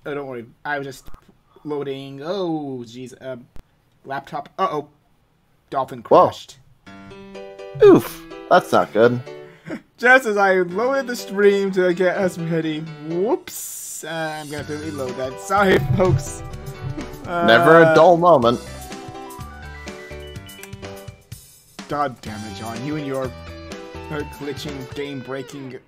Oh, don't worry. I was just loading. Oh, jeez. Laptop. Uh-oh. Dolphin crashed. Whoa. Oof. That's not good. Just as I loaded the stream to get us ready. Whoops. I'm gonna have to reload that. Sorry, folks. Never a dull moment. God damn it, John. You and your glitching, game-breaking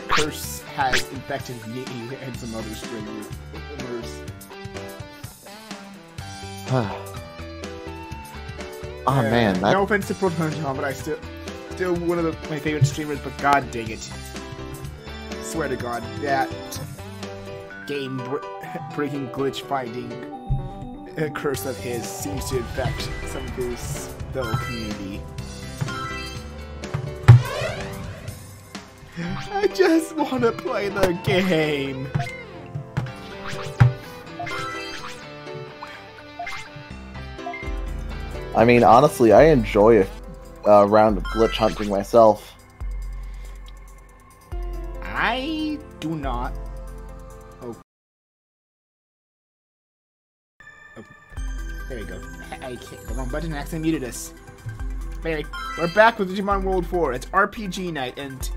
curse has infected me and some other streamers. Oh man, that... No offense to Proton John, but I still one of my favorite streamers, but god dang it. Swear to god, that game-breaking, glitch-finding curse of his seems to infect some of his fellow community. I just want to play the game. I mean, honestly, I enjoy a round of glitch hunting myself. I do not. Oh. There we go. I hit the wrong button and accidentally muted us. Anyway, we're back with Digimon World 4. It's RPG night, and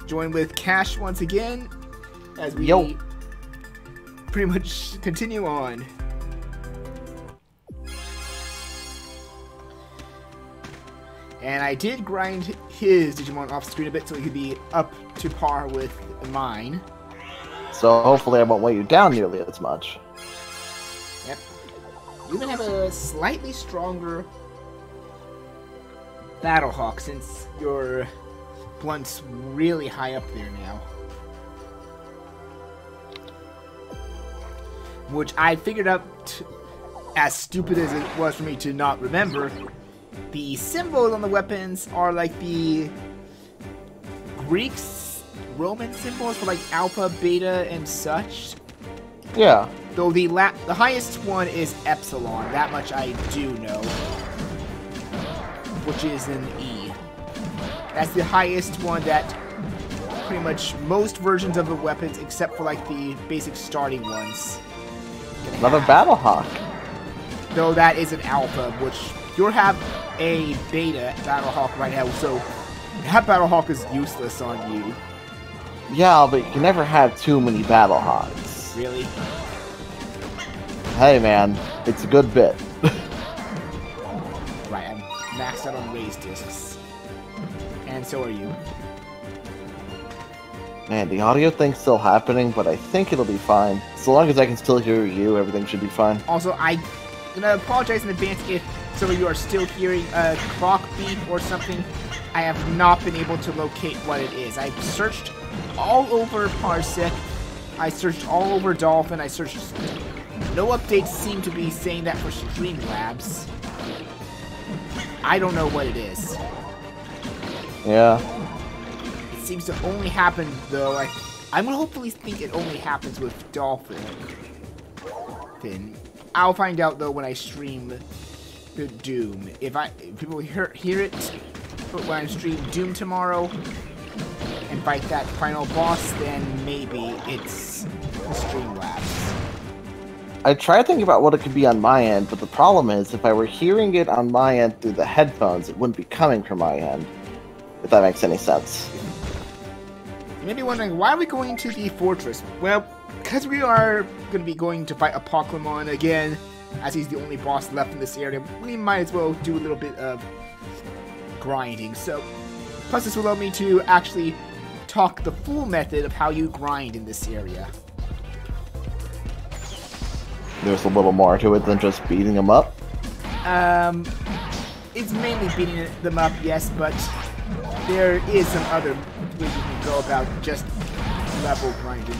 join with Cash once again as we pretty much continue on. And I did grind his Digimon off screen a bit so he could be up to par with mine. So hopefully I won't weigh you down nearly as much. Yep. You even have a slightly stronger Battlehawk since your blunt's really high up there now. Which I figured out, as stupid as it was for me to not remember, the symbols on the weapons are like the Greeks, Roman symbols for like alpha, beta, and such. Yeah. Though the highest one is epsilon, that much I do know. Which is an E. That's the highest one that pretty much most versions of the weapons, except for like the basic starting ones. Another Battlehawk. Though that is an alpha, which you have a beta Battlehawk right now, so that Battlehawk is useless on you. Yeah, but you can never have too many Battlehawks. Really? Hey man, it's a good bit. Right, I'm maxed out on raise discs. And so are you. Man, the audio thing's still happening, but I think it'll be fine. So long as I can still hear you, everything should be fine. Also, I'm gonna apologize in advance if some of you are still hearing a clock beep or something. I have not been able to locate what it is. I've searched all over Parsec. I searched all over Dolphin. I searched... No updates seem to be saying that for Streamlabs. I don't know what it is. Yeah. It seems to only happen, though. I'm gonna hopefully think it only happens with Dolphin. I'll find out, though, when I stream the Doom. If people hear it when I stream Doom tomorrow and fight that final boss, then maybe it's the Streamlabs. I tried thinking about what it could be on my end, but the problem is, if I were hearing it on my end through the headphones, it wouldn't be coming from my end. If that makes any sense. You may be wondering, why are we going to the fortress? Well, because we are going to be going to fight Apocalypse again, as he's the only boss left in this area, we might as well do a little bit of grinding. So, plus this will allow me to actually talk the full method of how you grind in this area. There's a little more to it than just beating them up? It's mainly beating them up, yes, but there is some other ways you can go about just level grinding.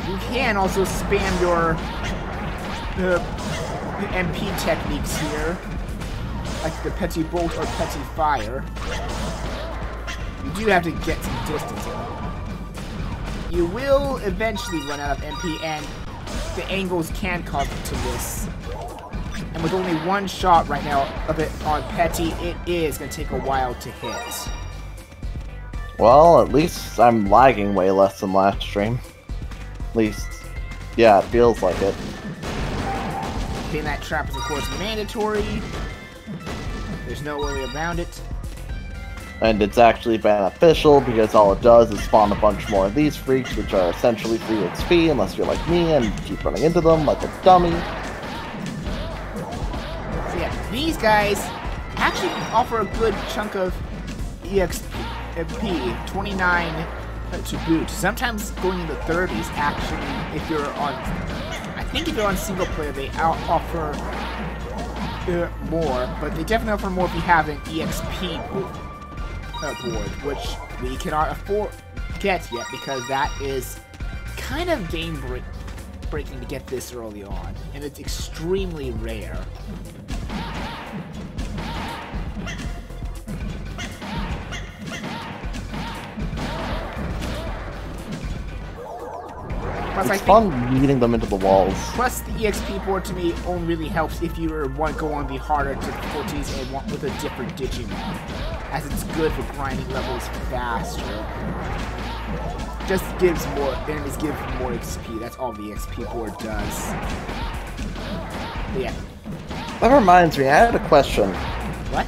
You can also spam your MP techniques here, like the Petty Bolt or Petty Fire. You do have to get some distance. You will eventually run out of MP, and the angles can cause it to miss. And with only one shot right now of it on Petty, it is going to take a while to hit. Well, at least I'm lagging way less than last stream. least, yeah, it feels like it. Hitting that trap is, of course, mandatory. There's no way around it. And it's actually beneficial because all it does is spawn a bunch more of these freaks, which are essentially free XP unless you're like me and keep running into them like a dummy. So yeah, these guys actually offer a good chunk of EXP, 29 to boot. Sometimes going in the 30s, actually, if you're on... I think if you're on single player, they offer more, but they definitely offer more if you have an EXP board, which we cannot get yet because that is kind of game breaking to get this early on, and it's extremely rare. Plus, it's fun beating them into the walls. Plus, the EXP board to me only really helps if you want to go on the harder difficulties and want with a different Digimon, as it's good for grinding levels faster. Just gives more enemies give more XP. That's all the EXP board does. But yeah. That reminds me, I had a question. What?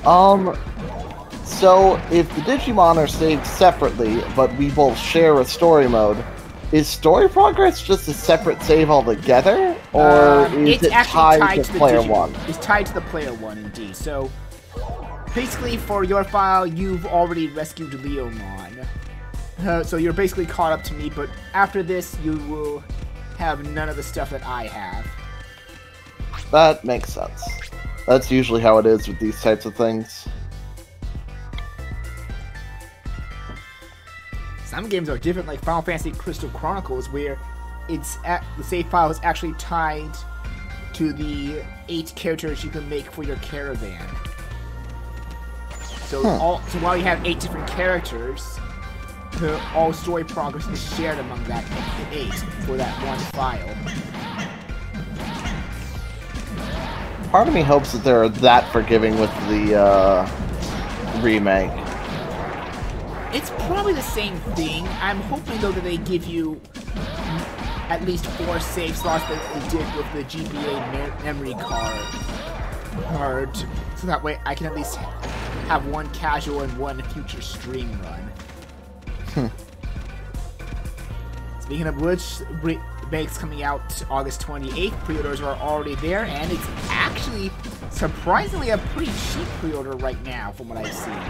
So if the Digimon are saved separately, but we both share a story mode, is story progress just a separate save altogether, or is it tied to player one? It's tied to the player one, indeed. So basically, for your file, you've already rescued Leomon. So you're basically caught up to me, but after this, you will have none of the stuff that I have. That makes sense. That's usually how it is with these types of things. Some games are different, like Final Fantasy Crystal Chronicles, where the save file is actually tied to the 8 characters you can make for your caravan. So, so while you have 8 different characters, all story progress is shared among that 8 for that one file. Part of me hopes that they're that forgiving with the remake. It's probably the same thing. I'm hoping, though, that they give you at least 4 save slots that they did with the GBA memory card. So that way I can at least have one casual and one future stream run. Speaking of which, remake's coming out August 28th. Pre-orders are already there, and it's actually surprisingly a pretty cheap pre-order right now, from what I've seen.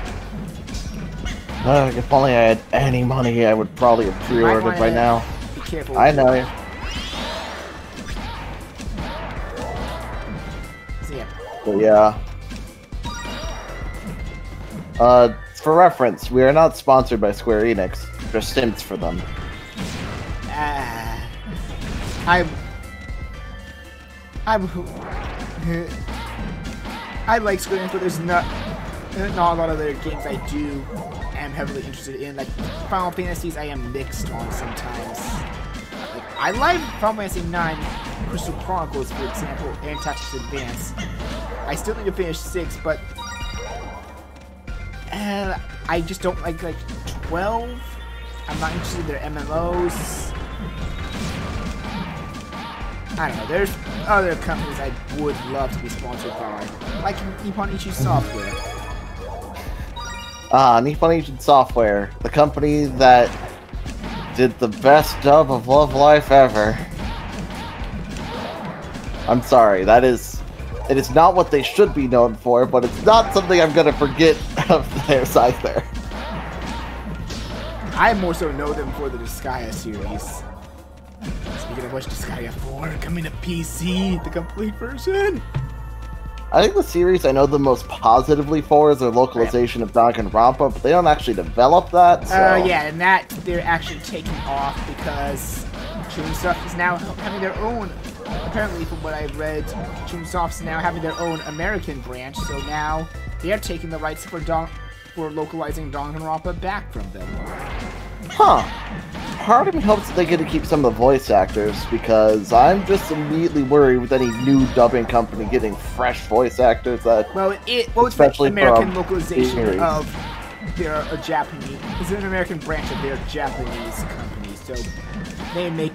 If only I had any money, I would probably have pre-ordered by now. Be careful. I know you. So yeah. But yeah. For reference, we are not sponsored by Square Enix. Just simps for them. I like Square Enix, but there's not a lot of other games I am heavily interested in. Like Final Fantasies, I am mixed on sometimes. Like I like Final Fantasy 9 Crystal Chronicles, for example, and Tactics Advance. I still need to finish 6, but I just don't like 12. I'm not interested in their MMOs. I don't know, there's other companies I would love to be sponsored by, like Nippon Ichi Software. Nippon Ichi Software, the company that did the best dub of Love Life ever. I'm sorry, it is not what they should be known for, but it's not something I'm gonna forget of their side there. I more so know them for the Disgaea series. Speaking of which, Disgaea 4 coming to PC, the complete version. I think the series I know the most positively for is their localization of Danganronpa, but they don't actually develop that, so... yeah, and that they're actually taking off because Chunsoft is now having their own... Apparently, from what I've read, Chunsoft's now having their own American branch, so now they are taking the rights for localizing Danganronpa back from them. Huh. Part of me hopes that they get to keep some of the voice actors, because I'm just immediately worried with any new dubbing company getting fresh voice actors that... Well, it's the American localization of their Japanese... It's an American branch of their Japanese company, so they make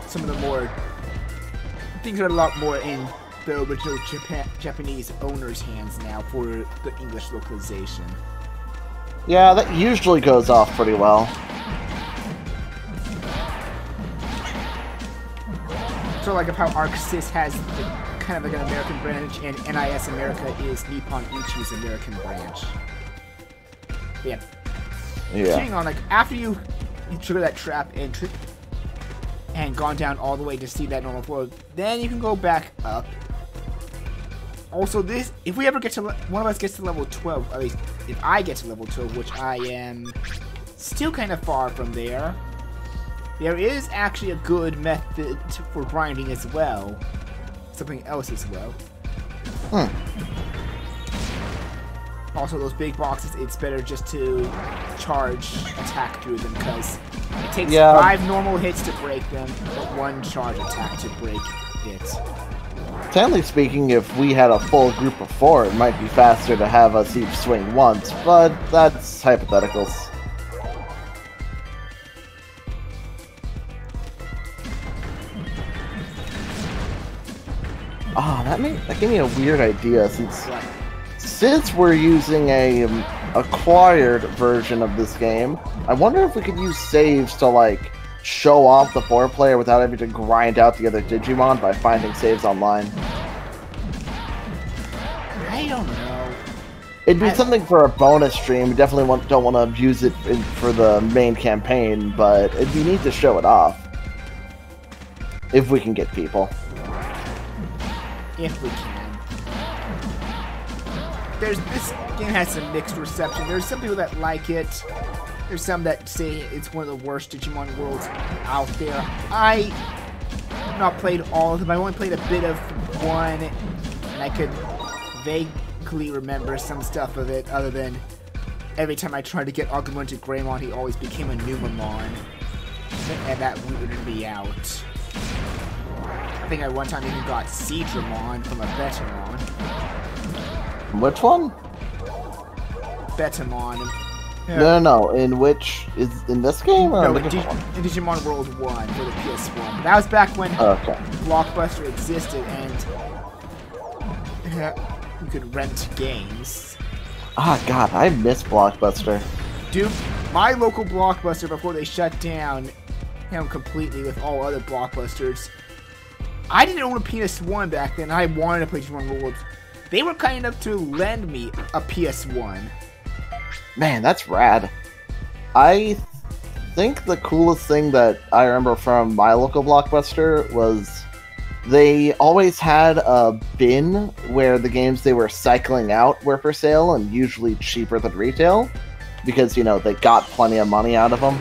some of the more things are a lot more in the original Japanese owner's hands now for the English localization. Yeah, that usually goes off pretty well. So like of how Arc Sys has kind of like an American branch, and NIS America is Nippon Ichi's American branch. Yeah. Sitting on like after you trigger that trap entry and gone down all the way to see that normal floor, then you can go back up. Also, this if we ever get to one of us gets to level 12, at least if I get to level 12, which I am still kind of far from there. There is actually a good method for grinding as well. Something else as well. Also, those big boxes, it's better just to charge attack through them because it takes 5 normal hits to break them, but 1 charge attack to break it. Technically speaking, if we had a full group of 4, it might be faster to have us each swing once, but that's hypotheticals. Ah, that gave me a weird idea since we're using a acquired version of this game. I wonder if we could use saves to like show off the 4-player without having to grind out the other Digimon by finding saves online. I don't know. It'd be something for a bonus stream. We definitely don't want to use it for the main campaign, but it'd be neat to show it off if we can get people. If we can. This game has some mixed reception. There's some people that like it. There's some that say it's one of the worst Digimon worlds out there. I have not played all of them. I only played a bit of one, and I could vaguely remember some stuff of it, other than every time I tried to get Agumon to Greymon, he always became a Numamon, and that weirded me out. I think I one time even got Seedramon from a Betamon. Which one? Betamon. Yeah. No. In which is in this game or no, in Digimon World 1 for the PS1. But that was back when Blockbuster existed and you could rent games. Ah, God, I miss Blockbuster. Dude, my local Blockbuster before they shut down completely with all other Blockbusters. I didn't own a PS1 back then. I wanted to play Digimon World. They were kind enough to lend me a PS1. Man, that's rad. I think the coolest thing that I remember from my local Blockbuster was they always had a bin where the games they were cycling out were for sale and usually cheaper than retail because, you know, they got plenty of money out of them.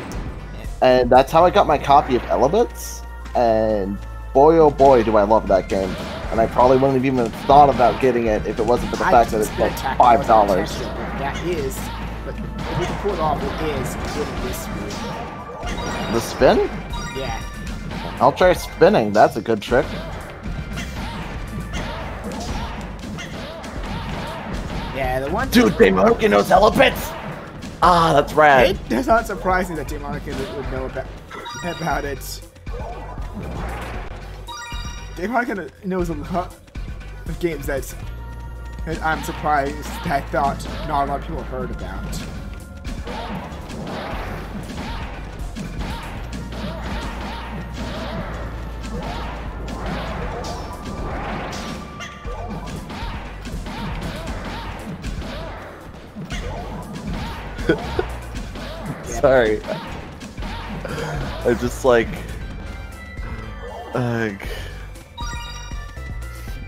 And that's how I got my copy of Elebits, and boy oh boy do I love that game. And I probably wouldn't have even thought about getting it if it wasn't for the fact that it's like $5. That is, but if we can pull it off, it is getting this smooth. The spin? Yeah. I'll try spinning, that's a good trick. Yeah, the one... Dude, Daimonoki knows Elebits! Ah, that's rad. It's not surprising that Daimonoki would know about it. Daimonoki knows a lot of games that I'm surprised that I thought not a lot of people heard about. Sorry. I just like...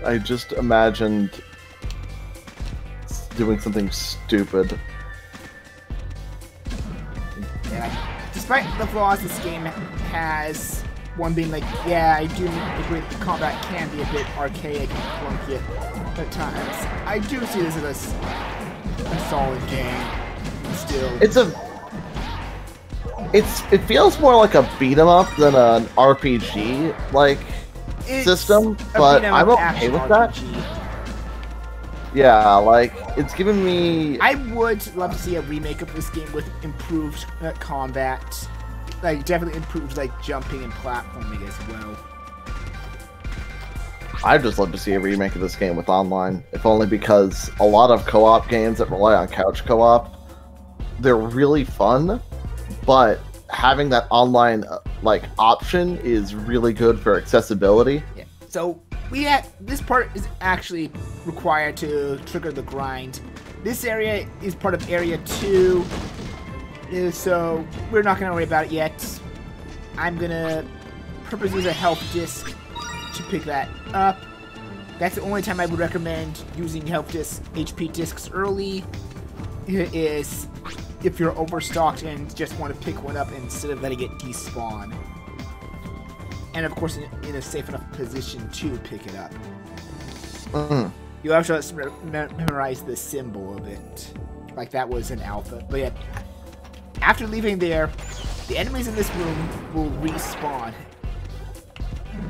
I just imagined doing something stupid. Yeah, despite the flaws this game has, one being like, yeah, I do agree that the combat can be a bit archaic and clunky at times. I do see this as a solid game. Still, it feels more like a beat 'em up than an RPG like system, but I'm okay with that. Yeah, like it's given me. I would love to see a remake of this game with improved combat. like definitely improves like jumping and platforming as well. I'd just love to see a remake of this game with online, if only because a lot of co-op games that rely on couch co-op, they're really fun, but having that online like option is really good for accessibility. Yeah. So this part is actually required to trigger the grind. This area is part of Area 2, so we're not gonna worry about it yet. I'm gonna purposely use a health disc to pick that up. That's the only time I would recommend using health discs, HP discs early, is if you're overstocked and just want to pick one up instead of letting it despawn. And of course in a safe enough position to pick it up. You also have to memorize the symbol of it. Like that was an alpha. But yeah, after leaving there, the enemies in this room will respawn.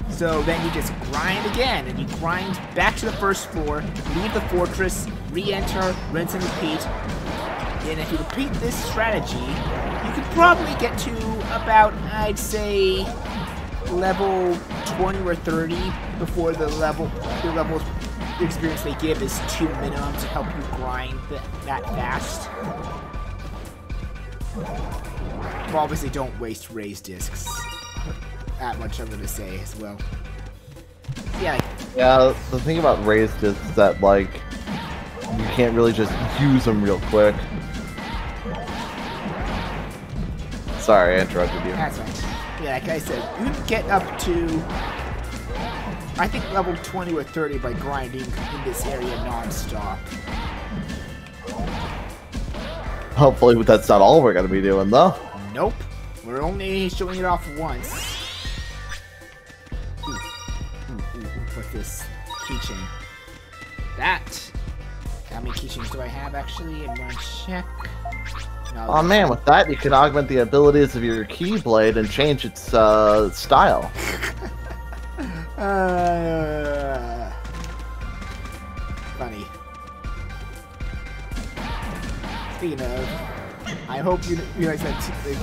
So then you just grind again, and you grind back to the first floor, leave the fortress, re-enter, rinse and repeat. And if you repeat this strategy, you could probably get to about, I'd say, level 20 or 30 before the level experience they give is 2 minimum to help you grind that fast. But obviously don't waste raised discs. That much I'm gonna say as well. Yeah. Yeah, the thing about raised discs is that like you can't really just use them real quick. Sorry, I interrupted you. That's right. Yeah, like I said, you can get up to I think level 20 or 30 by grinding in this area non-stop. Hopefully that's not all we're gonna be doing though. Nope. We're only showing it off once. With this keychain. How many keychains do I have actually? And one check. No, oh man, with that you can augment the abilities of your Keyblade and change its style. Funny. Speaking of, I hope you realize that the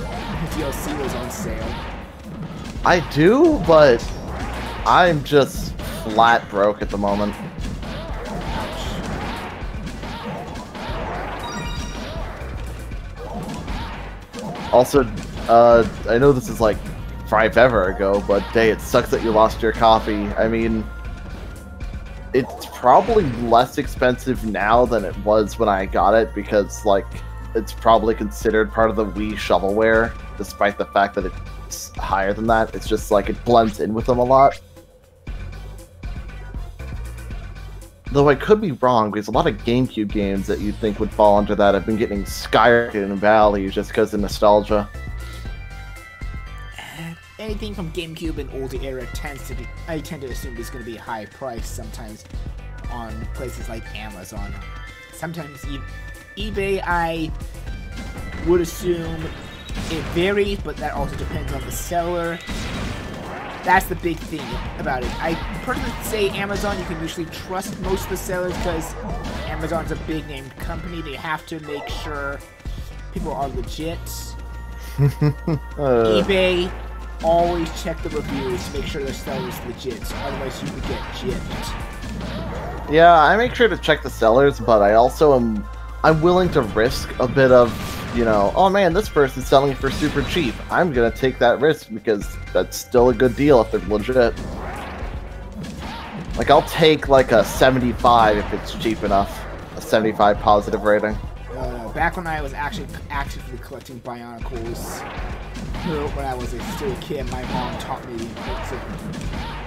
DLC was on sale. I do, but I'm just flat broke at the moment. Also, I know this is like forever ago, but hey, it sucks that you lost your coffee. I mean, it's probably less expensive now than it was when I got it, because like it's probably considered part of the Wii shovelware, despite the fact that it's higher than that. It's just like it blends in with them a lot. Though I could be wrong, because a lot of GameCube games that you'd think would fall under that have been getting skyrocketed in value just because of nostalgia. Anything from GameCube and older era I tend to assume is going to be high price sometimes on places like Amazon. Sometimes eBay, I would assume it varies, but that also depends on the seller. That's the big thing about it. I personally say Amazon, you can usually trust most of the sellers because Amazon's a big name company. They have to make sure people are legit. eBay, always check the reviews to make sure the seller's legit. Otherwise, you could get gypped. Yeah, I make sure to check the sellers, but I also I'm willing to risk a bit of, you know, oh man, this person's selling it for super cheap. I'm gonna take that risk because that's still a good deal if they're legit. Like, I'll take like a 75 if it's cheap enough. A 75 positive rating. Back when I was actually actively collecting Bionicles, when I was still a kid, my mom taught me the importance of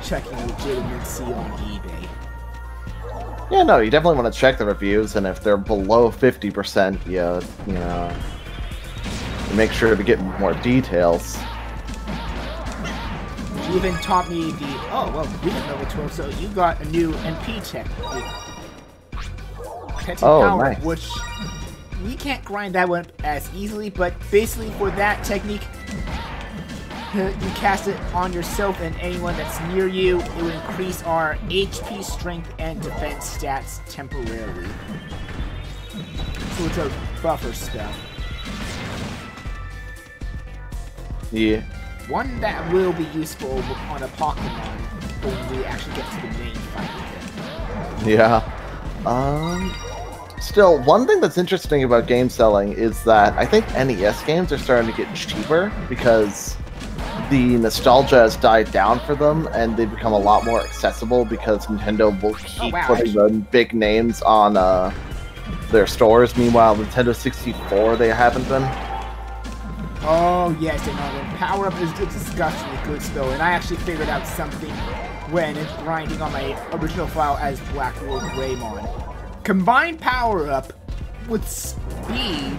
checking legitimacy on eBay. Yeah, no, you definitely want to check the reviews, and if they're below 50%, you know, make sure to get more details. She even taught me the, oh, well, we have level 12, so you got a new MP tech. Power, nice. Which we can't grind that one as easily, but basically for that technique, you cast it on yourself and anyone that's near you. It will increase our HP, strength, and defense stats temporarily. So it's a buffer spell. Yeah. One that will be useful on a Pokemon when we actually get to the main fight with it. Yeah. Still, one thing that's interesting about game selling is that I think NES games are starting to get cheaper because the nostalgia has died down for them, and they've become a lot more accessible because Nintendo will keep putting the big names on their stores. Meanwhile, Nintendo 64, they haven't been. Oh, yes, and the power-up is a disgustingly good spell, and I actually figured out something when grinding on my original file as Black Lord Greymon. Combine power-up with speed,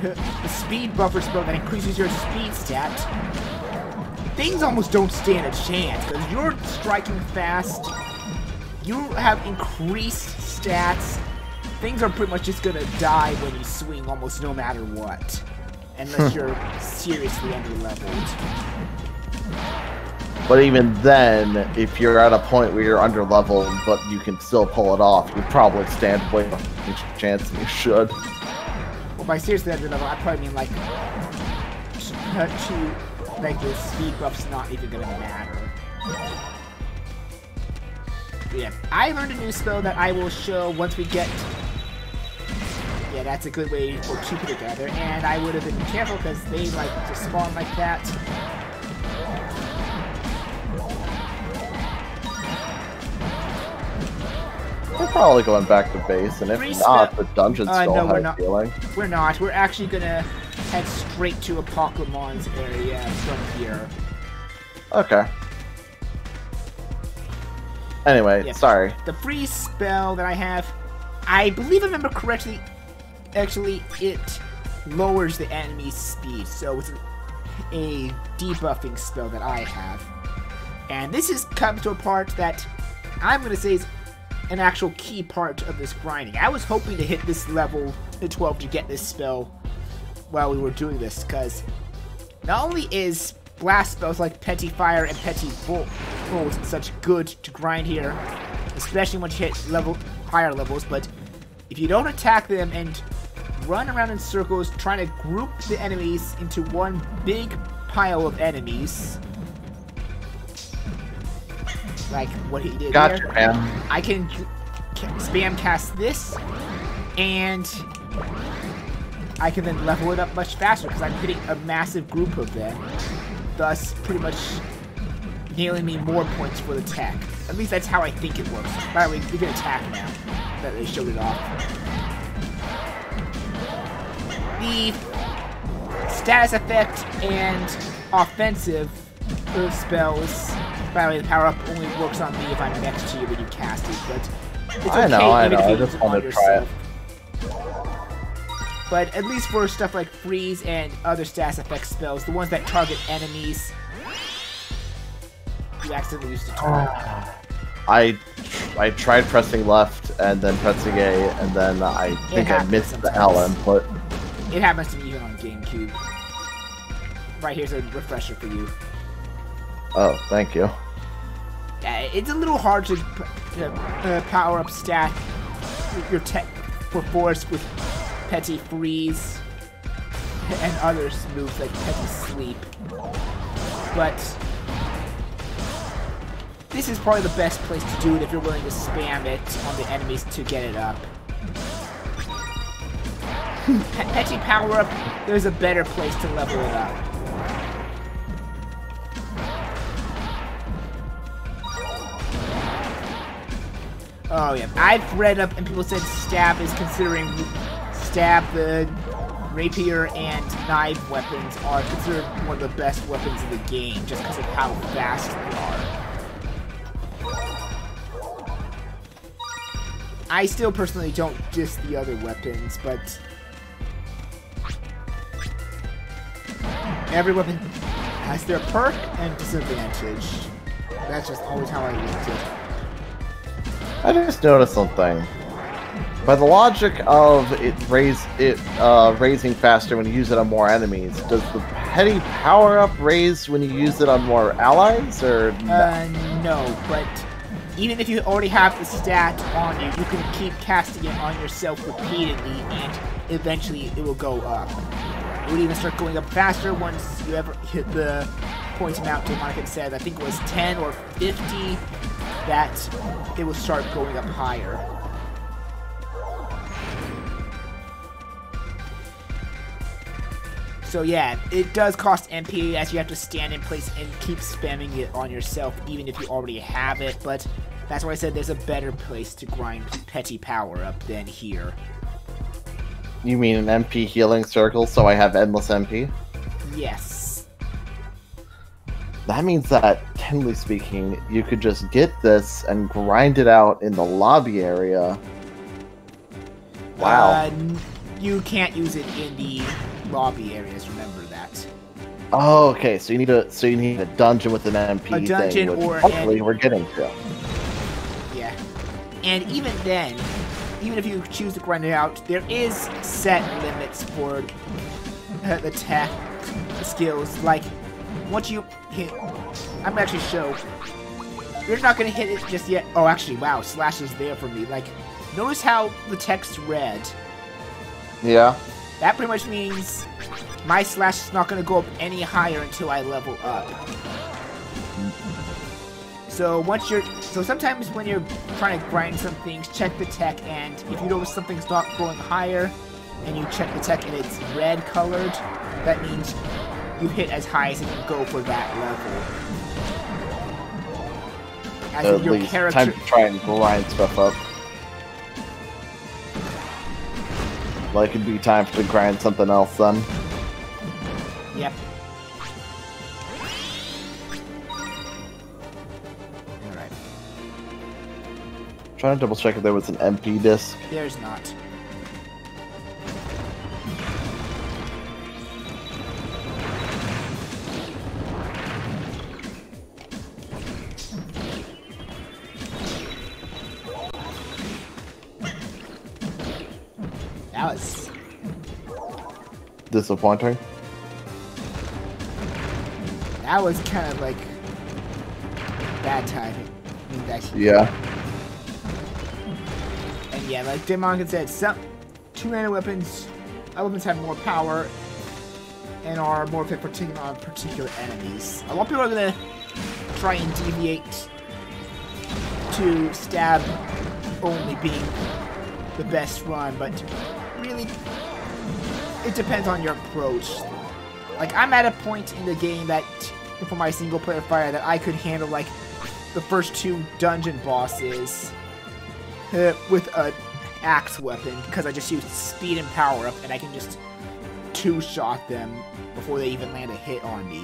the speed buffer spell that increases your speed stat, things almost don't stand a chance, because you're striking fast, you have increased stats, things are pretty much just gonna die when you swing almost no matter what. Unless you're seriously underleveled. But even then, if you're at a point where you're underleveled, but you can still pull it off, you probably stand way more chance than you should. Well, by seriously underleveled, I probably mean like the speed buff's not even gonna matter. But yeah, I learned a new spell that I will show once we get. Yeah, that's a good way for two together, and I would have been careful because they like to spawn like that. We're probably going back to base, and if not, the dungeon's still no, high healing. We're not. We're actually gonna head straight to a Pokemon's area from here. Okay. Anyway, yeah, sorry. The freeze spell that I have, I believe I remember correctly. Actually, it lowers the enemy's speed, so it's a debuffing spell that I have. And this has come to a part that I'm going to say is an actual key part of this grinding. I was hoping to hit this level 12 to get this spell while we were doing this, because not only is blast spells like Petty Fire and Petty Bolt such good to grind here, especially once you hit higher levels, but if you don't attack them and run around in circles trying to group the enemies into one big pile of enemies, like what he did gotcha, there, man. I can spam cast this, and I can then level it up much faster because I'm hitting a massive group of them, thus pretty much nailing me more points for the tech. At least that's how I think it works. By the way, we can attack now that they showed it off. The status effect and offensive spells, by the way, the power-up only works on me if I'm next to you when you cast it, but it's okay. I know, I just want to try it. But at least for stuff like freeze and other status effect spells, the ones that target enemies, you accidentally used to target. I tried pressing left and then pressing A, and then I think I missed the L input. It happens to me even on GameCube. Right, here's a refresher for you. Oh, thank you. It's a little hard to power up stat your tech for force with Petty Freeze and other moves like Petty Sleep. But this is probably the best place to do it if you're willing to spam it on the enemies to get it up. Petty power up, there's a better place to level it up. Oh yeah, I've read up and people said stab is considering stab, the rapier and knife weapons are considered one of the best weapons in the game just because of how fast they are. I still personally don't diss the other weapons, but every weapon has their perk and disadvantage. That's just always how I use it. I just noticed something. By the logic of it raising faster when you use it on more enemies, does the petty power-up raise when you use it on more allies, or no? No, but even if you already have the stat on you, you can keep casting it on yourself repeatedly, and eventually it will go up. It would even start going up faster once you ever hit the point amount Monica said. I think it was 10 or 50 that it will start going up higher. So yeah, it does cost MP as you have to stand in place and keep spamming it on yourself even if you already have it, but that's why I said there's a better place to grind petty power up than here. You mean an MP healing circle so I have endless MP? Yes. That means that, technically speaking, you could just get this and grind it out in the lobby area. Wow. You can't use it in the lobby areas, remember that. Oh, okay, so you need a dungeon with an MP a dungeon thing, which or hopefully we're getting to. Yeah. And even then, even if you choose to grind it out, there is set limits for the tech skills. Like, once you hit... I'm gonna actually show. You're not gonna hit it just yet. Oh, actually, wow, slash is there for me. Like, notice how the text's red. Yeah. That pretty much means my slash is not gonna go up any higher until I level up. So sometimes when you're trying to grind some things, check the tech, and if you notice something's not going higher, and you check the tech and it's red colored, that means you hit as high as it can go for that level. As At your least character... time to try and grind stuff up. Like it'd be time to grind something else then. Yep. Trying to double check if there was an MP disc. There's not. That was disappointing. That was kind of like bad timing. Yeah. And yeah, like Digimon said, some two-handed weapons, weapons have more power and are more fit for taking on particular enemies. A lot of people are gonna try and deviate to stab only being the best run, but really, it depends on your approach. Like, I'm at a point in the game that, for my single-player fire, that I could handle, like, the first two dungeon bosses with an axe weapon, because I just use speed and power up, and I can just two-shot them before they even land a hit on me.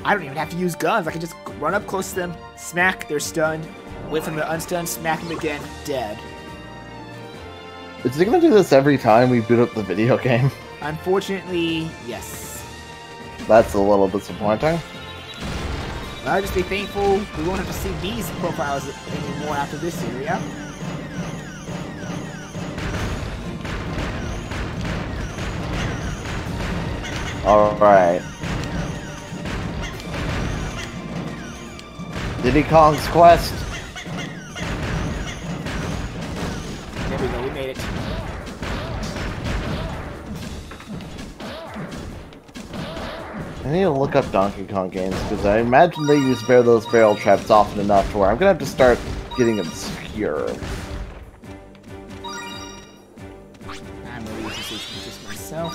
I don't even have to use guns. I can just run up close to them, smack, they're stunned, wait for them to unstun, smack them again, dead. Is it gonna do this every time we boot up the video game? Unfortunately, yes. That's a little disappointing. I'll just be thankful we won't have to see these profiles anymore after this area. Alright. Diddy Kong's Quest. There we go, we made it. I need to look up Donkey Kong games, because I imagine they use those barrel traps often enough to where I'm gonna have to start getting obscure. I'm gonna use this just myself.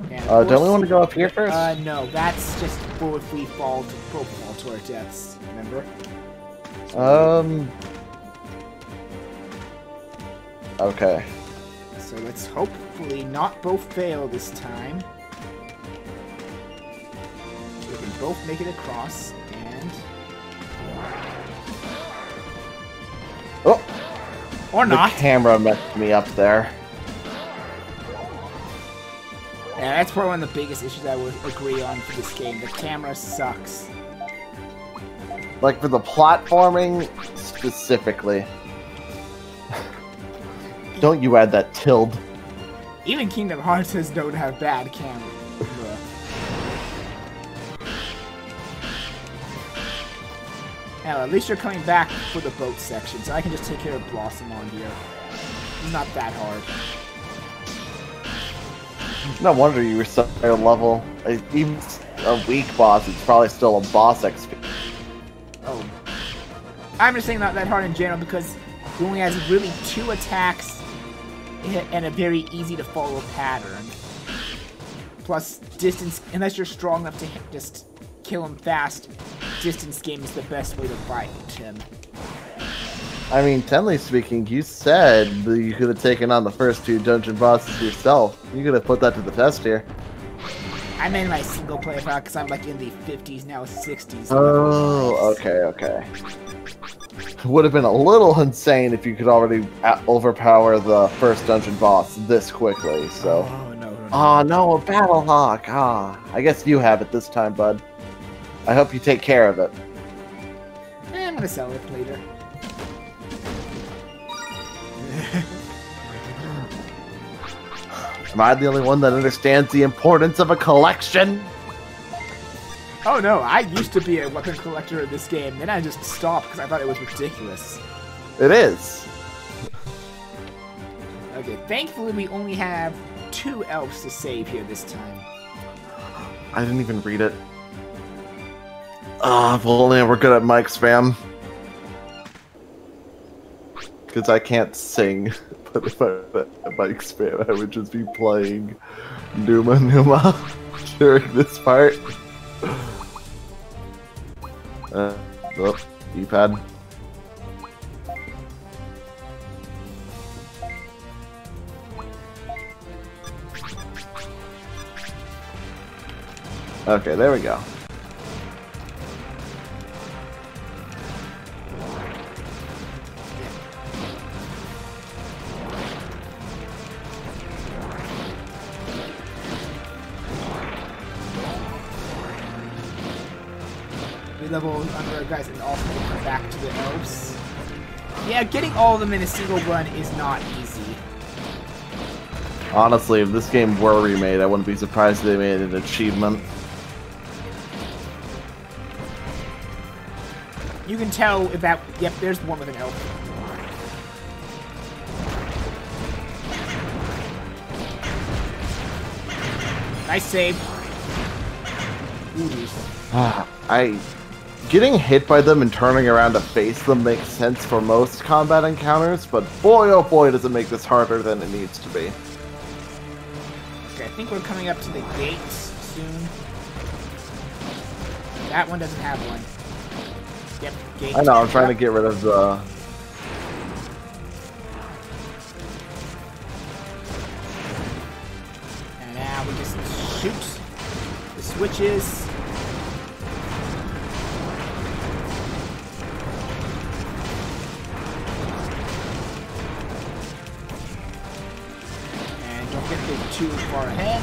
Don't we want to go up here first? No, that's just for if we fall to our deaths, remember? Okay. So let's hopefully not both fail this time. We can both make it across, and... Oh! Or not. The camera messed me up there. Yeah, that's probably one of the biggest issues I would agree on for this game. The camera sucks. Like, for the platforming, specifically. Don't you add that tilde. Even Kingdom Hearts is known to have bad camera. Hell, at least you're coming back for the boat section, so I can just take care of Blossom on here. It's not that hard. No wonder you were so high level. Even a weak boss, it's probably still a boss XP. Oh. I'm just saying not that hard in general because he only has really 2 attacks and a very easy to follow pattern. Plus, distance, unless you're strong enough to just kill him fast, distance game is the best way to fight him. I mean, technically speaking, you said that you could have taken on the first 2 dungeon bosses yourself. You could have put that to the test here. I'm in my single player file because I'm like in the 50s now, 60s. Oh, okay. Would have been a little insane if you could already overpower the first dungeon boss this quickly, so... Oh, no, a Battle Hawk! I guess you have it this time, bud. I hope you take care of it. I'm gonna sell it later. Am I the only one that understands the importance of a collection? Oh no, I used to be a weapon collector in this game, then I just stopped because I thought it was ridiculous. It is. Okay, thankfully we only have 2 elves to save here this time. I didn't even read it. If only we're good at mic spam. Because I can't sing, but if I had mic spam, I would just be playing Numa Numa during this part. D-pad. Okay, there we go. We level under our guys and also come back to the elves. Yeah, getting all of them in a single run is not easy. Honestly, if this game were remade, I wouldn't be surprised if they made an achievement. You can tell if that... Yep, there's one with an elf. Nice save. Ooh. Getting hit by them and turning around to face them makes sense for most combat encounters, but boy oh boy does it make this harder than it needs to be. Okay, I think we're coming up to the gates soon. That one doesn't have one. Yep, gate. I know, I'm trying to get rid of the... And now we just shoot the switches. And don't get too far ahead.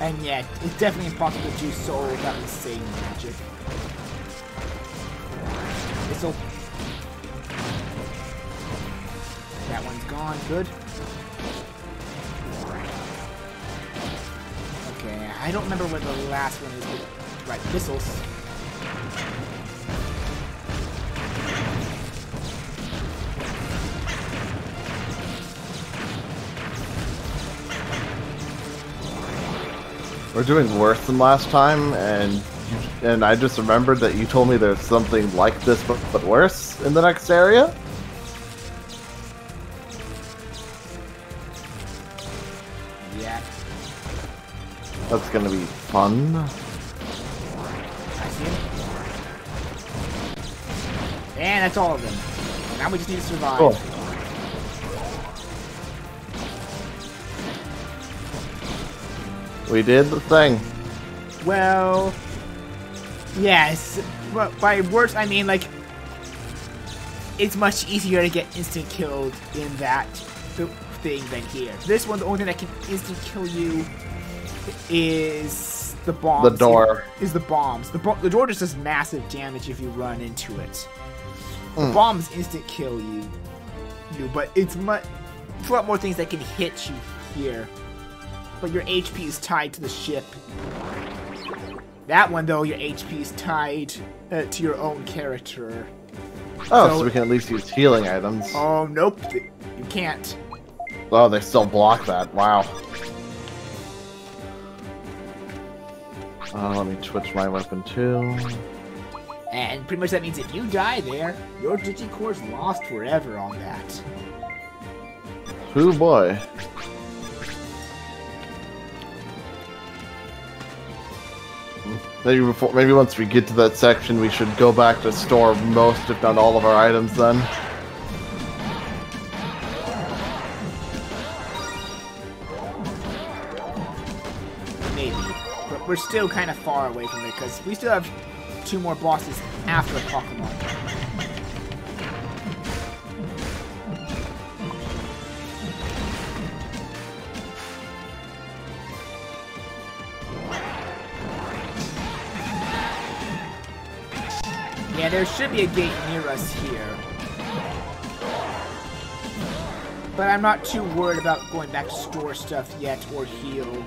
And yeah, it's definitely impossible to do so without insane magic. This'll... That one's gone, good. Okay, I don't remember what the last one is, but... Right, missiles. We're doing worse than last time, and I just remembered that you told me there's something like this but worse in the next area? Yeah. That's gonna be fun. I see him. And that's all of them. Now we just need to survive. Cool. We did the thing. Well, yes. But by worse, I mean, like, it's much easier to get instant killed in that thing than here. This one, the only thing that can instant kill you is the bombs. The door. Is the bombs. The door just does massive damage if you run into it. The bombs instant kill you, but it's a lot more things that can hit you here. But your HP is tied to the ship. That one, though, your HP is tied to your own character. Oh, so we can at least use healing items. Oh, nope. You can't. Oh, they still block that. Wow. Let me switch my weapon too. And pretty much that means if you die there, your Digicore's lost forever on that. Oh boy. Maybe once we get to that section, we should go back to store most, if not all, of our items then. Maybe. But we're still kind of far away from it, because we still have 2 more bosses after Pokemon. Yeah, there should be a gate near us here. But I'm not too worried about going back to store stuff yet or heal.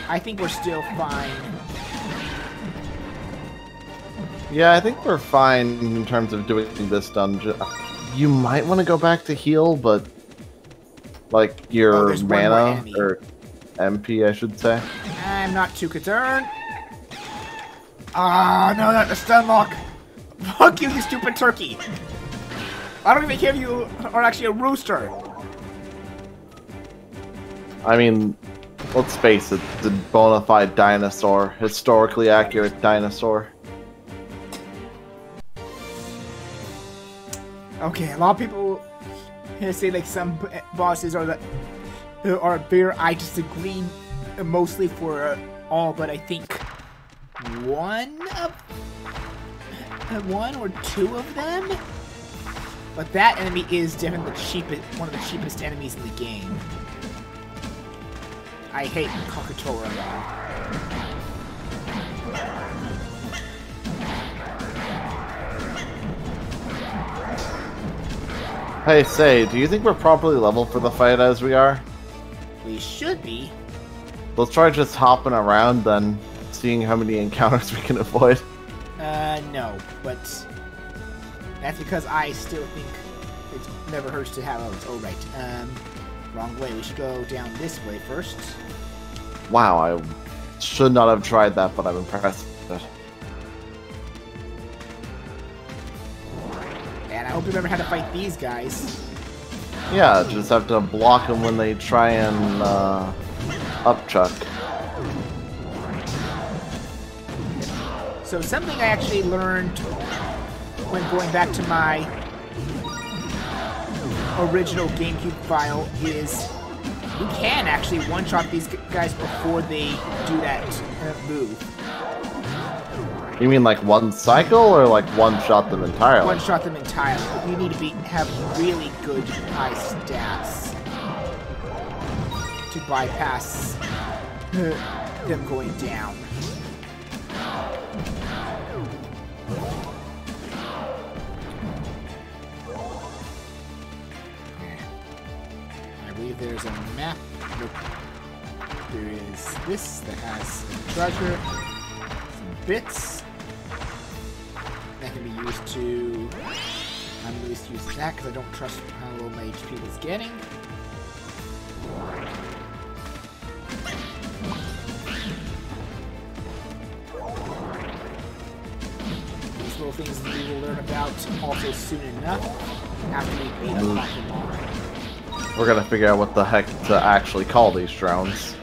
I think we're still fine. Yeah, I think we're fine in terms of doing this dungeon. You might want to go back to heal, but like your mana or MP, I should say. I'm not too concerned. Ah, no, not the stun lock. Fuck you, you stupid turkey! I don't even care if you are actually a rooster. I mean, let's face it, the bona fide dinosaur, historically accurate dinosaur. Okay, a lot of people say like some bosses are better. I disagree mostly for all, but I think one or 2 of them. But that enemy is definitely one of the cheapest enemies in the game. I hate Kokotora though. Hey, Say, do you think we're properly leveled for the fight as we are? We should be. Let's try just hopping around then, seeing how many encounters we can avoid. No, but that's because I still think it never hurts to have those. Oh, right. Wrong way. We should go down this way first. Wow, I should not have tried that, but I'm impressed with it. And I hope you remember how to fight these guys. Yeah, just have to block them when they try and upchuck. So something I actually learned when going back to my original GameCube file is you can actually one-shot these guys before they do that move. You mean like one cycle, or like one-shot them entirely? One-shot them entirely, but you need to have really good high stats to bypass them going down. I believe there's a map. Nope. There is this that has some treasure, some bits that can be used to. I'm going to use that because I don't trust how low my HP is getting. These little things we will learn about also soon enough after we beat up Pokemon. We're gonna figure out what the heck to actually call these drones.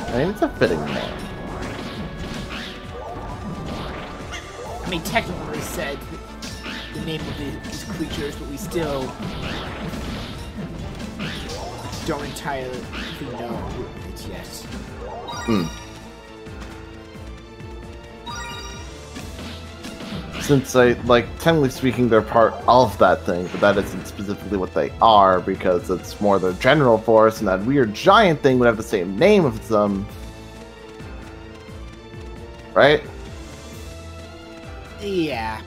I mean, it's a fitting name. I mean, technically said the name of these creatures, but we still don't entirely know it yet. Hmm. Since technically speaking, they're part of that thing, but that isn't specifically what they are, because it's more their general force, and that weird giant thing would have the same name of them. Right? Yeah.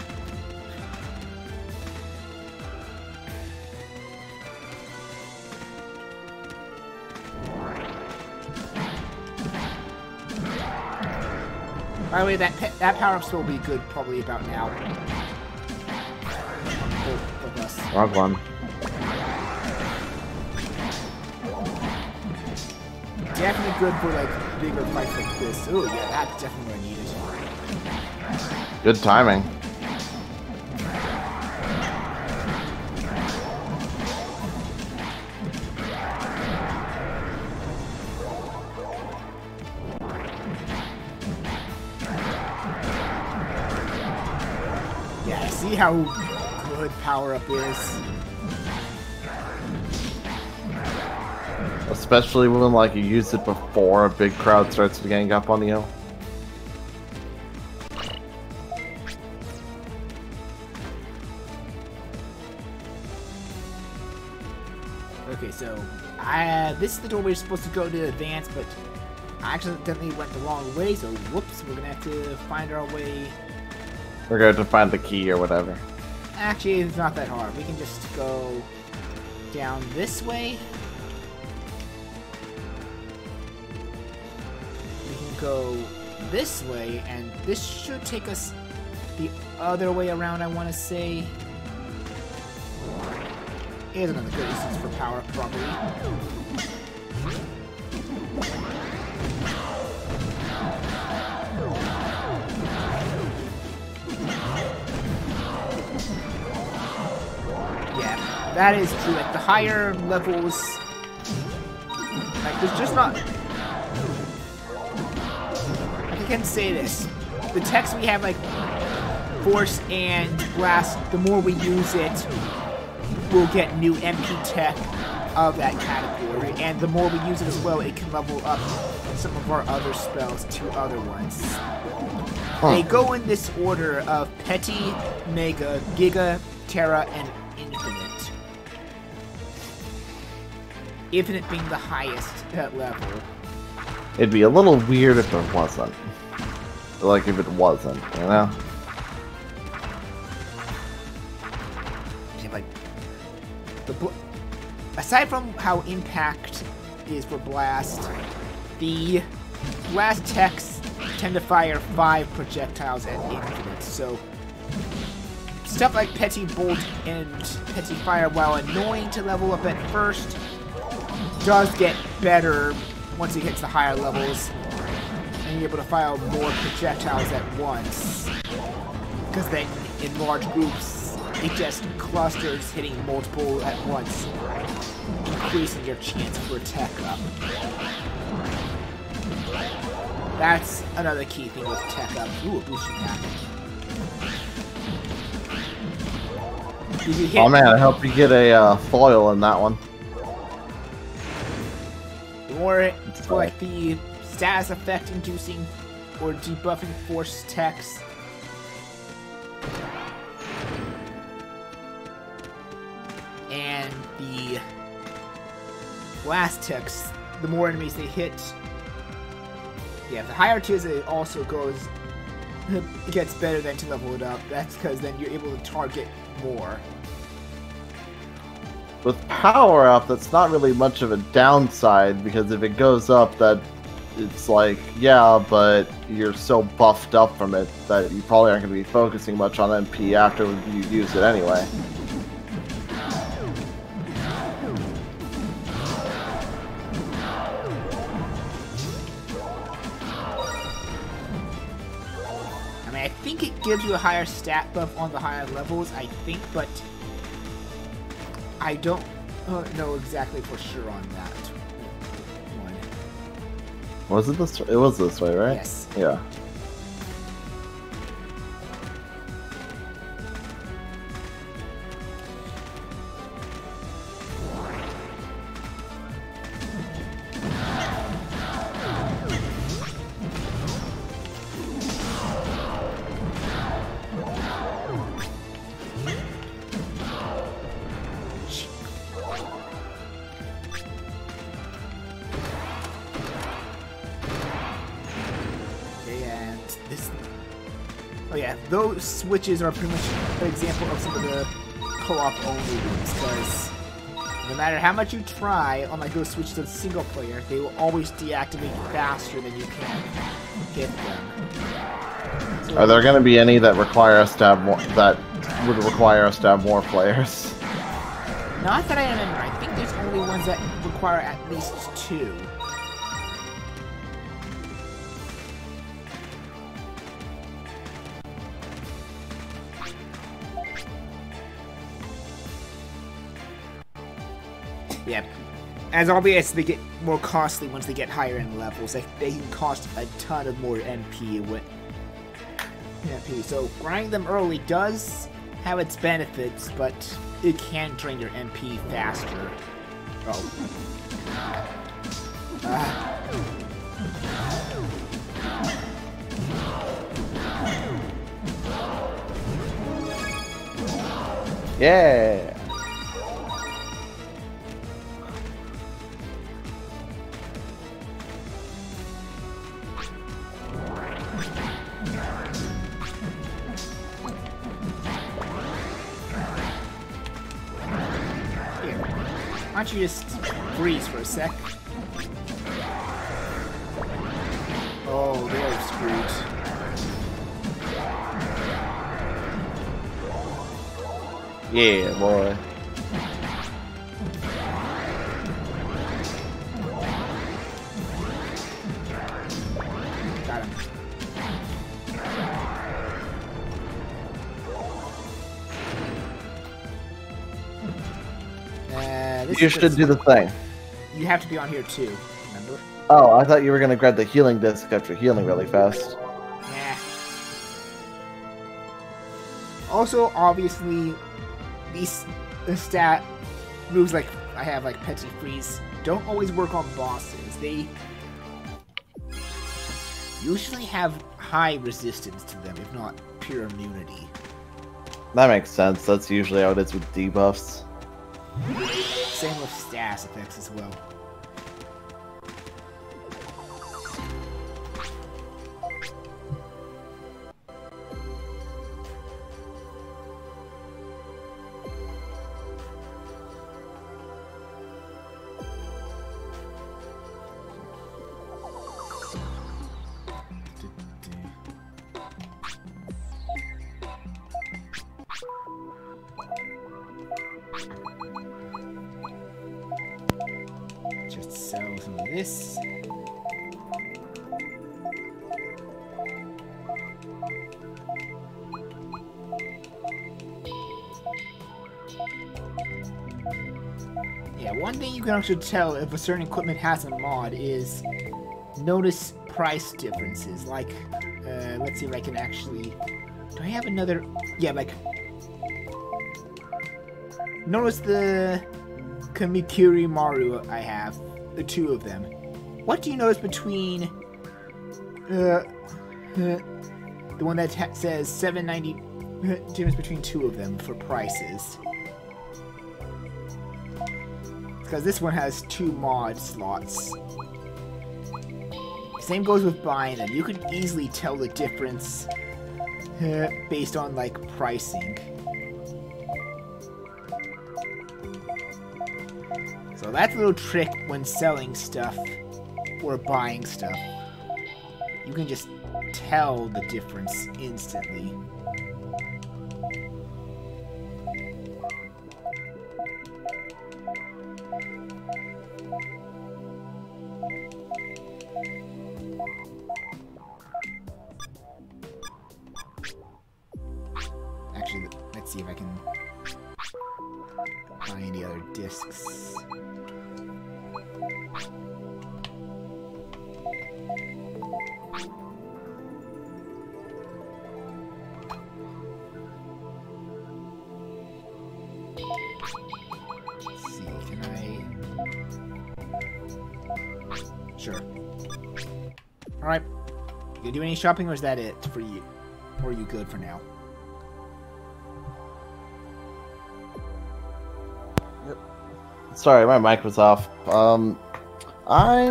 By the way, that power-up will be good probably about now. Both of us. Wrong one. Definitely good for like bigger fights like this. Oh yeah, that's definitely what I needed. Good timing. Yeah, see how good power-up is? Especially when like you use it before a big crowd starts to gang up on you. Okay, so this is the door we're supposed to go to advance, but I accidentally went the wrong way, so whoops, we're gonna have to find our way. We're going to find the key or whatever. Actually, it's not that hard. We can just go down this way. We can go this way, and this should take us the other way around, I want to say. Here's another good instance for power up properly. Yeah, that is true. Like, the higher levels... Like, there's just not... I can say this. The techs we have, like, Force and Blast, the more we use it, we'll get new MP tech of that category. And the more we use it as well, it can level up some of our other spells to other ones. Huh. They go in this order of Petty, Mega, Giga, Terra, and Infinite. Infinite being the highest level. It'd be a little weird if there wasn't. Like if it wasn't, you know? Yeah, like, aside from how impact is for Blast, the Blast techs tend to fire 5 projectiles at Infinite, so stuff like Petty Bolt and Petty Fire, while annoying to level up at first, does get better once it hits the higher levels, and you're able to fire more projectiles at once. Because then, in large groups, it just clusters hitting multiple at once, increasing your chance for a tech up. That's another key thing with tech up. Ooh, a booster pack. Oh man, I hope you get a foil in that one. Or for like the status effect inducing or debuffing force techs. And the blast techs, the more enemies they hit. Yeah, the higher tiers it also goes, it gets better then to level it up. That's because then you're able to target more. With power up, that's not really much of a downside, because if it goes up, that it's like, yeah, but you're so buffed up from it that you probably aren't going to be focusing much on MP after you use it anyway. I mean, I think it gives you a higher stat buff on the higher levels, I think, but I don't know exactly for sure on that one. Was it this? It was this way, right? Yes. Yeah. Oh yeah, those switches are pretty much an example of some of the co-op only ones, because no matter how much you try on like those switches to single player, they will always deactivate faster than you can hit them. Are there going to be any that require us to have more, that would require us to have more players? Not that I remember. I think there's only ones that require at least 2. Yep. As obvious, they get more costly once they get higher in levels. They can cost a ton of more MP. So grinding them early does have its benefits, but it can drain your MP faster. Oh. Yeah. Why don't you just freeze for a sec? Oh, they're screwed. Yeah, boy. Got him. You should do the thing. You have to be on here too, remember? Oh, I thought you were going to grab the healing disc after healing really fast. Nah. Also, obviously, these stat moves like I have, like Petty Freeze, don't always work on bosses. They usually have high resistance to them, if not pure immunity. That makes sense. That's usually how it is with debuffs. Same with status effects as well. Just sell some of this. Yeah, one thing you can actually tell if a certain equipment has a mod is notice price differences. Like, let's see if I can actually... Do I have another... Yeah, like... Notice the Kamikiri Maru I have. The 2 of them. What do you notice between... the one that says 790... difference between 2 of them for prices? Because this one has 2 mod slots. Same goes with buying them. You could easily tell the difference based on, like, pricing. So that's a little trick when selling stuff or buying stuff. You can just tell the difference instantly. Actually, let's see if I can find any other discs. Let's see, can I... Sure. Alright. You gonna do any shopping or is that it for you? Or are you good for now? Sorry, my mic was off. I'm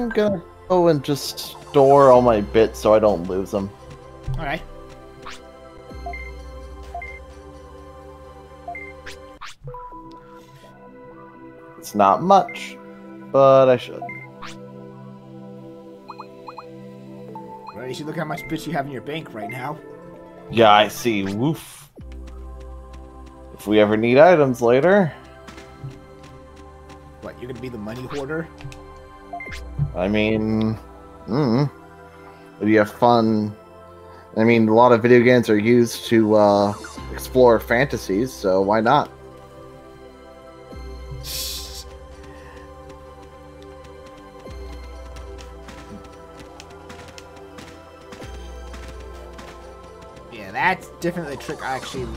gonna go and just store all my bits so I don't lose them. Alright. It's not much, but I should. Well, you should look how much bits you have in your bank right now. Yeah, I see. Woof. If we ever need items later. What, you're gonna be the money hoarder? I mean, it'd be a fun. I mean, a lot of video games are used to explore fantasies, so why not? Yeah, that's definitely a trick I actually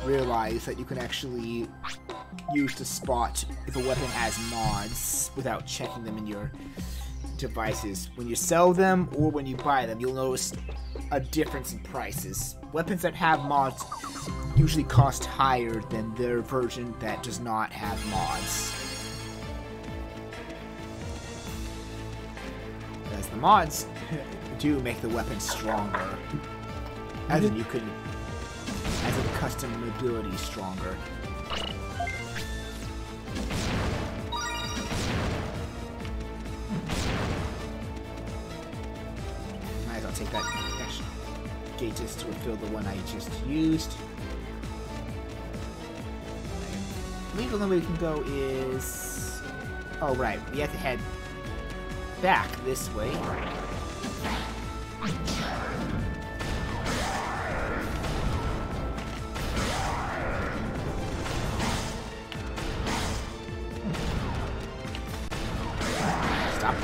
realized that you can actually use to spot if a weapon has mods without checking them in your devices. When you sell them or when you buy them, you'll notice a difference in prices. Weapons that have mods usually cost higher than their version that does not have mods. As the mods do make the weapon stronger. As in as in custom mobility stronger. Might as well take that extra gate just to refill the one I just used. I believe the only way we can go is... Oh, right. We have to head back this way. Stop.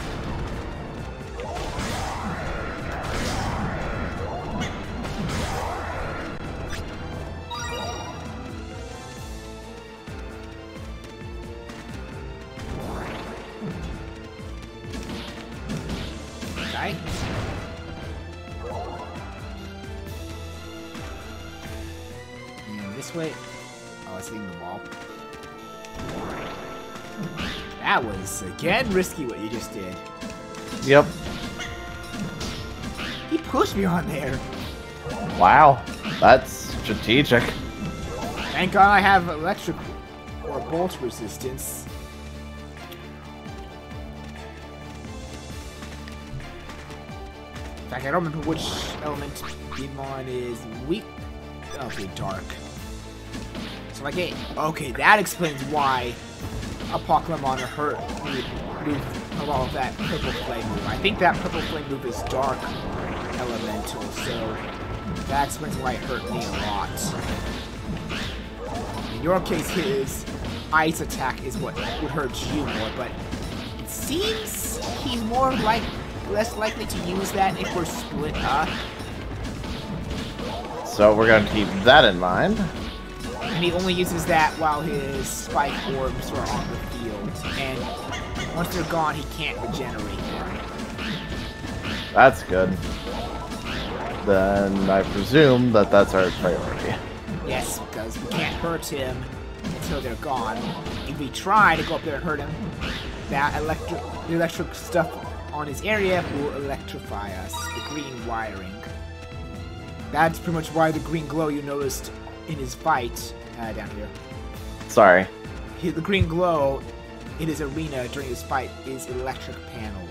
Okay. And this way. Oh, it's hitting the wall. That was, again, risky what you just did. Yep. He pushed me on there. Wow, that's strategic. Thank God I have electric or bolt resistance. In fact, I don't remember which element Digimon is weak. Okay, dark. So like, hey, okay, that explains why a Pokemon are hurt with a lot of that purple flame move. I think that purple flame move is dark elemental, so that explains why it hurt me a lot. In your case, his ice attack is what would hurt you more, but it seems he's less likely to use that if we're split up. So we're gonna keep that in mind. And he only uses that while his spike orbs are on the field. And once they're gone, he can't regenerate them. That's good. Then I presume that that's our priority. Yes, because we can't hurt him until they're gone. If we try to go up there and hurt him, that the electric stuff on his area will electrify us. The green wiring. That's pretty much why the green glow you noticed in his fight down here. Sorry. The green glow in his arena during his fight is electric paneling.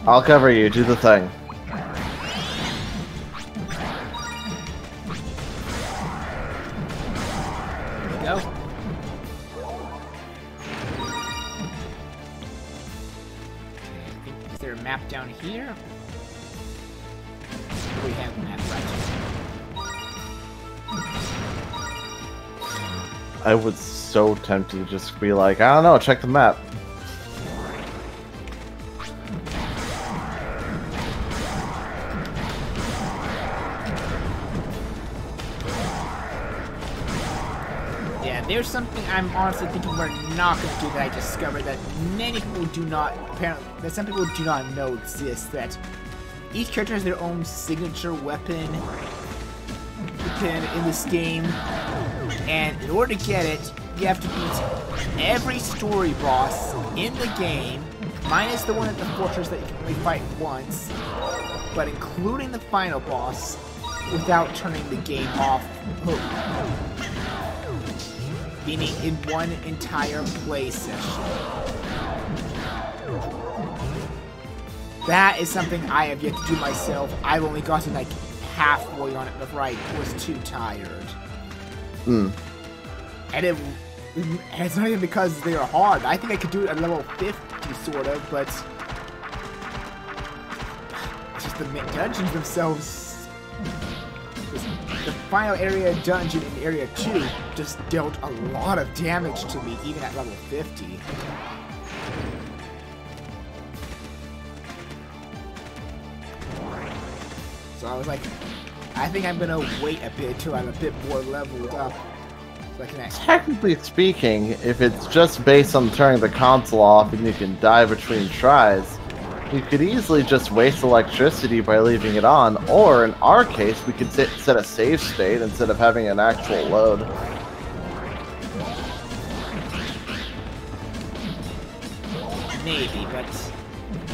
I'll cover you. Do the thing. Go. Is there a map down here? We have a map right. I was so tempted to just be like, I don't know, check the map. There's something I'm honestly thinking we're not going to do that I discovered that many people do not, apparently, that some people do not know exists, that each character has their own signature weapon in this game, and in order to get it, you have to beat every story boss in the game minus the one at the fortress that you can only fight once, but including the final boss without turning the game off. Meaning in one entire play session. That is something I have yet to do myself. I've only gotten like halfway on it before I was too tired. And it's not even because they are hard. I think I could do it at level 50, sort of, but it's just the dungeons themselves. The final area dungeon in Area 2 just dealt a lot of damage to me, even at level 50. So I was like, I think I'm gonna wait a bit till I'm a bit more leveled up. So I can actually... Technically speaking, if it's just based on turning the console off and you can die between tries, you could easily just waste electricity by leaving it on, or in our case, we could set a save state instead of having an actual load. Maybe, but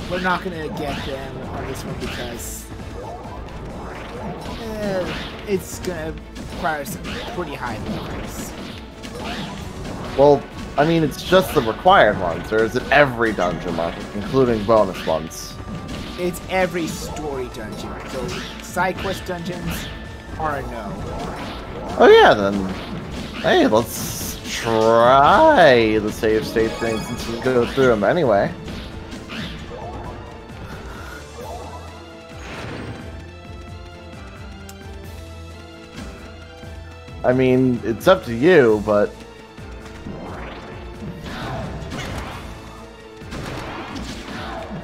we're not gonna get them on this one because it's gonna require some pretty high levels. Well, I mean, it's just the required ones, or is it every dungeon level, including bonus ones? It's every story dungeon. So side quest dungeons are a no. Oh yeah, then. Hey, let's try the save state thing since we go through them anyway. I mean, it's up to you, but...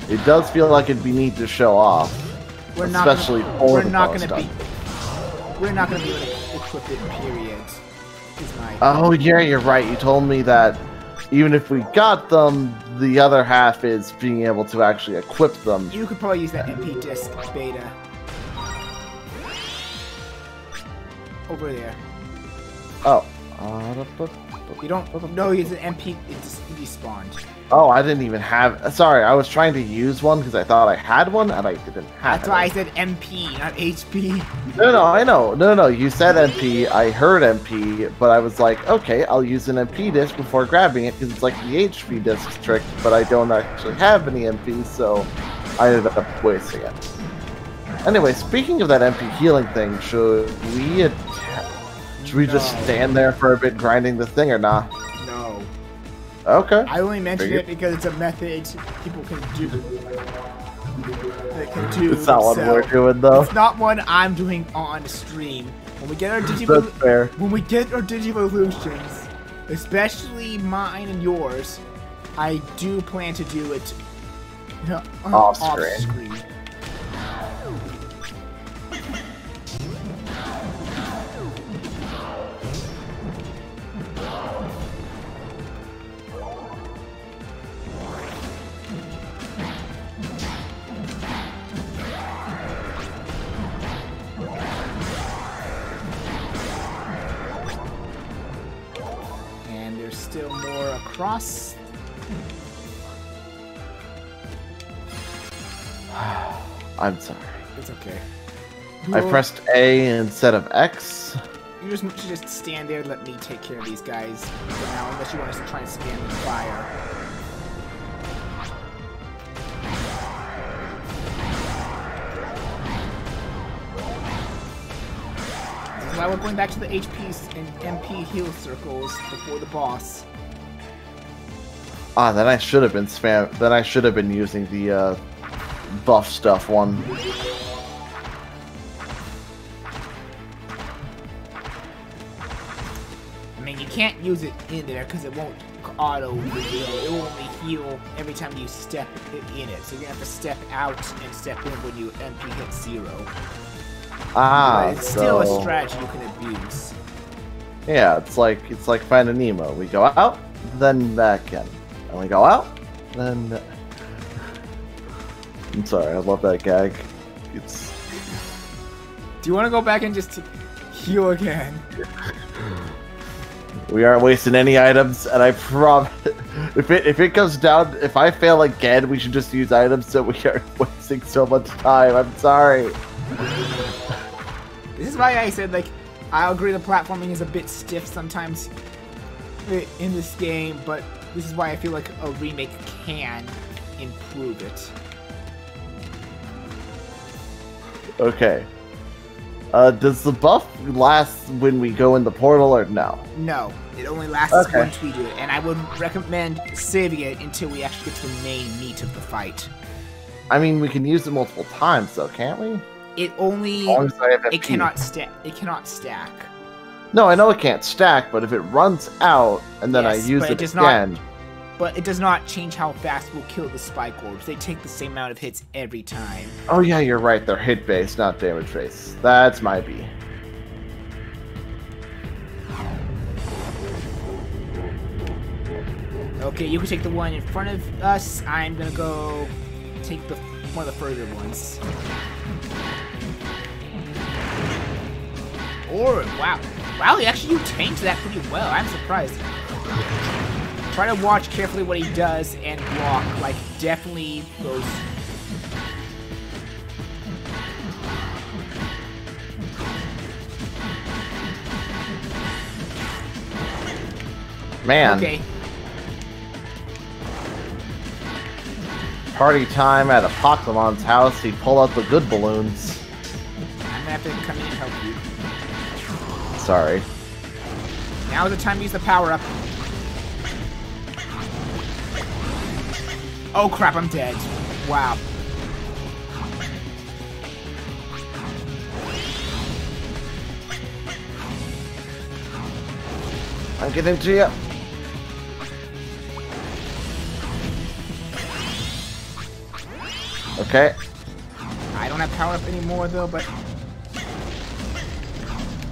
it does feel like it'd be neat to show off. We're especially we're not gonna be able to equip it, period. Oh yeah, you're right. You told me that even if we got them, the other half is being able to actually equip them. You could probably use that MP disc beta. Over there. Oh. You don't... No, it's an MP. It's despawned. Oh, I didn't even have... Sorry, I was trying to use one because I thought I had one and I didn't have it. That's why I said MP, not HP. No, I know. No, you said MP. I heard MP, but I was like, okay, I'll use an MP disc before grabbing it because it's like the HP disc trick, but I don't actually have any MPs, so I ended up wasting it. Anyway, speaking of that MP healing thing, should we just stand there for a bit grinding the thing or not? No. Okay. I only mentioned it because it's a method people can do. It's not what we're doing though. It's not one I'm doing on stream. When we get our Digivolutions, especially mine and yours, I do plan to do it off screen. Still more across. I'm sorry. It's okay. I pressed A instead of X. You should just stand there and let me take care of these guys for now, unless you want us to try and spam the fire. This is why we're going back to the HPs and MP heal circles before the boss. Ah, then I should have been Then I should have been using the buff stuff one. I mean, you can't use it in there because it won't auto reveal. It will only heal every time you step in it. So you're gonna have to step out and step in when you MP hit 0. Ah, but it's still a strategy you can abuse. Yeah, it's like Finding Nemo. We go out, then back in. And we go out, then... I'm sorry, I love that gag. It's... Do you want to go back and just heal again? We aren't wasting any items, and I promise... If it goes down, if I fail again, we should just use items so we are wasting so much time. I'm sorry. This is why I said, like, I agree the platforming is a bit stiff sometimes in this game, but this is why I feel like a remake can improve it. Okay. Does the buff last when we go in the portal or no? No, it only lasts once we do it, and I would recommend saving it until we actually get to the main meat of the fight. I mean, we can use it multiple times, though, can't we? It only... As long as I have FP. It cannot stack. No, I know it can't stack, but if it runs out and then I use it again... But it does not change how fast we'll kill the spike orbs. They take the same amount of hits every time. Oh yeah, you're right. They're hit-based, not damage-based. That's my B. Okay, you can take the one in front of us. I'm gonna go take one of the further ones. Or, wow. Wow, actually you tanked that pretty well. I'm surprised. Try to watch carefully what he does and block. Like, definitely those... Man. Okay. Party time at a Pokemon's house. He pull out the good balloons. I'm gonna have to come in and help you. Sorry. Now is the time to use the power-up. Oh crap, I'm dead. Wow. I'm getting to you. Okay. I don't have power up anymore though, but...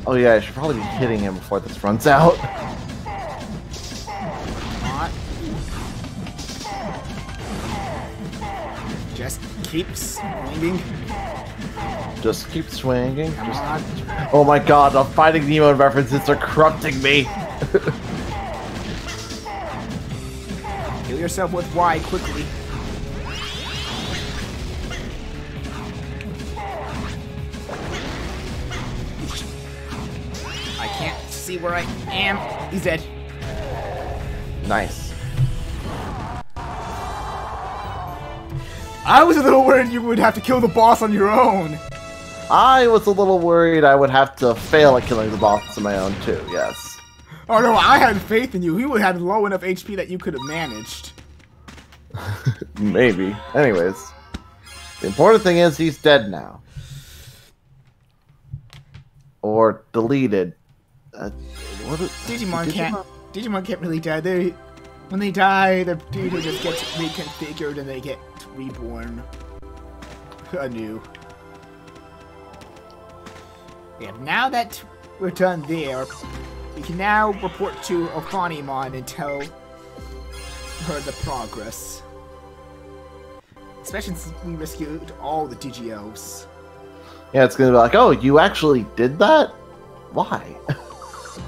Oh yeah, I should probably be hitting him before this runs out. Not. Just keep swinging. Just keep swinging. Oh my god, the Finding Nemo references are corrupting me. Heal yourself with Y quickly. I can't see where I am. He's dead. Nice. I was a little worried you would have to kill the boss on your own. I was a little worried I would have to fail at killing the boss on my own too, yes. Oh no, I had faith in you. He would have low enough HP that you could have managed. Maybe. Anyways. The important thing is he's dead now. Or deleted. Digimon can't really die. When they die, their data just gets reconfigured and they get reborn anew. Yeah, now that we're done there, we can now report to Ophanimon and tell her the progress. Especially since we rescued all the Digi-Elves. Yeah, it's gonna be like, oh, you actually did that? Why?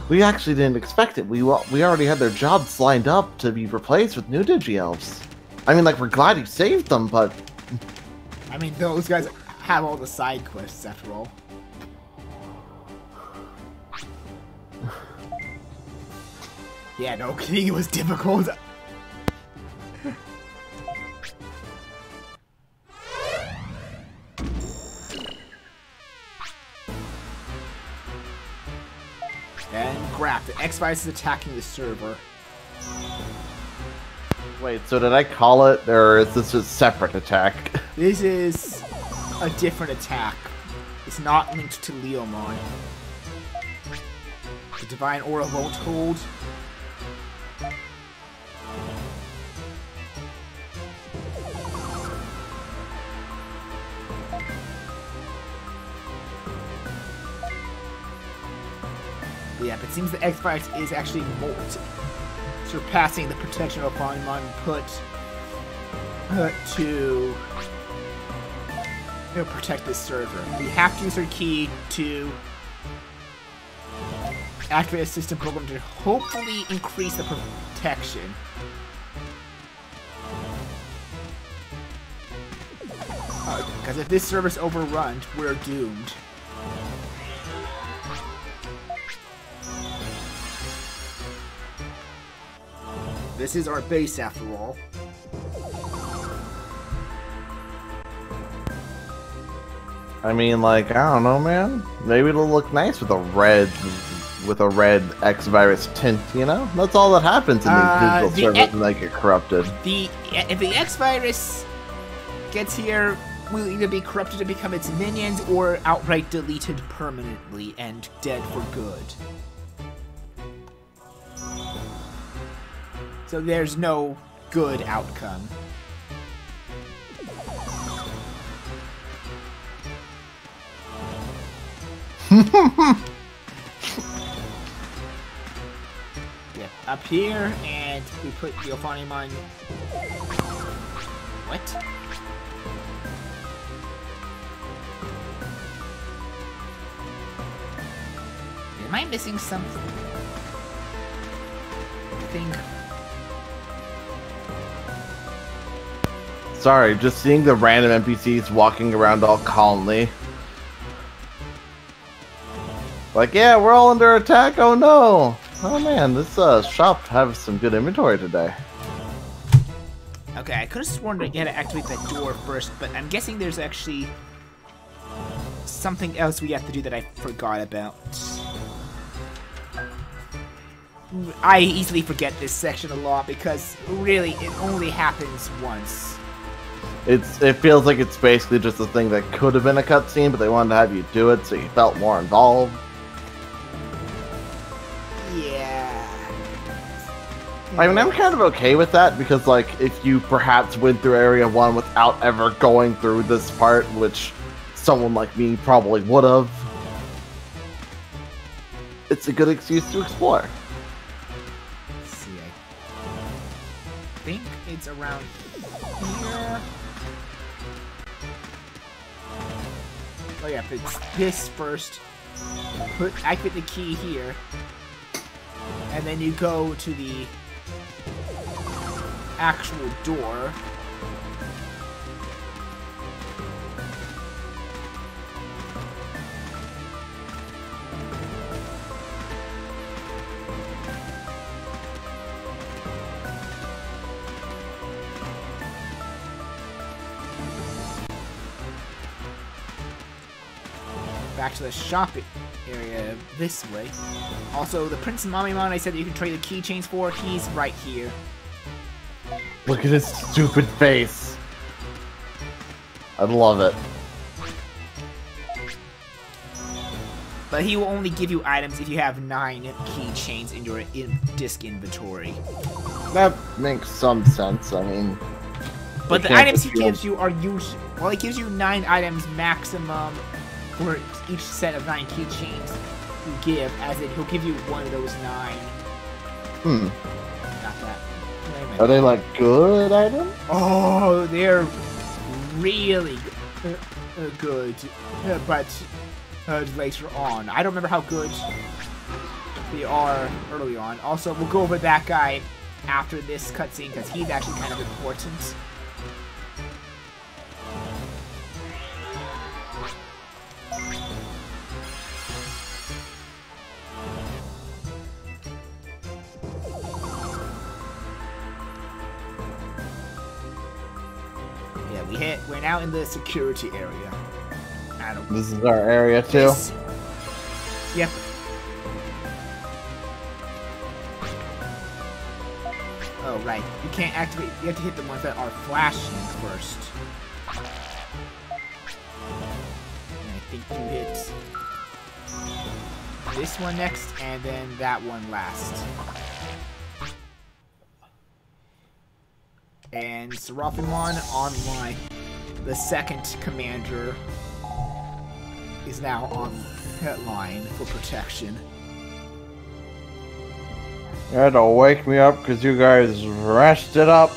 We actually didn't expect it. We already had their jobs lined up to be replaced with new Digi-Elves. I mean, like, we're glad you saved them, but... I mean, those guys have all the side quests, after all. Yeah, no kidding, it was difficult. And crap, the X-Vice is attacking the server. Wait, so did I call it, or is this a separate attack? This is a different attack. It's not linked to Leomon. The Divine Aura won't hold. Yeah, but it seems the X-Vice is actually Molt, surpassing the protection of Ophanimon put to protect this server. We have to use our key to activate a system program to hopefully increase the protection. Because if this server's overrun, we're doomed. This is our base after all. I mean, like, I don't know, man. Maybe it'll look nice with a red X-Virus tint, you know? That's all that happens in these digital servers when they get corrupted. If the X-Virus gets here, we'll either be corrupted to become its minions or outright deleted permanently and dead for good. So there's no good outcome. Yeah, up here, and we put Yofanimon. What? Am I missing something? Sorry, just seeing the random NPCs walking around all calmly. Like, yeah, we're all under attack, oh no! Oh man, this shop has some good inventory today. Okay, I could have sworn that you had to activate that door first, but I'm guessing there's actually something else we have to do that I forgot about. I easily forget this section a lot because really it only happens once. It feels like it's basically just a thing that could have been a cutscene, but they wanted to have you do it so you felt more involved. Yeah. I mean, I'm kind of okay with that because, like, if you perhaps went through Area 1 without ever going through this part, which someone like me probably would have, it's a good excuse to explore. Let's see, I think it's around here. Oh yeah, but it's this first. I put the key here, and then you go to the actual door. Back to the shop area this way. Also, the Prince Mamimon I said that you can trade the keychains for, he's right here. Look at his stupid face. I love it. But he will only give you items if you have 9 keychains in your disc inventory. That makes some sense, I mean... But the items he gives you are usually... Well, he gives you 9 items maximum for each set of 9 keychains you give, as in he'll give you one of those 9. Got that. Are they like good items? Oh, they're really good, but later on. I don't remember how good they are early on. Also, we'll go over that guy after this cutscene because he's actually kind of important. We're now in the security area. This is our area too? Yep. Oh, right. You can't activate... You have to hit the ones that are flashing first. And I think you hit this one next, and then that one last. And Seraphimon online. The second commander is now on line for protection. You had to wake me up because you guys rested up.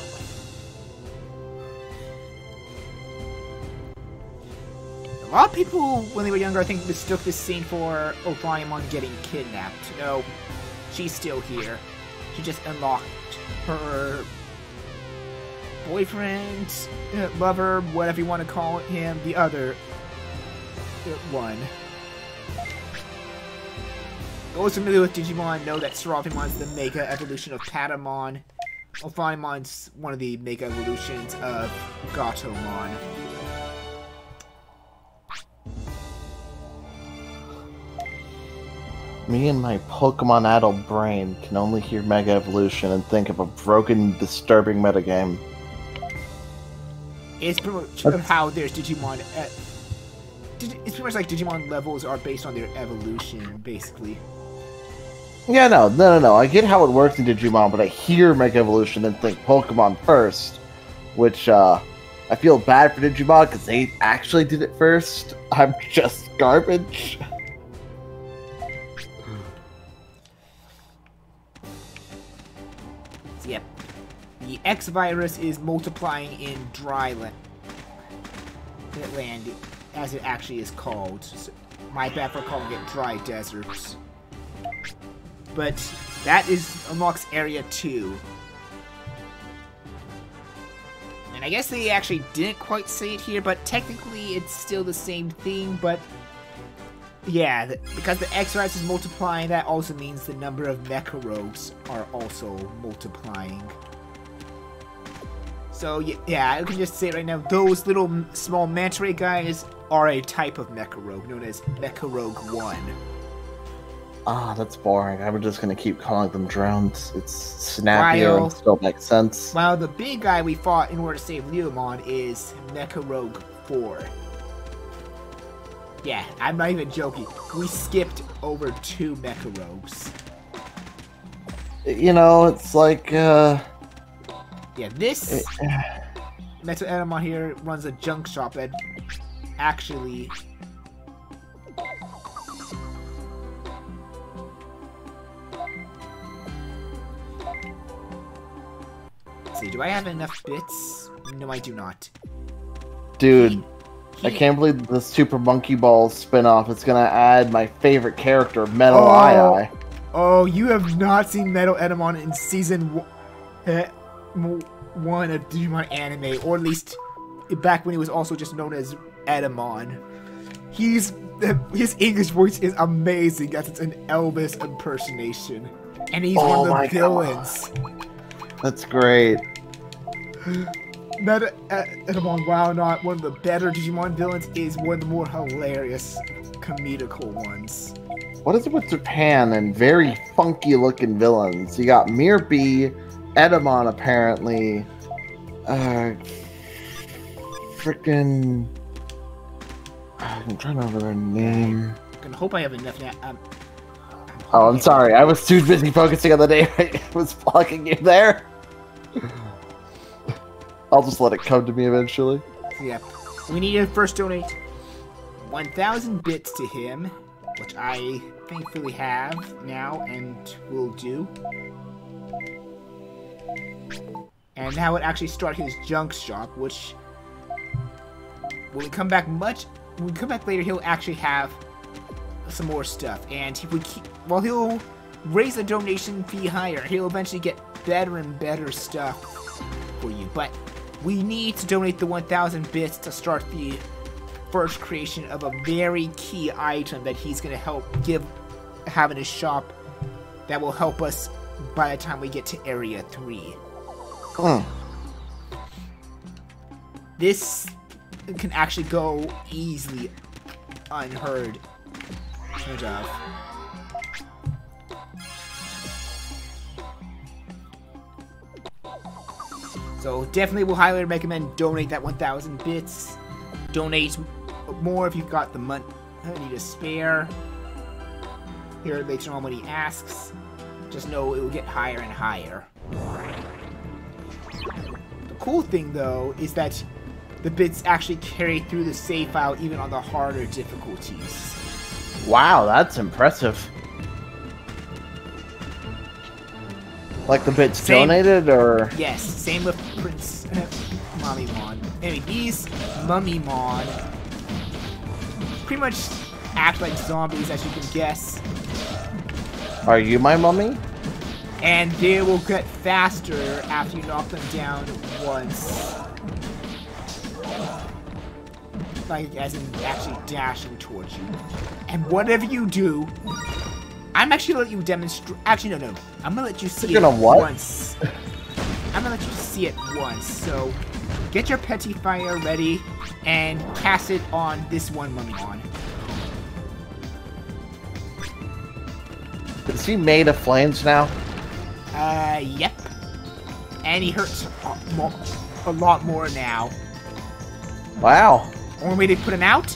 A lot of people, when they were younger, I think mistook this scene for Ophiamon getting kidnapped. No, she's still here. She just unlocked her boyfriend, lover, whatever you want to call him, the other one. Those familiar with Digimon know that Seraphimon is the Mega Evolution of Patamon. Ophimon's one of the Mega Evolutions of Gatomon. Me and my Pokemon-addled brain can only hear Mega Evolution and think of a broken, disturbing metagame. It's pretty much how there's Digimon. It's pretty much like Digimon levels are based on their evolution, basically. Yeah, no. I get how it works in Digimon, but I hear Mega Evolution and think Pokemon first, which I feel bad for Digimon because they actually did it first. I'm just garbage. Yep. The X virus is multiplying in dry land, as it actually is called. So, my bad for calling it dry deserts. But that unlocks Area 2. And I guess they actually didn't quite say it here, but technically it's still the same thing, but yeah, because the X virus is multiplying, that also means the number of Mecha Rogues are also multiplying. So yeah, I can just say it right now, those little small Manta Ray guys are a type of Mecha Rogue known as Mecha Rogue 1. Ah, that's boring. I'm just gonna keep calling them drones. It's snappier and still makes sense. While the big guy we fought in order to save Leomon is Mecha Rogue 4. Yeah, I'm not even joking. We skipped over 2 Mecha Rogues. You know, it's like, yeah, this Metal Enema here runs a junk shop that actually... Let's see, do I have enough bits? No, I do not. Dude, I can't believe the Super Monkey Ball spin-off is gonna add my favorite character, Metal Eye. Oh, you have not seen Metal Edamon in season 1 of Digimon anime, or at least back when he was also just known as Edamon. His English voice is amazing, as it's an Elvis impersonation, and he's one of the villains. That's great. Meta Edamon, while not one of the better Digimon villains, is one of the more hilarious comedical ones. What is it with Japan and very funky looking villains? You got Mir B, Edamon apparently, frickin'... I'm trying to remember their name. I hope I have enough now. Oh, I'm sorry. I was too busy focusing on the name. I was blocking you there. I'll just let it come to me eventually. Yeah. We need to first donate 1,000 bits to him, which I thankfully have now and will do. And now it actually start his junk shop, which when we come back later, he'll actually have some more stuff. And if we well, he'll raise the donation fee higher. He'll eventually get better and better stuff for you. But we need to donate the 1,000 bits to start the first creation of a very key item that he's going to have in his shop that will help us by the time we get to Area 3. This can actually go easily unheard of. So definitely will highly recommend donate that 1,000 bits. Donate more if you've got the money to spare. Here later on when he asks, just know it will get higher and higher. The cool thing though is that the bits actually carry through the save file even on the harder difficulties. Wow, that's impressive. Like the bits donated, or? Yes, same with Prince Mummymon. Anyway, these Mummymon pretty much act like zombies, as you can guess. Are you my mummy? And they will get faster after you knock them down once. Like, as in actually dashing towards you. And whatever you do, I'm actually gonna let you demonstrate. Actually, no. I'm gonna let you see it once. I'm gonna let you see it once. So, get your Petty Fire ready and cast it on this one Mummymon. Is he made of flames now? Yep. And he hurts a lot more now. Wow. Only way to put him out?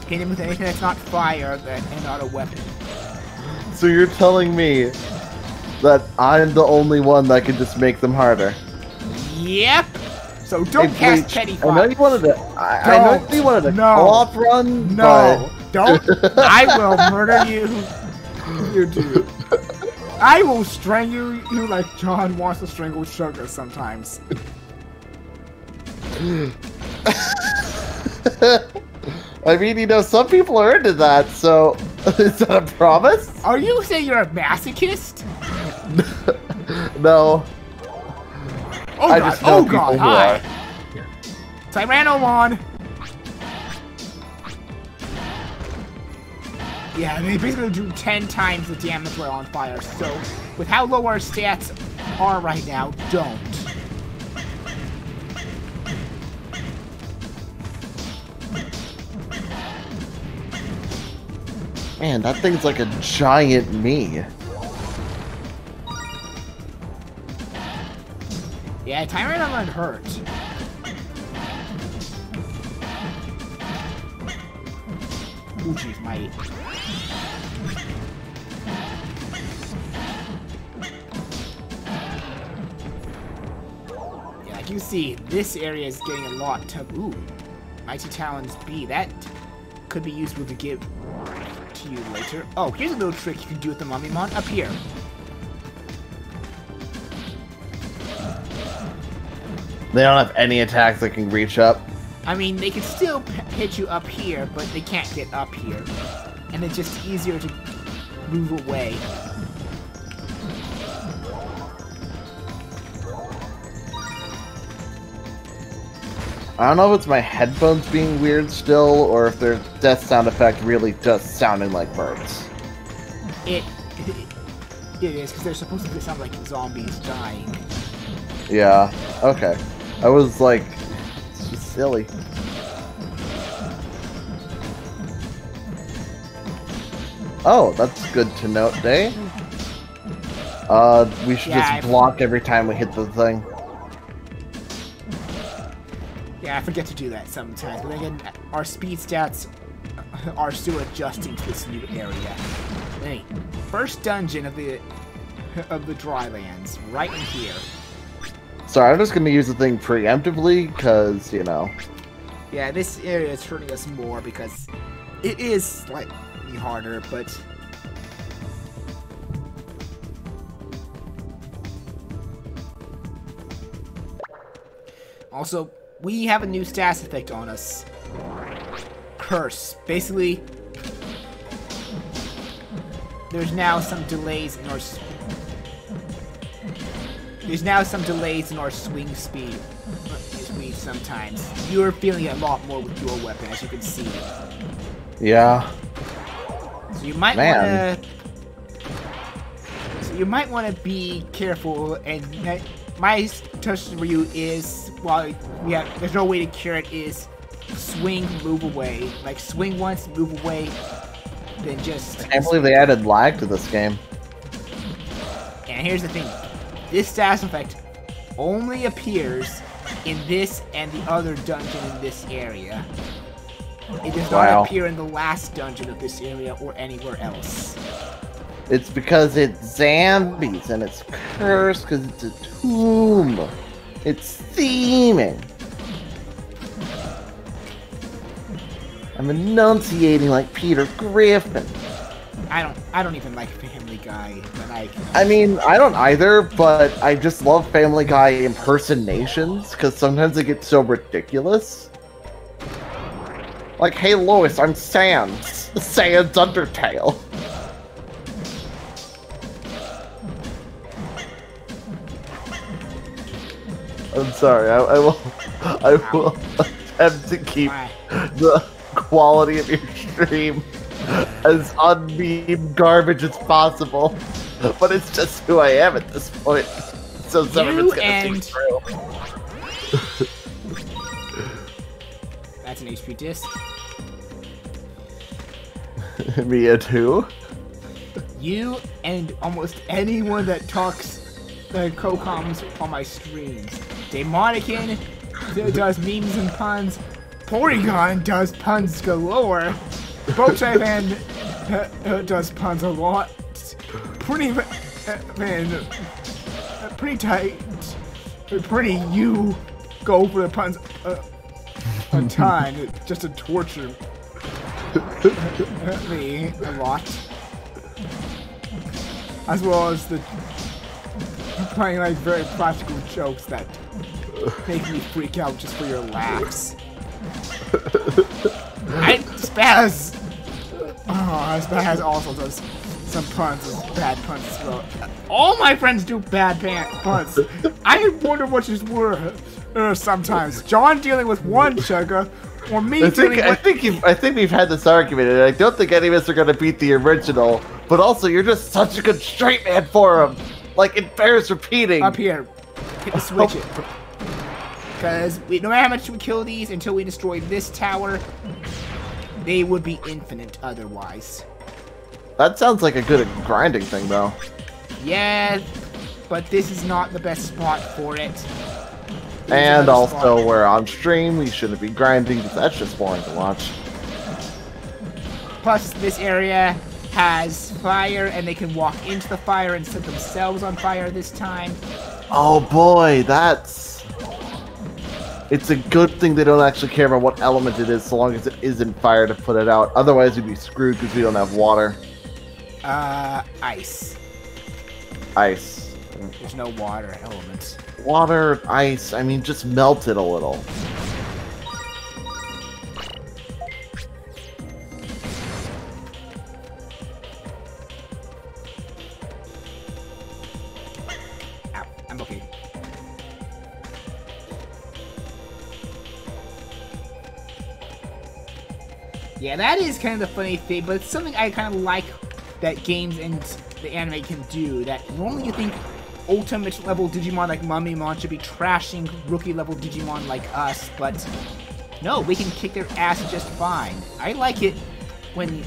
Hit him with anything that's not fire and not a weapon. So you're telling me that I'm the only one that can just make them harder? Yep. So don't cast Petty Fire. I know you wanted to. I know you wanted a co-op run. No, don't. I will murder you. You do. I will strangle you like John wants to strangle Sugar sometimes. I mean, you know, some people are into that, so is that a promise? Are you saying you're a masochist? No. Oh I god, just know god, hi! Tyrannomon! Yeah, they basically do 10 times the damage while on fire, so with how low our stats are right now, don't. Man, that thing's like a giant me. Yeah, Tyrannomon hurt. Ooh, jeez, my... Yeah, like you see, this area is getting a lot tough. Ooh, Mighty Talons B. That could be useful to give to you later. Oh, here's a little trick you can do with the Mummymon up here. They don't have any attacks that can reach up. I mean, they can still hit you up here, but they can't get up here. And it's just easier to move away. I don't know if it's my headphones being weird still, or if their death sound effect really just sounding like birds. It is, because they're supposed to sound like zombies dying. Yeah, okay. I was like, it's just silly. Oh, that's good to note, Day. We should just block every time we hit the thing. Yeah, I forget to do that sometimes, but then again, our speed stats are still adjusting to this new area. Hey, first dungeon of the Drylands, right in here. Sorry, I'm just gonna use the thing preemptively, because, you know. Yeah, this area is hurting us more because it is slightly harder, but... Also, we have a new status effect on us. Curse. Basically, there's now some delays in our... There's now some delays in our swing speed sometimes. You're feeling it a lot more with your weapon, as you can see. Yeah. So you might want to... So you might want to be careful, and my suggestion for you is, while there's no way to cure it, is swing, move away. Like, swing once, move away, then just... I can't believe they added lag to this game. And here's the thing. This status effect only appears in this and the other dungeon in this area. It does not appear in the last dungeon of this area or anywhere else. It's because it's zombies and it's cursed because it's a tomb. It's theming. I'm enunciating like Peter Griffin. I don't even like Family Guy, but I mean, I don't either, but I just love Family Guy impersonations because sometimes they get so ridiculous. Like, hey Lois, I'm Sans Undertale. I'm sorry. I will attempt to keep the quality of your stream as unmeme garbage as possible. But it's just who I am at this point. So some of it's gonna seem true. That's an HP disc. Mia too. You and almost anyone that talks co-coms on my streams. Demonican does memes and puns. Porygon does puns galore. Bochavan does puns a lot. Pretty tight. Pretty you go for the puns a ton just to torture me a lot. As well as the playing like very practical jokes that make me freak out just for your laughs. Spaz! Oh, Spaz also does some puns, bad puns as well. All my friends do bad puns. I wonder what yours were sometimes. John dealing with one chugga, or me dealing with... I think we've had this argument, and I don't think any of us are going to beat the original, but also you're just such a good straight man for him. Like, it bears repeating. Up here. Hit the switch it. Because no matter how much we kill these until we destroy this tower, they would be infinite otherwise. That sounds like a good grinding thing, though. Yeah, but this is not the best spot for it. And also, we're on stream, we shouldn't be grinding, because that's just boring to watch. Plus, this area has fire, and they can walk into the fire and set themselves on fire this time. Oh boy, it's a good thing they don't actually care about what element it is, so long as it isn't fire to put it out. Otherwise, we'd be screwed because we don't have water. Ice. Ice. There's no water elements. Water, ice, I mean, just melt it a little. Ow, I'm okay. Yeah, that is kind of the funny thing, but it's something I kind of like that games and the anime can do. That normally you think ultimate level Digimon like Mummymon should be trashing rookie level Digimon like us, but no, we can kick their ass just fine. I like it when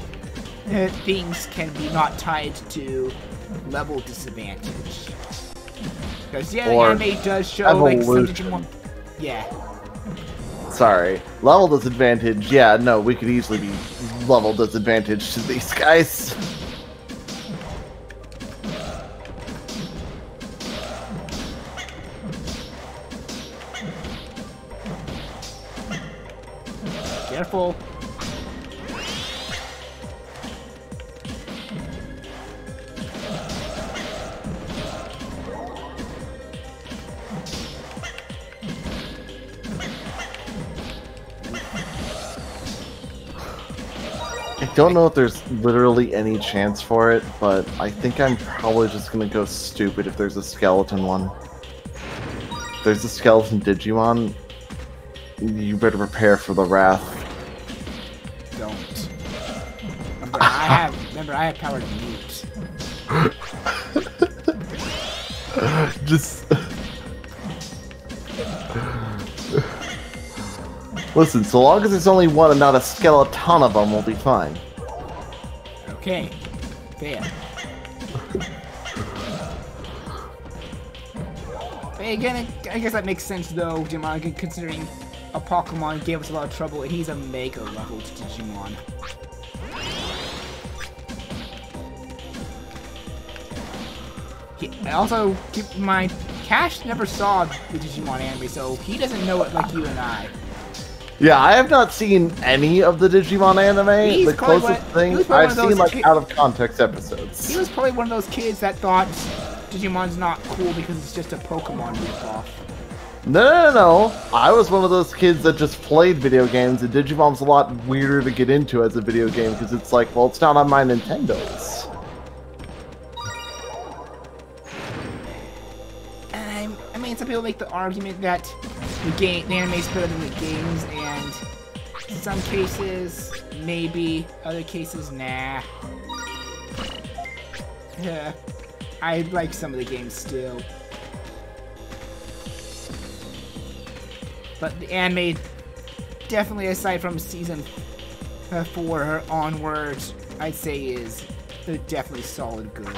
things can be not tied to level disadvantage. Because yeah, the anime does show like some Digimon. Yeah. Sorry. Level disadvantage, yeah, no, we could easily be level disadvantage to these guys. Careful. I don't know if there's literally any chance for it, but I think I'm probably just gonna go stupid if there's a skeleton one. If there's a skeleton Digimon, you better prepare for the wrath. Don't. Remember, I have power to mute. Just... Listen, so long as there's only one and not a skeleton of them, we'll be fine. Okay. Fair. But again, I guess that makes sense though, Digimon, considering a Pokemon gave us a lot of trouble and he's a Mega level Digimon. I also keep in mind, Cash never saw the Digimon anime, so he doesn't know it like you and I. Yeah, I have not seen any of the Digimon anime. The closest thing I've seen, like, out of context episodes. He was probably one of those kids that thought Digimon's not cool because it's just a Pokemon ripoff. No. I was one of those kids that just played video games, and Digimon's a lot weirder to get into as a video game because it's like, well, it's not on my Nintendos. I mean, mean, some people make the argument that the anime is better than the games, and in some cases, maybe. Other cases, nah. Yeah, I like some of the games still. But the anime, definitely aside from season 4 onwards, I'd say is definitely solid good.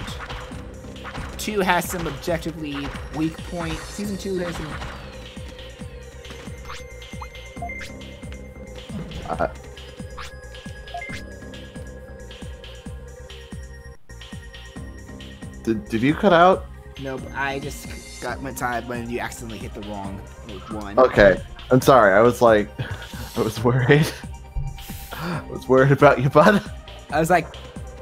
2 has some objectively weak points. Season 2 has some... Did you cut out? Nope, I just got my time when you accidentally hit the wrong one. Okay, I'm sorry. I was like, I was worried. I was worried about you, bud. I was like,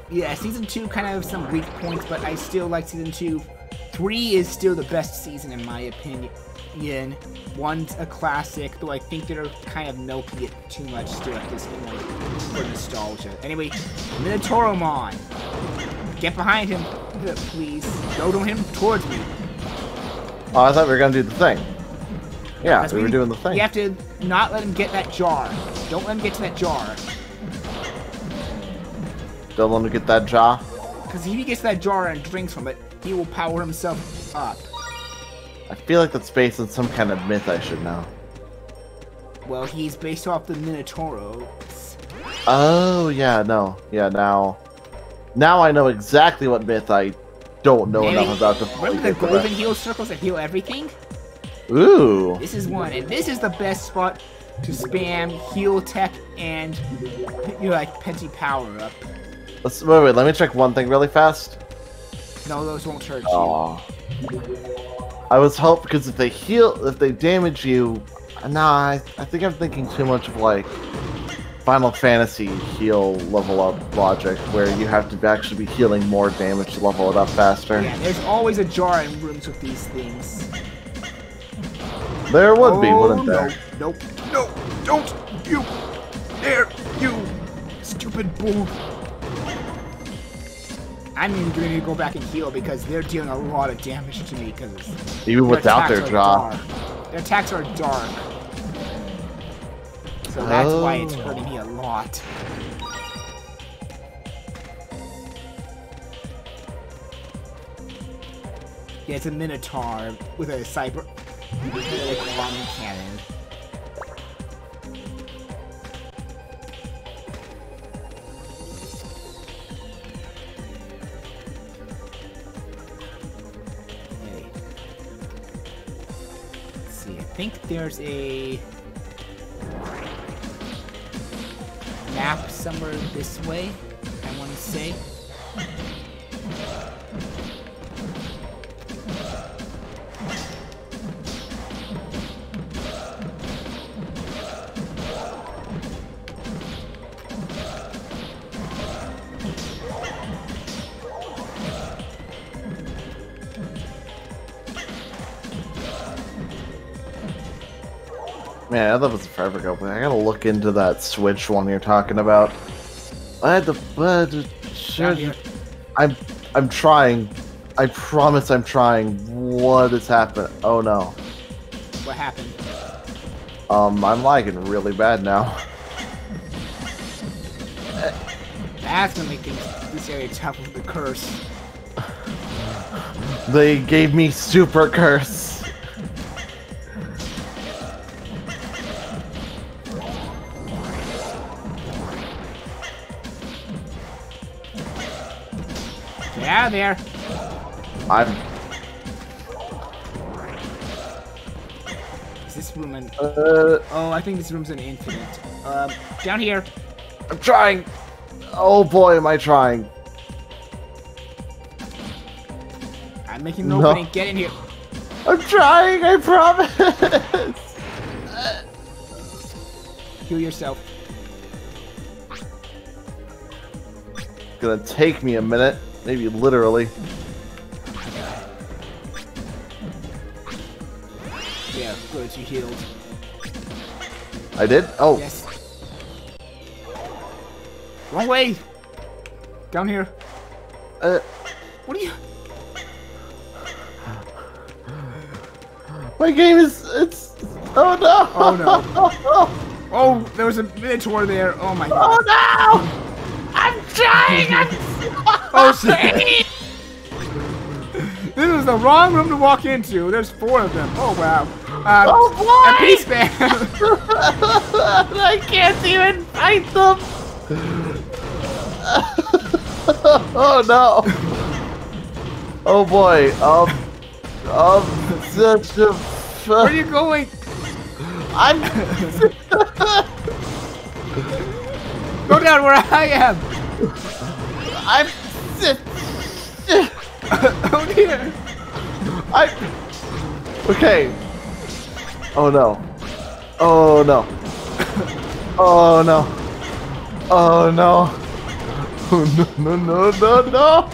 yeah, season 2 kind of have some weak points, but I still like season 2. 3 is still the best season in my opinion. 1's a classic, though I think they're kind of milking it too much still at this point for nostalgia. Anyway, Minotauromon. Get behind him, please. Don't him towards me. Oh, I thought we were gonna do the thing. Yeah, we were doing the thing. You have to not let him get that jar. Don't let him get to that jar. Don't let him get that jar? Because if he gets that jar and drinks from it, he will power himself up. I feel like that's based on some kind of myth I should know. Well, he's based off the Minotauros. Oh, yeah, no. Yeah, now I know exactly what myth I don't know enough about to fully remember the golden heal circles that heal everything? Ooh. This is one, and this is the best spot to spam heal tech and Penti power up. Wait, let me check one thing really fast. No, those won't hurt you. I was hoping, because if they damage you, nah, I think I'm thinking too much of like Final Fantasy heal level up logic, where you have to actually be healing more damage to level it up faster. Yeah, there's always a jar in rooms with these things. There would be, wouldn't there? No, don't you dare, you stupid bull. I'm even going to go back and heal because they're dealing a lot of damage to me because even without their jaw. Their attacks are dark. So that's why it's hurting me a lot. Yeah, it's a Minotaur with a cyber cannon. I think there's a map somewhere this way, I want to say. Man, I thought it was forever ago, but I gotta look into that Switch one you're talking about. I had to. I'm trying. I promise I'm trying. What is happening? Oh no. What happened? I'm lagging really bad now. That's gonna make this area tough with the curse. They gave me super curse. Get out of there. Is this room an... oh, I think this room's an infinite. Down here. I'm trying. Oh boy, am I trying. I'm making an opening. Get in here. I'm trying, I promise. Heal yourself. It's gonna take me a minute. Maybe literally. Yeah, good, you healed. I did? Oh. Yes. Wrong way! Down here. What are you... My game is... Oh no! Oh no. Oh, there was a Minotaur there. Oh my god. Oh no! I'm trying! Oh shit! This is the wrong room to walk into. There's 4 of them. Oh wow. Oh boy! A peace man. I can't even fight them! Oh no! Oh boy, such a... Where are you going? I'm... Go down where I am! I'm... Oh dear! Okay. Oh no. Oh no. Oh no. Oh no. Oh no, no, no, no!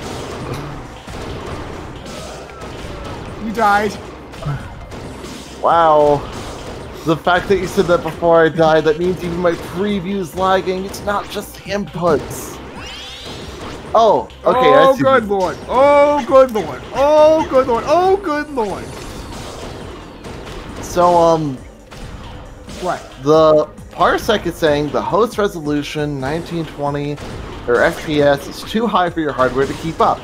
You died. Wow. The fact that you said that before I died, that means even my preview's lagging. It's not just the inputs. Oh, okay. Oh, good lord. Oh, good lord. Oh, good lord. Oh, good lord. So, What? the Parsec is saying the host resolution 1920 or FPS is too high for your hardware to keep up.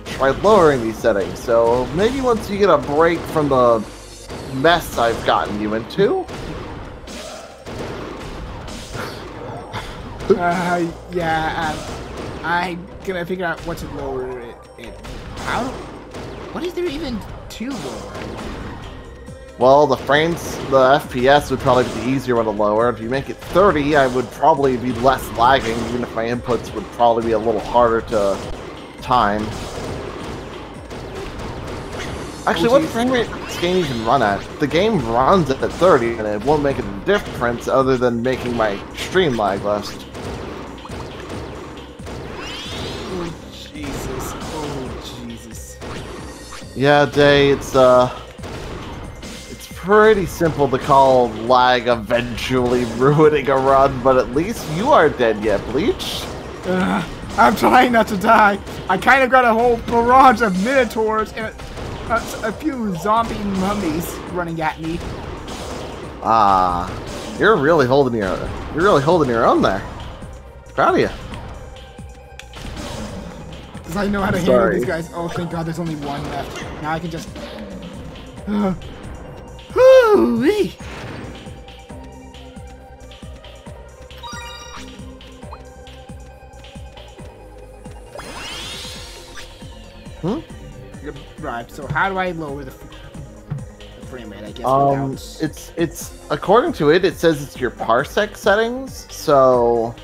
Try lowering these settings. So maybe once you get a break from the mess I've gotten you into. Yeah, I'm gonna figure out what to lower it. How? What is there even to lower? Well, the FPS would probably be the easier one to lower. If you make it 30, I would probably be less lagging, even if my inputs would probably be a little harder to time. Actually, what frame rate does this game even run at? The game runs at 30, and it won't make a difference other than making my stream lag less. Oh, Jesus. Oh, Jesus. Yeah, Day, it's pretty simple to call lag eventually ruining a run, but at least you aren't dead yet, Bleach. I'm trying not to die. I kind of got a whole barrage of Minotaurs and a few zombie mummies running at me. Ah, you're really holding your own there. Proud of you. Because I know how to handle these guys. Oh, thank God, there's only one left. Now I can just. Hoo-wee! Right. So how do I lower the frame rate? I guess. Without... It's according to it. It says it's your Parsec settings. So.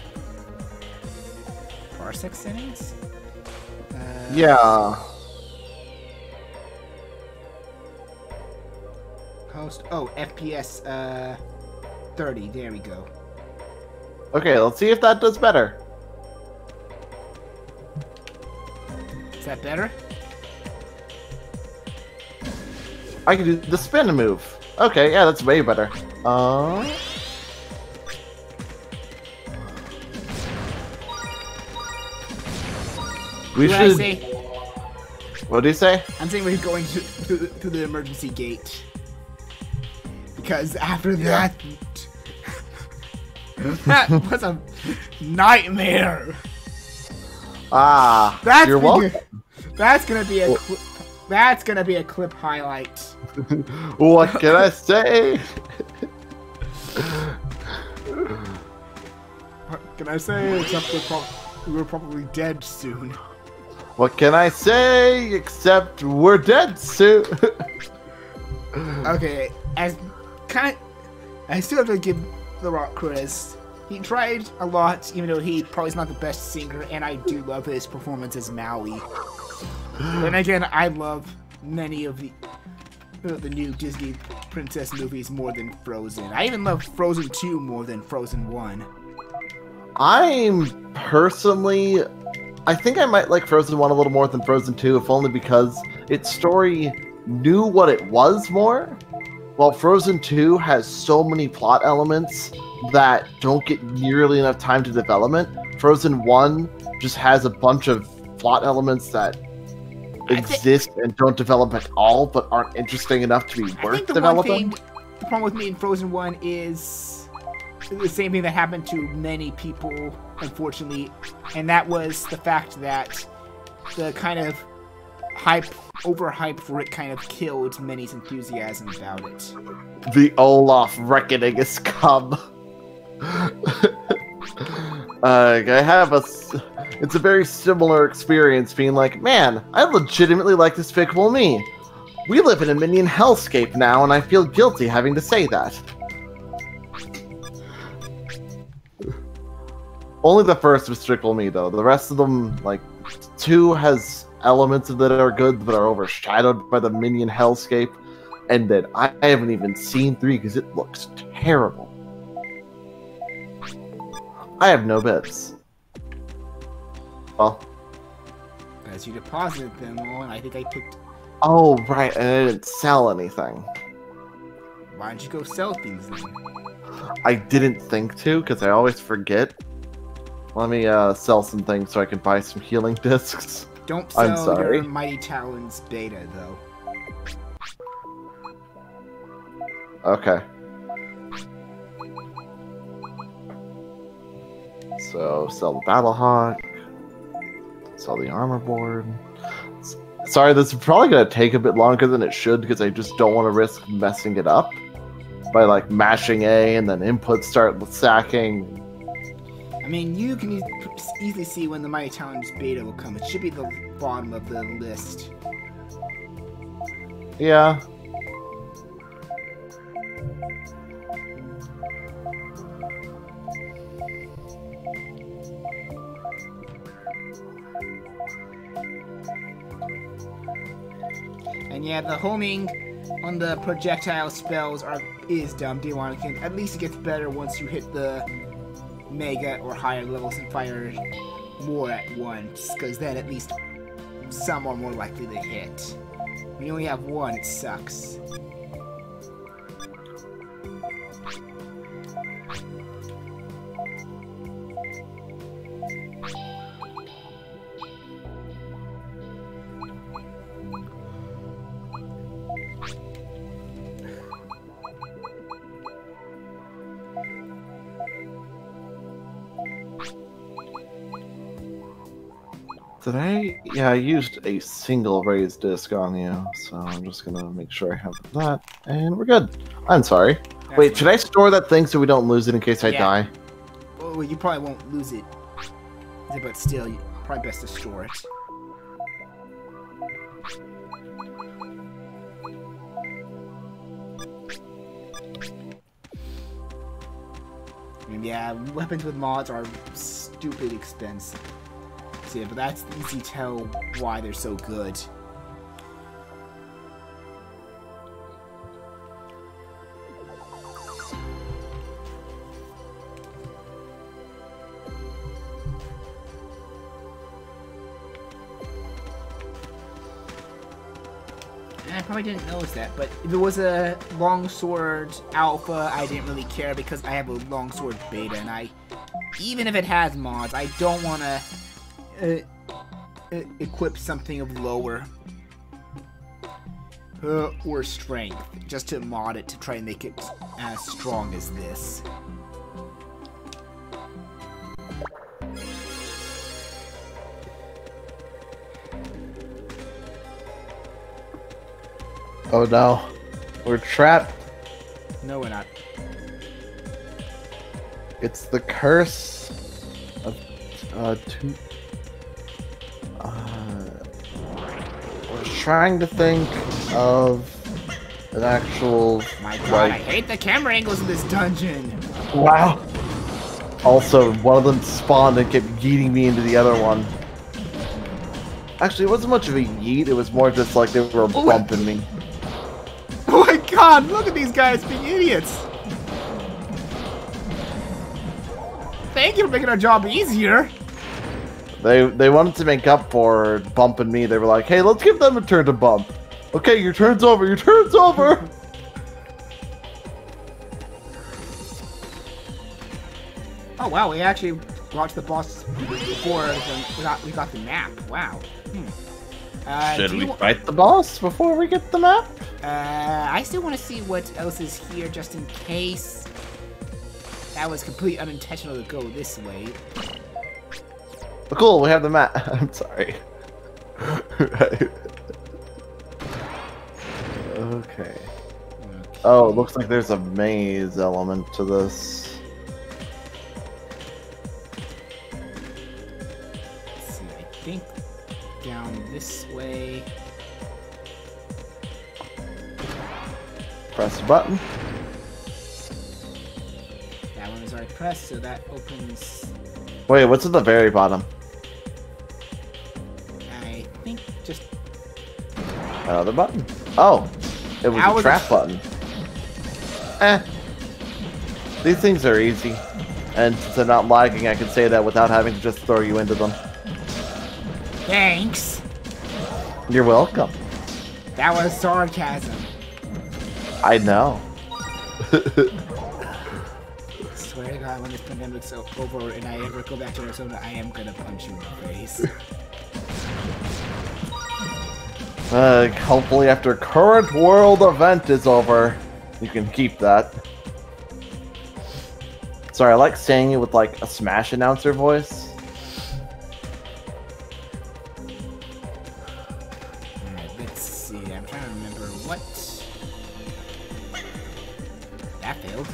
Parsec settings. Yeah. Host. Oh, FPS. 30. There we go. Okay, let's see if that does better. Is that better? I can do the spin move. Okay, yeah, that's way better. We should. What do you say? I'm saying we're going to the emergency gate. Because after that, that was a nightmare. Ah, you're welcome. That's gonna be a. That's gonna be a clip highlight. What can I say? What can I say? Except we're probably dead soon. What can I say? Except we're dead soon. Okay, I still have to give The Rock credit. He tried a lot, even though he probably is not the best singer, and I do love his performance as Maui. Then again, I love many of the new Disney princess movies more than Frozen. I even love Frozen 2 more than Frozen 1. I'm personally... I think I might like Frozen 1 a little more than Frozen 2, if only because its story knew what it was more, while Frozen 2 has so many plot elements that don't get nearly enough time to development. Frozen 1 just has a bunch of plot elements that exist and don't develop at all, but aren't interesting enough to be worth developing. The problem with me in Frozen 1 is the same thing that happened to many people, unfortunately, and that was the fact that the kind of overhype for it kind of killed many's enthusiasm about it. The Olaf reckoning has come. It's a very similar experience being like, man, I legitimately like Despicable Me. We live in a minion hellscape now, and I feel guilty having to say that. Only the first was Despicable Me, though. The rest of them, like, 2 has elements of that are good, but are overshadowed by the minion hellscape. And then I haven't even seen 3 because it looks terrible. I have no bits. Well, as you deposited them all, and I think I picked. Oh right, and I didn't sell anything. Why don't you go sell things then? I didn't think to because I always forget. Let me sell some things so I can buy some healing discs. Don't sell your Mighty Talons beta though. Okay. So, sell the Battlehawk. Sell the armor board. Sorry, this is probably going to take a bit longer than it should because I just don't want to risk messing it up by, like, mashing A and then inputs start sacking. I mean, you can easily see when the Mighty Talons beta will come. It should be the bottom of the list. Yeah. And yeah, the homing on the projectile spells is dumb. Digimon at least it gets better once you hit the Mega or higher levels and fire more at once, because then at least some are more likely to hit. When you only have one, it sucks. Yeah, I used a single raised disc on you, so I'm just gonna make sure I have that, and we're good. I'm sorry. Wait, should I store that thing so we don't lose it in case I die? Well, you probably won't lose it, but still, probably best to store it. And yeah, weapons with mods are stupid expensive. So yeah, but that's easy to tell why they're so good. I probably didn't notice that, but if it was a longsword alpha, I didn't really care because I have a longsword beta, and even if it has mods, I don't want to equip something of lower or strength just to mod it to try and make it as strong as this. Oh no, we're trapped. No, we're not. It's the curse of we're trying to think of an actual. My God, I hate the camera angles in this dungeon. Wow. Also, one of them spawned and kept yeeting me into the other one. Actually, it wasn't much of a yeet. It was more just like they were bumping me. Oh my God! Look at these guys being idiots. Thank you for making our job easier. They wanted to make up for bumping me. They were like, hey, let's give them a turn to bump. Okay, your turn's over. Your turn's over. Oh wow, we actually watched the boss before we got the map. Wow. Should we fight the boss before we get the map? I still want to see what else is here, just in case. That was completely unintentional to go this way. Oh, cool, we have the map. I'm sorry. Okay. Oh, it looks like there's a maze element to this. Let's see, I think down this way. Press the button. That one is already pressed, so that opens. Wait, what's at the very bottom? I think just Another button. Oh, it was a trap button. These things are easy. And since they're not lagging, I can say that without having to just throw you into them. Thanks. You're welcome. That was sarcasm. I know. Swear to God, when this pandemic's over and I ever go back to Arizona, I am gonna punch you in the face. Hopefully after current world event is over, you can keep that. Sorry, I like saying it with like a Smash announcer voice. Alright, let's see. I'm trying to remember what. That failed.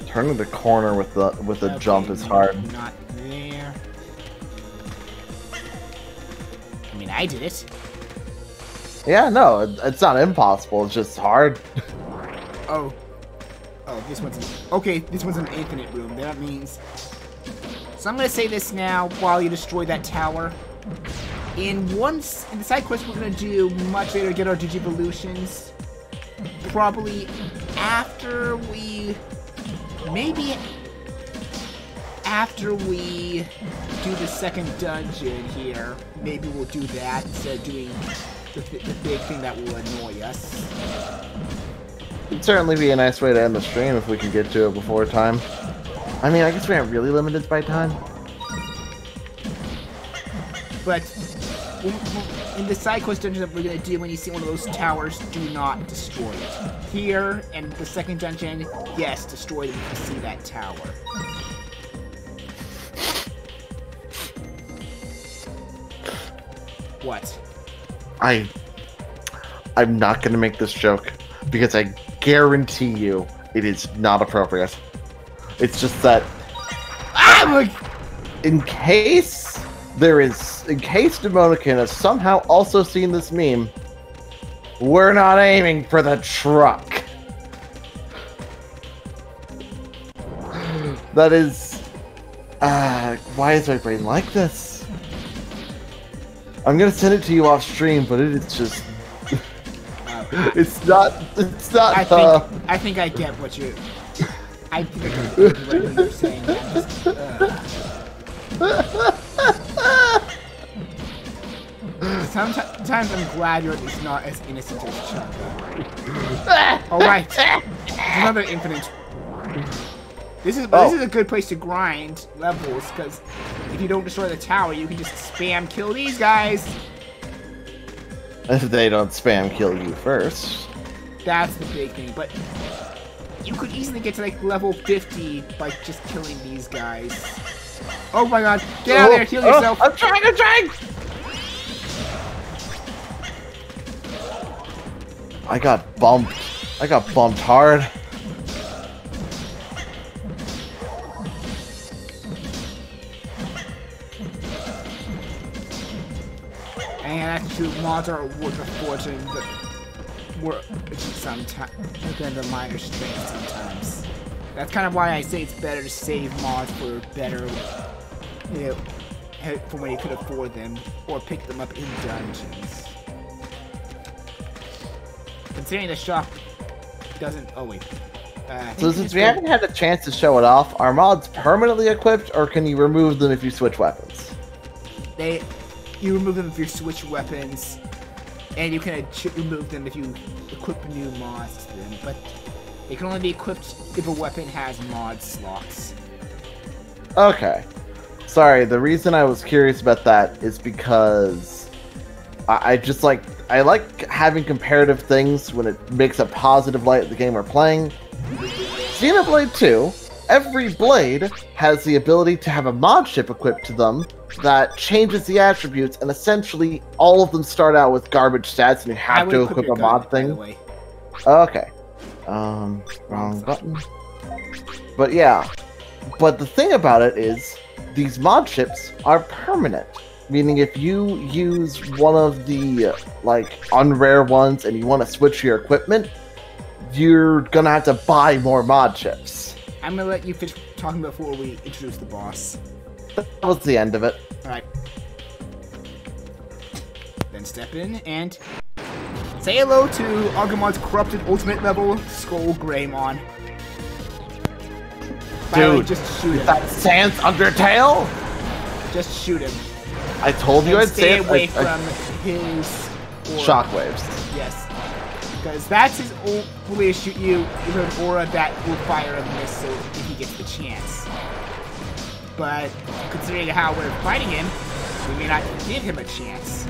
Turning the corner with the jump is hard. Not there. I mean, I did it. Yeah, no, it's not impossible. It's just hard. Oh. Oh, this one's okay. This one's an infinite room. That means. So I'm gonna say this now while you destroy that tower. In the side quest we're gonna do much later to get our Digivolutions. Probably after we. Maybe after we do the second dungeon here. Maybe we'll do that instead of doing the big thing that will annoy us. It'd certainly be a nice way to end the stream if we can get to it before time. I mean, I guess we aren't really limited by time. But in the side quest dungeon that we're going to do, when you see one of those towers, do not destroy it. Here, and the second dungeon, yes, destroy it if you see that tower. What? I'm not going to make this joke, because I guarantee you it is not appropriate. It's just that in case Demonican has somehow also seen this meme, we're not aiming for the truck. That is why is my brain like this? I'm gonna send it to you off stream, but it is just It's not. I think I get what you're. I think I get what you're saying. Sometimes I'm glad you're at least not as innocent as Chuck. Alright. Another infinite. This is a good place to grind levels, because if you don't destroy the tower, you can just spam kill these guys. If they don't spam kill you first. That's the big thing, but you could easily get to like level 50 by just killing these guys. Oh my god, get out of there, heal yourself! I'm trying! I got bumped hard. And actually, mods are worth a fortune, but sometimes than the minor strength sometimes. That's kind of why I say it's better to save mods for better, for when you could afford them, or pick them up in dungeons. Considering the shop doesn't. Oh wait. So since we haven't had a chance to show it off, are mods permanently equipped, or can you remove them if you switch weapons? You remove them if you switch weapons, and you can remove them if you equip new mods to them, but they can only be equipped if a weapon has mod slots. Okay. Sorry, the reason I was curious about that is because I just like having comparative things when it makes a positive light of the game we're playing. Xenoblade 2, every blade has the ability to have a mod chip equipped to them that changes the attributes, and essentially all of them start out with garbage stats, and you have to equip a mod thing. Okay. Wrong button. But yeah. But the thing about it is, these mod chips are permanent. Meaning if you use one of the, like, unrare ones and you want to switch your equipment, you're gonna have to buy more mod chips. I'm gonna let you finish talking before we introduce the boss. That was the end of it. Alright. Then step in and say hello to Agumon's corrupted ultimate level, Skull Greymon. Dude, just shoot him. That Sans Undertale? Just shoot him. I told you I'd stay away from his shockwaves. Yes. Because that's his only way to shoot you with an aura that will fire a missile if he gets the chance. But considering how we're fighting him, we may not give him a chance.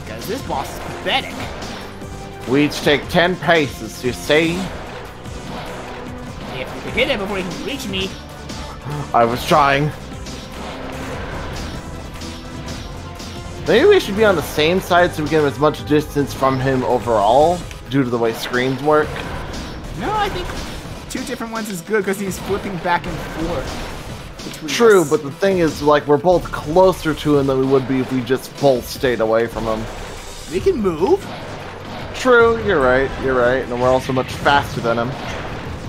Because this boss is pathetic. We each take 10 paces, you see? If you could hit him before he can reach me. I was trying. Maybe we should be on the same side so we get as much distance from him overall, due to the way screens work. No, I think 2 different ones is good because he's flipping back and forth. True, but the thing is, like, we're both closer to him than we would be if we just both stayed away from him. We can move. True, you're right, and we're also much faster than him.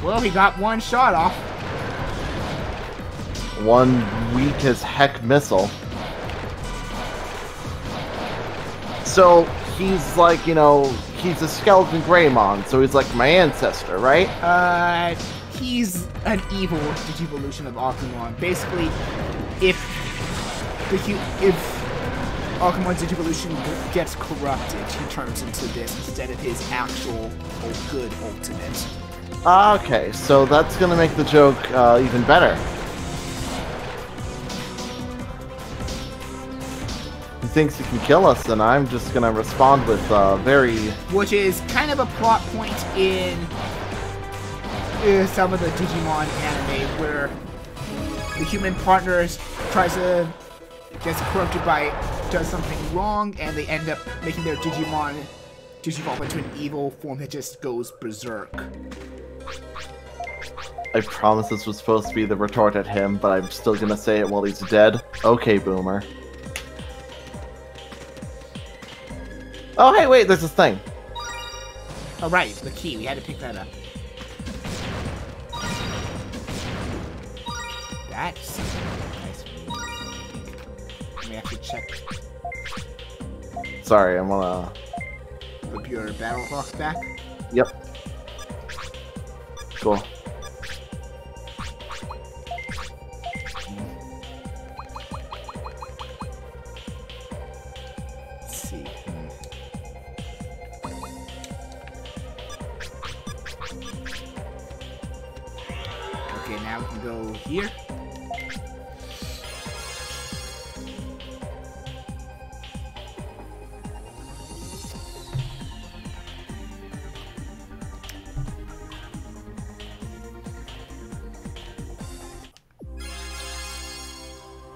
Well, he got one shot off. One weak as heck missile. So, he's like, you know, he's a skeleton Greymon, so he's like my ancestor, right? He's an evil digivolution of Agumon. Basically, if Agumon's digivolution gets corrupted, he turns into this instead of his actual good ultimate. Okay, so that's gonna make the joke even better. He thinks he can kill us, and I'm just gonna respond with very... Which is kind of a plot point in some of the Digimon anime, where the human partner gets corrupted does something wrong, and they end up making their Digimon digivolve into an evil form that just goes berserk. I promise this was supposed to be the retort at him, but I'm still gonna say it while he's dead. Okay, Boomer. Oh, hey, wait, there's this thing. Oh, right, the key. We had to pick that up. That's nice. Let me actually check. Sorry, I'm gonna... Flip your battle clock back? Yep. Cool. Let's see. Okay, now we can go here.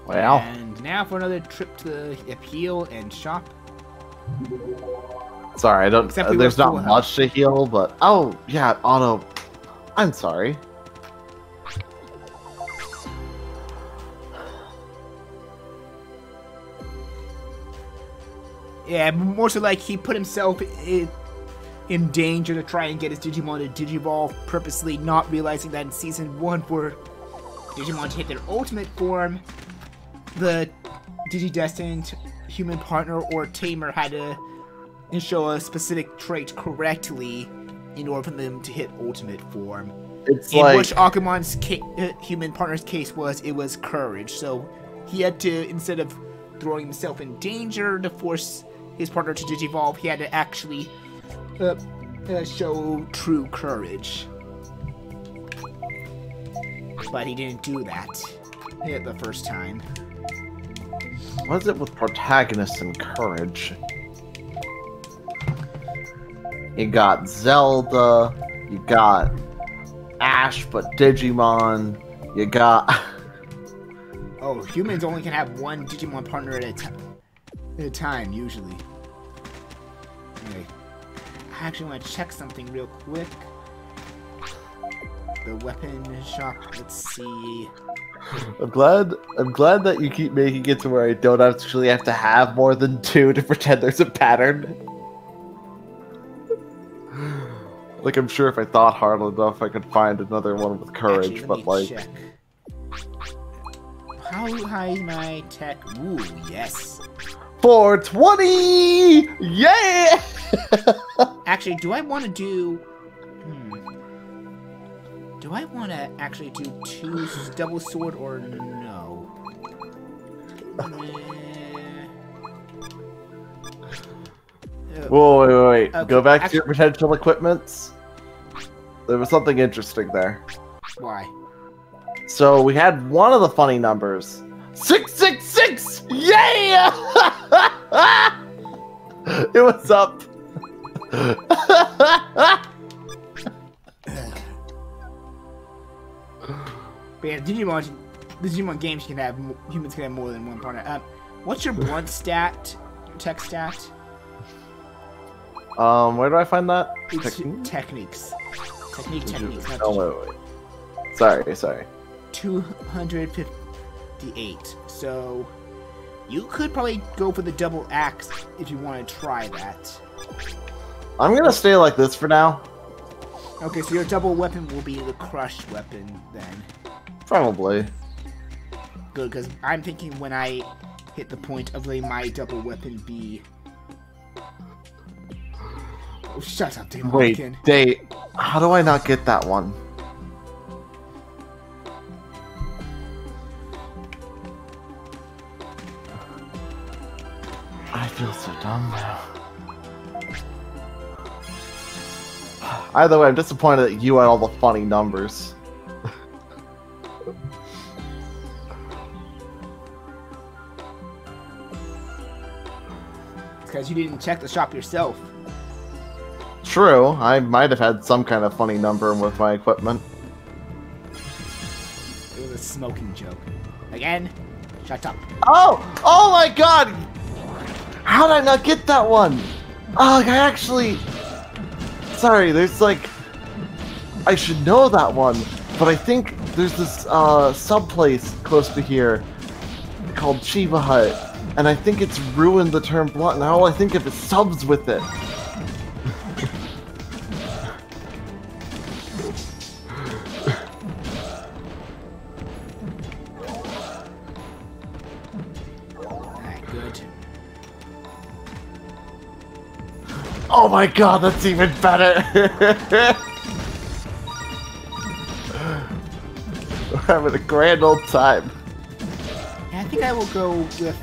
Well. And now for another trip to heal and shop. Sorry, I don't. There's not much to heal, but oh yeah, auto. I'm sorry. Yeah, more so like he put himself in danger to try and get his Digimon to Digivolve, purposely not realizing that in Season 1 for Digimon to hit their ultimate form, the Digidestined human partner or tamer had to show a specific trait correctly in order for them to hit ultimate form. It's in like... which Agumon's human partner's case it was courage, so he had to, instead of throwing himself in danger to force his partner to digivolve, he had to actually show true courage. But he didn't do that the first time. What is it with protagonists and courage? You got Zelda, you got Ash, but Digimon, you got... Oh, humans only can have one Digimon partner at a time, usually. Okay. I actually want to check something real quick. The weapon shop, let's see. I'm glad that you keep making it to where I don't actually have to have more than 2 to pretend there's a pattern. Like, I'm sure if I thought hard enough, I could find another one with courage, actually, but like... Check. How high is my tech? Ooh, yes. 420! Yeah! Actually, do I want to do... Do I want to actually do 2 double sword or no? Whoa, wait. Okay, Go back to your potential equipments. There was something interesting there. Why? So we had one of the funny numbers. 666! Yeah! It was up. But yeah, Digimon games can have humans can have more than one partner. What's your blunt stat? Your tech stat? Where do I find that? Techniques. Techniques. Oh, wait. Sorry. 258. So you could probably go for the double axe if you want to try that. I'm gonna stay like this for now. Okay, so your double weapon will be the crushed weapon then. Probably. Good, because I'm thinking when I hit the point of letting my double weapon be... Oh, shut up, Digimon. Wait, how do I not get that one? I feel so dumb now. Either way, I'm disappointed that you had all the funny numbers. It's because you didn't check the shop yourself. True, I might have had some kind of funny number with my equipment. It was a smoking joke. Again, shut up. Oh my god! How did I not get that one? Oh, I actually... Sorry, there's like... I should know that one, but I think there's this sub-place close to here called Chiba Hut, and I think it's ruined the term blunt, and all I think of is subs with it. Oh my god, that's even better! We're having a grand old time. Yeah, I think I will go with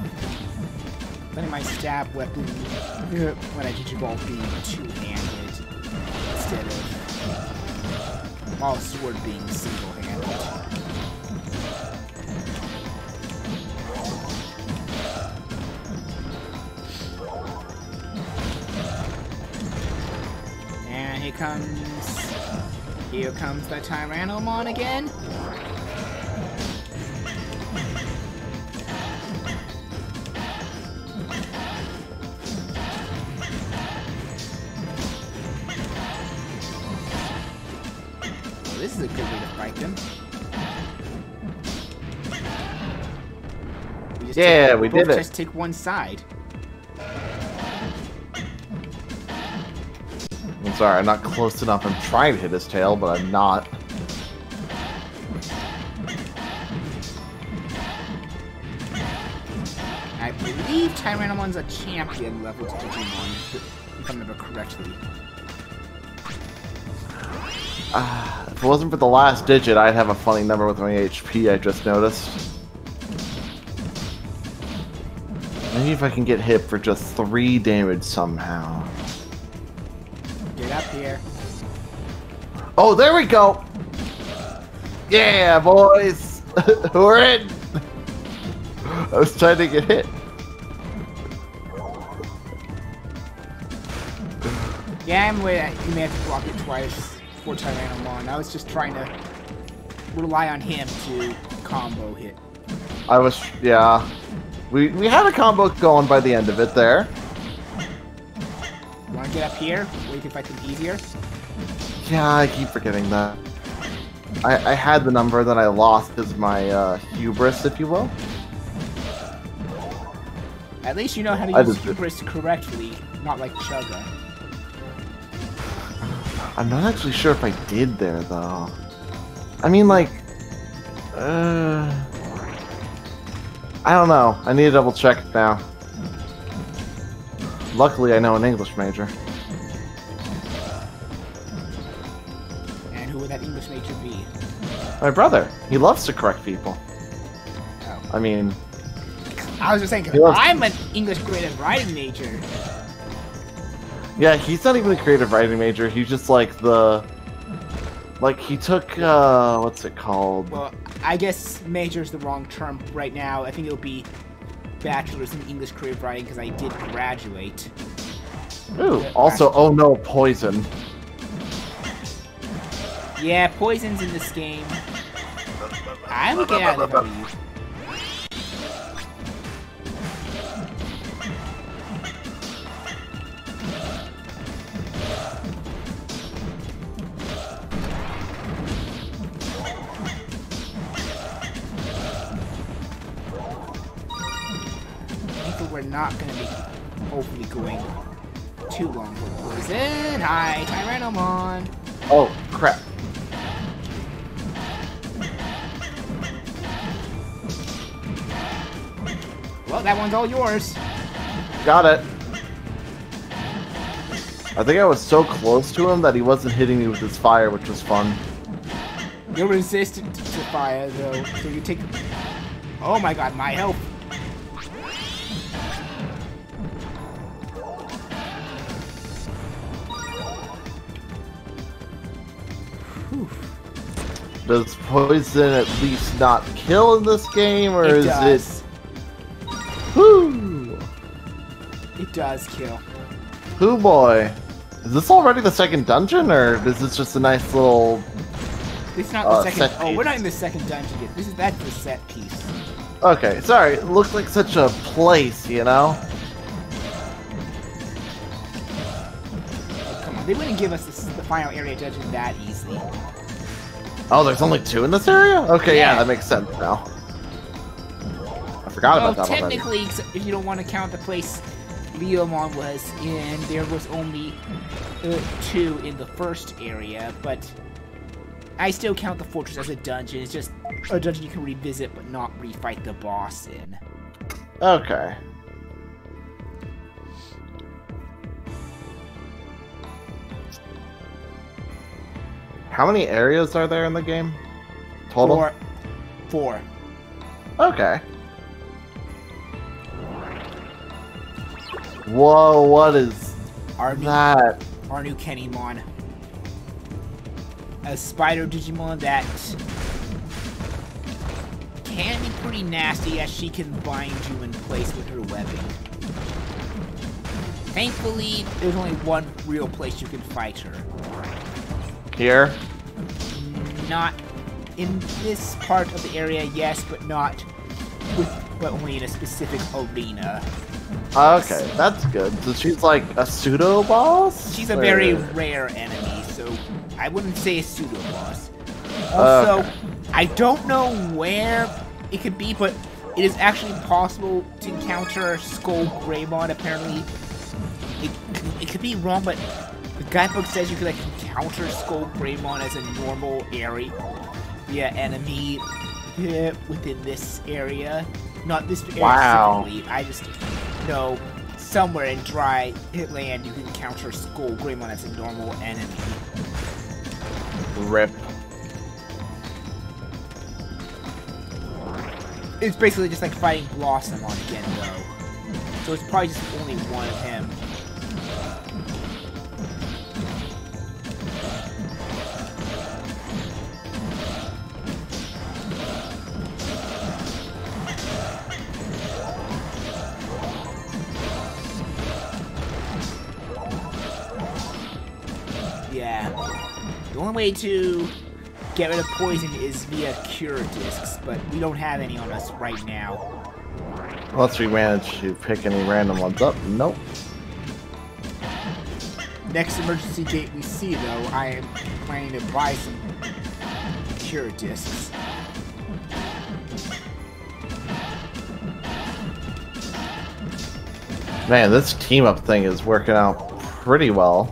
letting my stab weapon when I Digivolve be two-handed instead of all sword being single-handed. Here comes the Tyrannomon again. Well, this is a good way to fight them. We did it. Just take one side. I'm sorry, I'm not close enough. I'm trying to hit his tail, but I'm not. I believe Tyrannomon's a champion level Digimon, if I remember correctly. If it wasn't for the last digit, I'd have a funny number with my HP, I just noticed. Maybe if I can get hit for just 3 damage somehow. Yeah, up here. Oh, there we go. Yeah, boys. We're in. I was trying to get hit. Yeah, I'm aware that you may have to block it twice for Tyrannomon. I was just trying to rely on him to combo hit. I was, yeah. We had a combo going by the end of it there. You want to get up here where you can fight them easier? Yeah, I keep forgetting that. I had the number that I lost as my hubris, if you will. At least you know how to use hubris correctly, not like Chugga. I'm not actually sure if I did there, though. I mean, like... I don't know. I need to double check now. Luckily, I know an English major. And who would that English major be? My brother. He loves to correct people. Oh. I mean... I was just saying, I'm an English creative writing major. Yeah, he's not even a creative writing major. He's just like the... Like, he took, what's it called? Well, I guess major's the wrong term right now. I think it'll be bachelor's in English creative writing because I did graduate. Ooh, also, oh no, poison. Yeah, poison's in this game. I would get out of there. We're not going to be hopefully going too long for poison. Hi, Tyrannomon. Oh, crap. Well, that one's all yours. Got it. I think I was so close to him that he wasn't hitting me with his fire, which was fun. You're resistant to fire, though, so you take... Oh my god, my health. Does poison at least not kill in this game, or is it? Whoo! It does kill. Hoo boy! Is this already the second dungeon, or is this just a nice little? It's not the second. Oh, we're not in the second dungeon yet. That's the set piece. Okay, sorry. It looks like such a place, you know. Oh, come on, they wouldn't give us the final area dungeon that easily. Oh, there's only 2 in this area? Okay, yeah, that makes sense now. I forgot about that already. Technically, if you don't want to count the place Leomon was in, there was only 2 in the first area, but I still count the fortress as a dungeon. It's just a dungeon you can revisit but not refight the boss in. Okay. How many areas are there in the game? Total? 4. Okay. Whoa, what is that? Our new Kennymon. A spider Digimon that can be pretty nasty as she can bind you in place with her webbing. Thankfully, there's only one real place you can fight her. Here? Not in this part of the area, yes, but only in a specific arena. Okay, that's good. So she's like a pseudo boss? She's a very rare enemy, so I wouldn't say a pseudo boss. Also, I don't know where it could be, but it is actually possible to encounter Skull Greymon. Apparently, it could be wrong, but the guidebook says you could like encounter Skull Greymon as a normal area enemy within this area. Not this area specifically. I just know somewhere in dry land you can encounter Skull Greymon as a normal enemy. Rip. It's basically just like fighting Blossomon again, though. So it's probably just only one of him. The only way to get rid of poison is via cure discs, but we don't have any on us right now. Unless we manage to pick any random ones up. Nope. Next emergency gate we see, though, I am planning to buy some cure discs. Man, this team up thing is working out pretty well.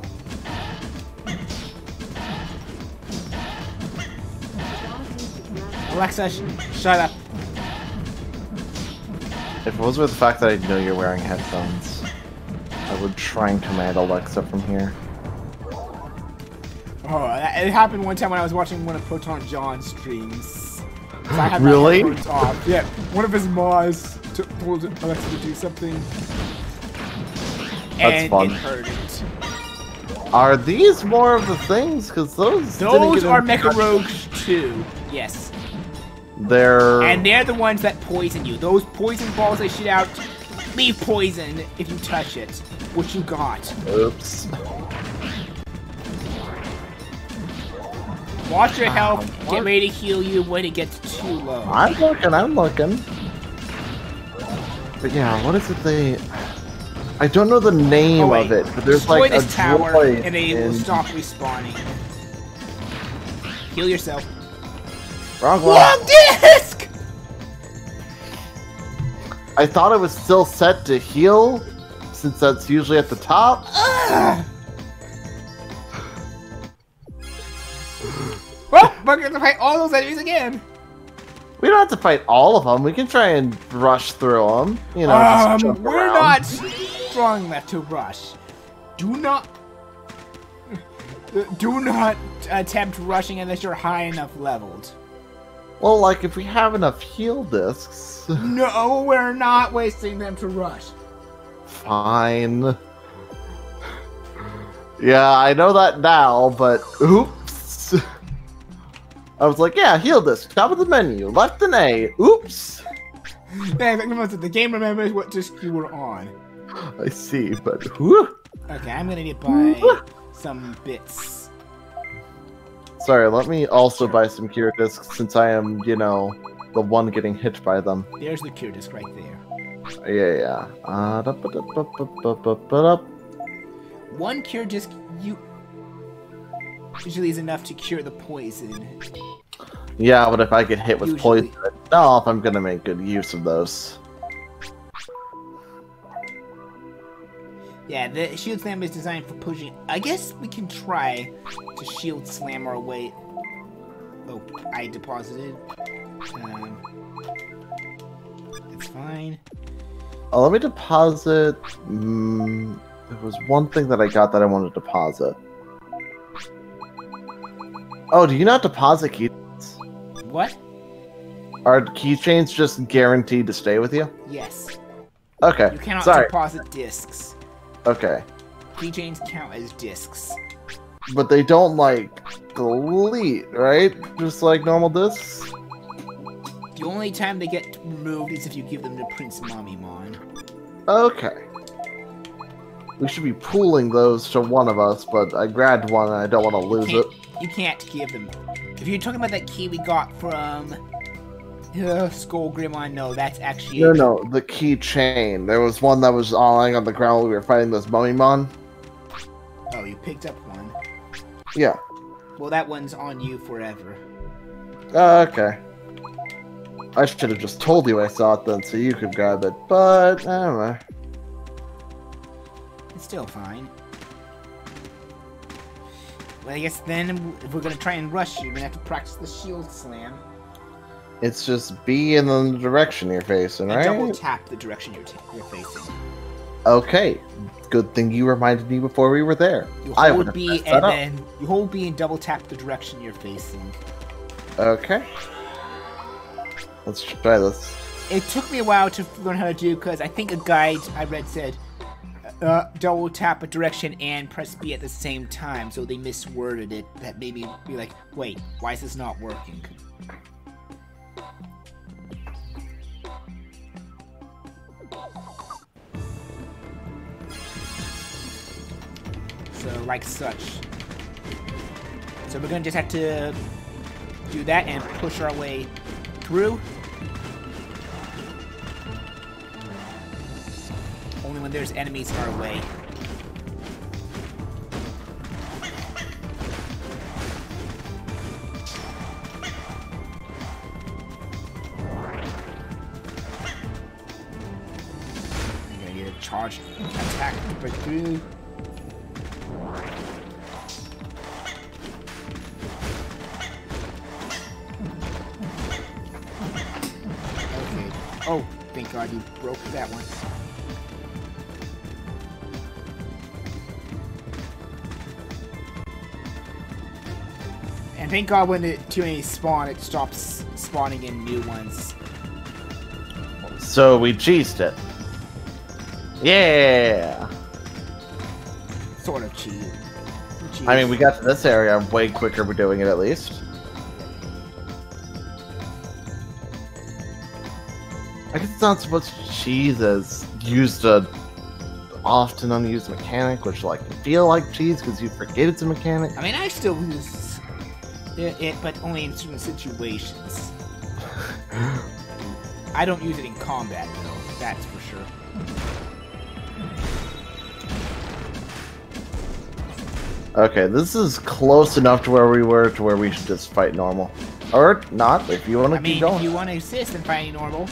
Alexa, shut up. If it was with the fact that I know you're wearing headphones, I would try and command Alexa from here. Oh, it happened one time when I was watching one of Proton John's streams. I had Really? my headphones off. Yeah, one of his mods told Alexa to do something. That's and fun. it hurt it. Are these more of the things? Because those Those are Mecha Rogues 2. Yes. And they're the ones that poison you. Those poison balls they shoot out leave poison if you touch it. What you got. Oops. Watch your health. Get ready to heal you when it gets too low. I'm looking. But yeah, what is it they... I don't know the name of it, but there's like a tower droid and they will stop respawning. Heal yourself. Wrong one. Wrong disc! I thought it was still set to heal, since that's usually at the top. Well, we're gonna fight all those enemies again. We don't have to fight all of them. We can try and rush through them. You know, just jump we're around. not strong enough to rush. Do not attempt rushing unless you're high enough leveled. Well, like if we have enough heal discs. No, we're not wasting them to rush. Fine. Yeah, I know that now, but oops. I was like, yeah, heal disc, top of the menu, left and A. Oops. Yeah, the game remembers what disc you were on. I see, but whew. Okay, I'm gonna need to buy some bits. Sorry, let me also buy some cure discs since I am, you know, the one getting hit by them. There's the cure disc right there. Yeah. One cure disc usually is enough to cure the poison. Yeah, but if I get hit with Usually. poison, I don't know if I'm gonna make good use of those. Yeah, the shield slam is designed for pushing. I guess we can try to shield slam our way. Oh, I deposited. That's fine. Oh, let me deposit. There was one thing that I got that I wanted to deposit. Oh, do you not deposit keychains? What? Are keychains just guaranteed to stay with you? Yes. Okay. You cannot Sorry. deposit discs. Okay. Keychains count as discs. But they don't, like, delete, right? Just like normal discs? The only time they get removed is if you give them to Prince Mamimon. Okay. We should be pooling those to one of us, but I grabbed one and I don't want to lose it. You can't give them. If you're talking about that key we got from Skull Grimmon, no, that's actually... No, the keychain. There was one that was lying on the ground while we were fighting those Mummymon. Oh, you picked up one. Yeah. Well, that one's on you forever. Okay. I should have just told you I saw it then so you could grab it, but I don't know. It's still fine. Well, I guess then, if we're gonna try and rush you, we're gonna have to practice the shield slam. It's just B in the direction you're facing, right? And double tap the direction you're facing. Okay. Good thing you reminded me before we were there. You I hold would B and then you hold B and double tap the direction you're facing. Okay. Let's try this. It took me a while to learn how to do because I think a guide I read said double tap a direction and press B at the same time, so they misworded it. That made me be like, wait, why is this not working? So, like such. So we're gonna just have to do that and push our way through. Only when there's enemies in our way. I'm gonna get a charge attack to break through. Okay. Oh, thank God you broke that one. And thank God when the too many spawn, it stops spawning in new ones. So we cheesed it. Yeah! Sort of cheat. I mean, we got to this area way quicker we're doing it at least. I guess it's not supposed to cheese as used a often unused mechanic, which like can feel like cheese because you forget it's a mechanic. I mean, I still use it, but only in certain situations. I don't use it in combat, though. That's for sure. Okay, this is close enough to where we were to where we should just fight normal. Or not, if you want to keep going. If you want to assist in fighting normal.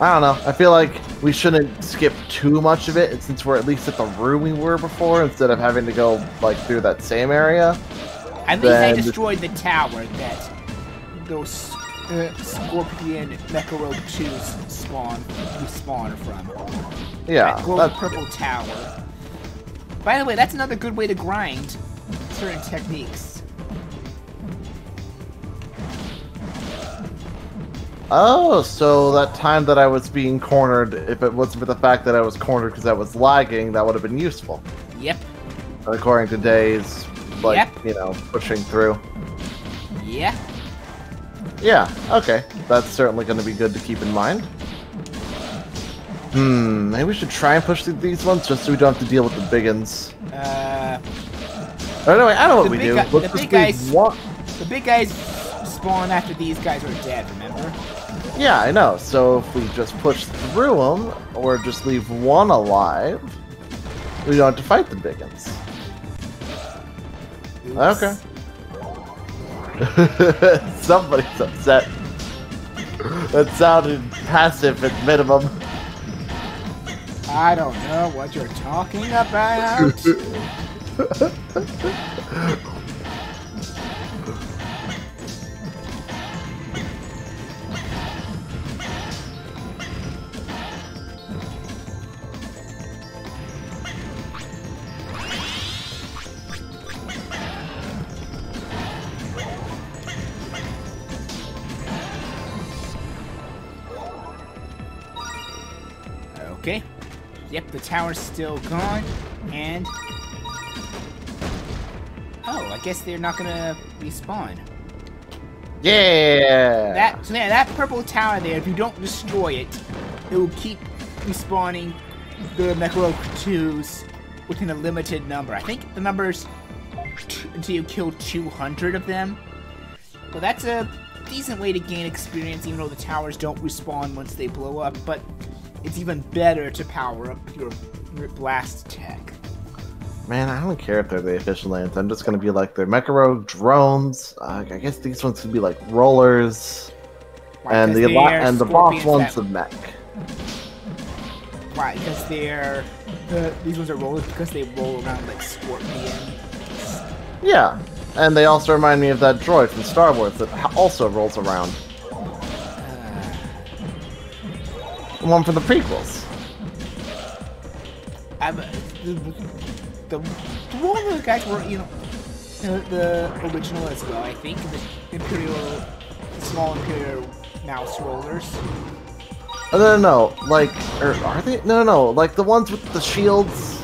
I don't know. I feel like we shouldn't skip too much of it, since we're at least at the room we were before, instead of having to go like through that same area. At least I destroyed the tower that those Scorpion Mecharobe 2s spawn from. Yeah. That glowing purple tower. By the way, that's another good way to grind certain techniques. Oh, so that time that I was being cornered, if it wasn't for the fact that I was cornered because I was lagging, that would have been useful. Yep. According to Days, like, you know, pushing through. Yeah. Yeah, okay. That's certainly going to be good to keep in mind. Maybe we should try and push through these ones just so we don't have to deal with the big uns. Anyway, I know what we do. The big guys spawn after these guys are dead, remember? Yeah, I know. So if we just push through them, or just leave one alive, we don't have to fight the big uns. Okay. Somebody's upset. That sounded passive at minimum. I don't know what you're talking about. Okay. Yep, the tower's still gone, and... Oh, I guess they're not gonna respawn. Yeah! That purple tower there, if you don't destroy it, it will keep respawning the Mecharobe 2s within a limited number. I think the number's until you kill 200 of them. Well, that's a decent way to gain experience, even though the towers don't respawn once they blow up, but it's even better to power up your blast tech. Man, I don't care if they're the official lands. I'm just gonna be like, they're Mecharobe drones. I guess these ones could be like rollers. Why, and the boss one's the mech. Why? Because they're... these ones are rollers because they roll around like Scorpions. Yeah, and they also remind me of that droid from Star Wars that also rolls around. The one from the prequels. The one of the guys were, you know, the original as well, I think. The small Imperial mouse rollers. Oh, no, like, are they? No, like the ones with the shields.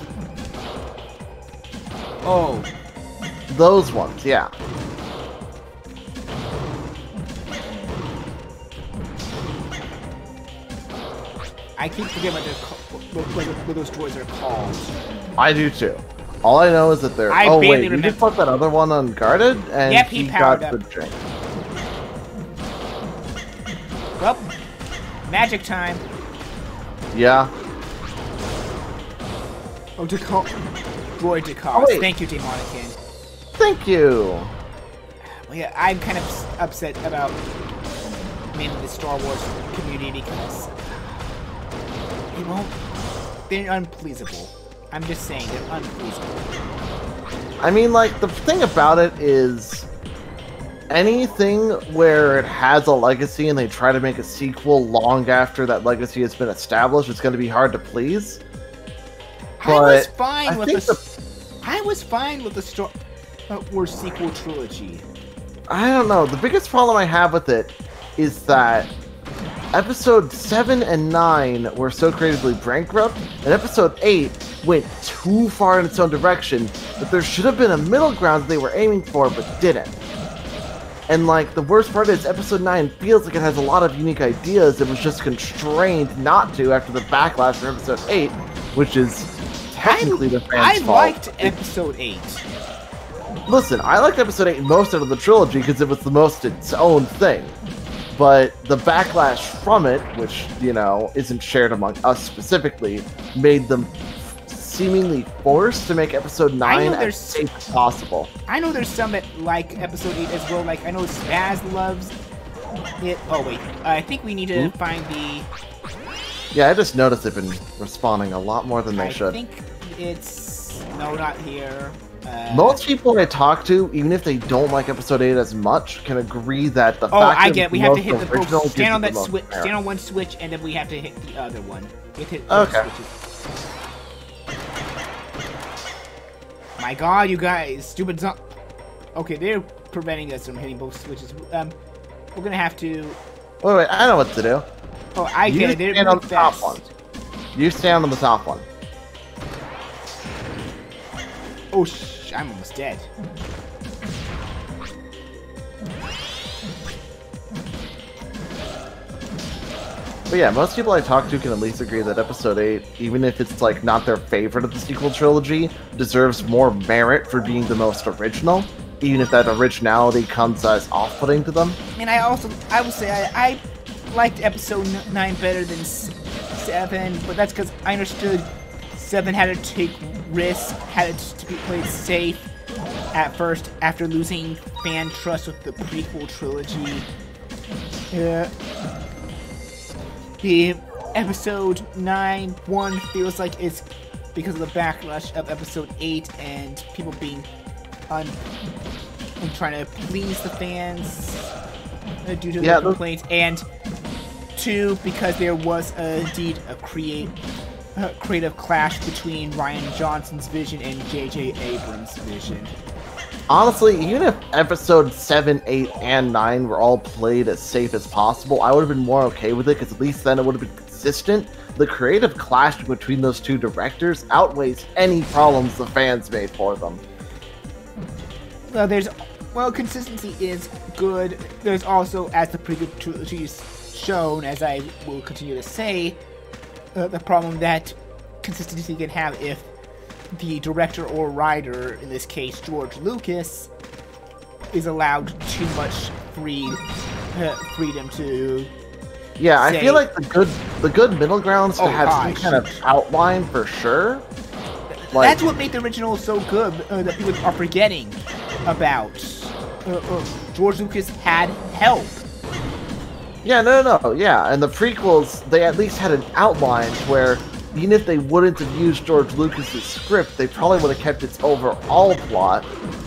Oh. Those ones, yeah. I keep forgetting what those droids are called. I do too. All I know is that they're. I oh barely wait, you remember. just put that other one unguarded, and Yep, he powered got up. the drink. Well, magic time. Yeah. Oh, Droid Decals. Oh, wait. Thank you, Demonican. Thank you. Well, yeah, I'm kind of upset about mainly the Star Wars community because they won't. They're unpleasable. I'm just saying, they're unpleasable. I mean, like, the thing about it is, anything where it has a legacy and they try to make a sequel long after that legacy has been established, it's going to be hard to please. I was But fine with the Star Wars sequel trilogy. I don't know. The biggest problem I have with it is that Episode 7 and 9 were so creatively bankrupt, and Episode 8 went too far in its own direction that there should have been a middle ground that they were aiming for, but didn't. And, like, the worst part is Episode 9 feels like it has a lot of unique ideas. It was just constrained not to after the backlash from Episode 8, which is technically the fans' fault. I liked Episode 8. Listen, I liked Episode 8 most out of the trilogy because it was the most its own thing. But the backlash from it, which, you know, isn't shared among us specifically, made them seemingly forced to make Episode 9 as safe as possible. I know there's some that like Episode 8 as well. Like, I know Spaz loves it. Oh, wait. I think we need to find the... Yeah, I just noticed they've been responding a lot more than they should. I think it's... No, not here. Most people I talk to, even if they don't like Episode 8 as much, can agree that the fact I that get it. We have to hit the original stand on gives that it the switch. most merit. Stand on one switch, and then we have to hit the other one. We have to hit both switches. My God, you guys, stupid Okay, they're preventing us from hitting both switches. We're gonna have to. Wait, I know what to do. Oh, I get it. They're stand on moving the top fast. one. You stand on the top one. Oh, I'm almost dead. But yeah, most people I talk to can at least agree that Episode 8, even if it's like not their favorite of the sequel trilogy, deserves more merit for being the most original, even if that originality comes as off-putting to them. And I will say I liked Episode 9 better than 7, but that's because I understood 7 had to take risks, had to be played safe at first after losing fan trust with the prequel trilogy. The Episode 9 1 feels like it's because of the backlash of Episode 8 and people being and trying to please the fans due to the complaints, and 2 because there was indeed a creative clash between Rian Johnson's vision and J.J. Abrams' vision. Honestly, even if Episode 7, 8, and 9 were all played as safe as possible, I would have been more okay with it, because at least then it would have been consistent. The creative clash between those two directors outweighs any problems the fans made for them. Consistency is good. There's also, as the previous trilogy's shown, as I will continue to say, the problem that consistency can have if the director or writer, in this case George Lucas, is allowed too much freedom to. Yeah, I feel like the good middle ground is to have some kind of outline for sure. Like, that's what made the original so good that people are forgetting about. George Lucas had help. Yeah, no, yeah, and the prequels, they at least had an outline where even if they wouldn't have used George Lucas's script, they probably would have kept its overall plot,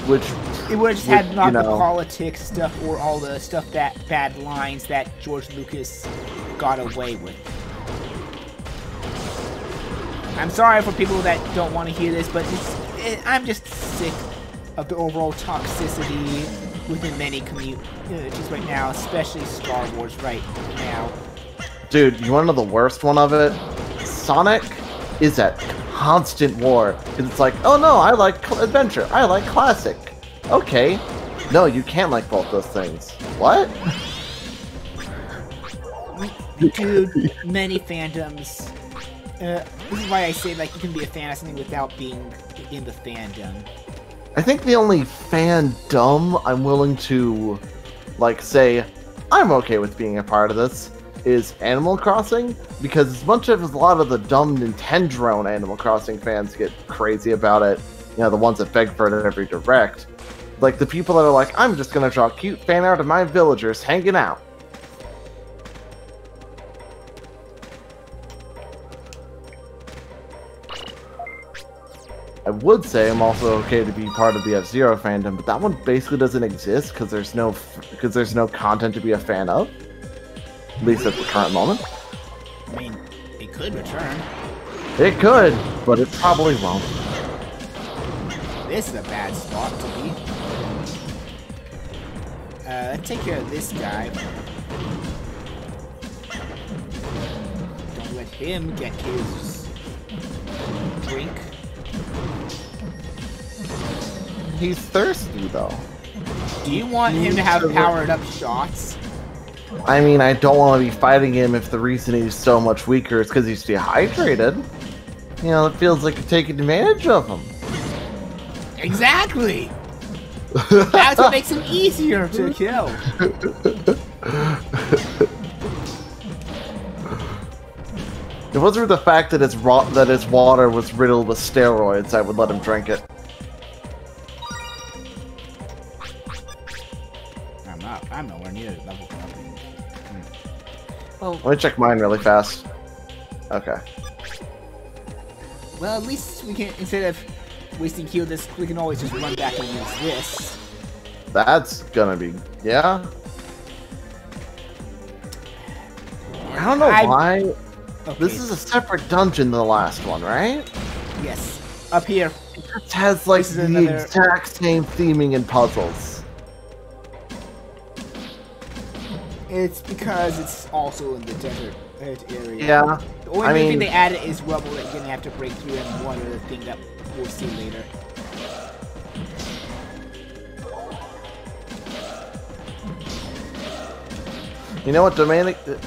which... It would have had not the politics stuff or all the stuff that bad lines that George Lucas got away with. I'm sorry for people that don't want to hear this, but I'm just sick of the overall toxicity within many communities right now, especially Star Wars right now. Dude, you want to know the worst one of it? Sonic is at constant war. Because it's like, oh no, I like adventure. I like classic. Okay. No, you can't like both those things. What? Dude, many fandoms This is why I say like you can be a fan of something without being in the fandom. I think the only fandom I'm willing to, like, say I'm okay with being a part of this is Animal Crossing, because as much as a lot of the dumb Nintendo Animal Crossing fans get crazy about it, you know, the ones that beg for it at every direct, like the people that are like, I'm just gonna draw cute fan art of my villagers hanging out. I would say I'm also okay to be part of the F-Zero fandom, but that one basically doesn't exist because there's no content to be a fan of. At least at the current moment. I mean, it could return. It could, but it probably won't. This is a bad spot to be. Let's take care of this guy. Don't let him get his drink. He's thirsty, though. Do you want him to have powered-up shots? I mean, I don't want to be fighting him if the reason he's so much weaker is because he's dehydrated. You know, it feels like you're taking advantage of him. Exactly! That's what makes him easier to kill. If it wasn't for the fact that his water was riddled with steroids, I would let him drink it. I'm nowhere near level 1. Well, Let me check mine really fast. Okay. Well, at least we can, instead of wasting heal this, we can always just run back and use this. That's gonna be... yeah? I don't know why... Okay. This is a separate dungeon than the last one, right? Yes. Up here. It just has, like, the exact same theming and puzzles. It's because it's also in the desert area. Yeah. The only thing they added is rubble that you're gonna have to break through, and one other thing that we'll see later. You know what, Dominican?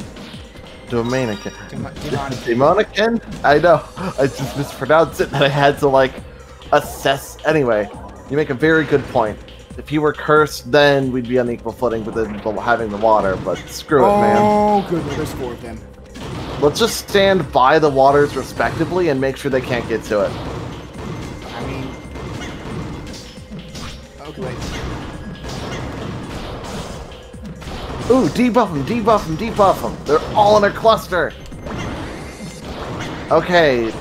I know. I just mispronounced it, and I had to, like, assess. Anyway, you make a very good point. If he were cursed, then we'd be on equal footing with having the water, but screw it, man. Oh, good. Well, there's 4 of them. Let's just stand by the waters respectively and make sure they can't get to it. I mean... okay, wait. Ooh, debuff them, debuff them, debuff them. They're all in a cluster. Okay.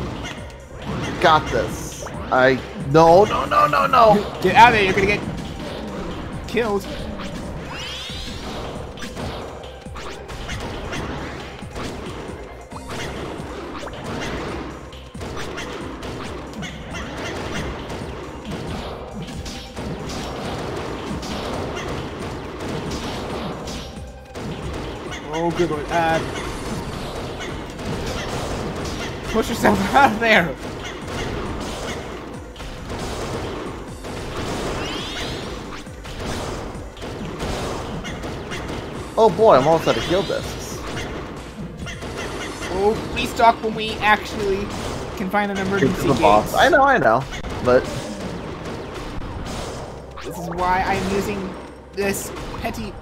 Got this. No. Get out of there, you're gonna get killed. Oh, good lord. Push yourself out of there. Oh boy, I'm almost out of heal discs. We'll restock when we actually can find an emergency gate. I know, but... this is why I'm using this petty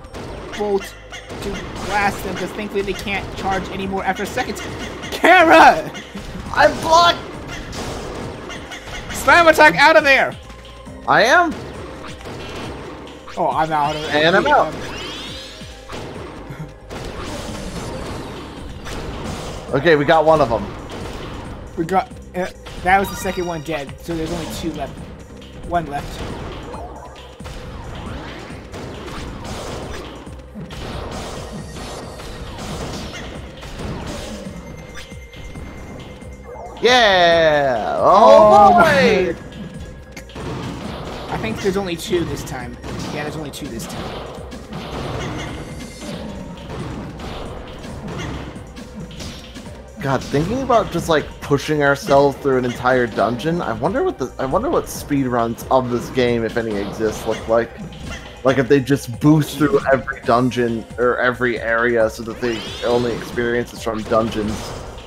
bolt to blast them, because thankfully they can't charge anymore after seconds. Kara! I'm blocked! Slam attack out of there! I am? Oh, I'm out of it. And I'm out. Okay, we got one of them. We got... that was the second one dead, so there's only 2 left. 1 left. Yeah! Oh boy! I think there's only 2 this time. Yeah, there's only 2 this time. God, thinking about just like pushing ourselves through an entire dungeon, I wonder what speedruns of this game, if any, exist, look like. Like if they just boost through every dungeon or every area so that they only experience is from dungeons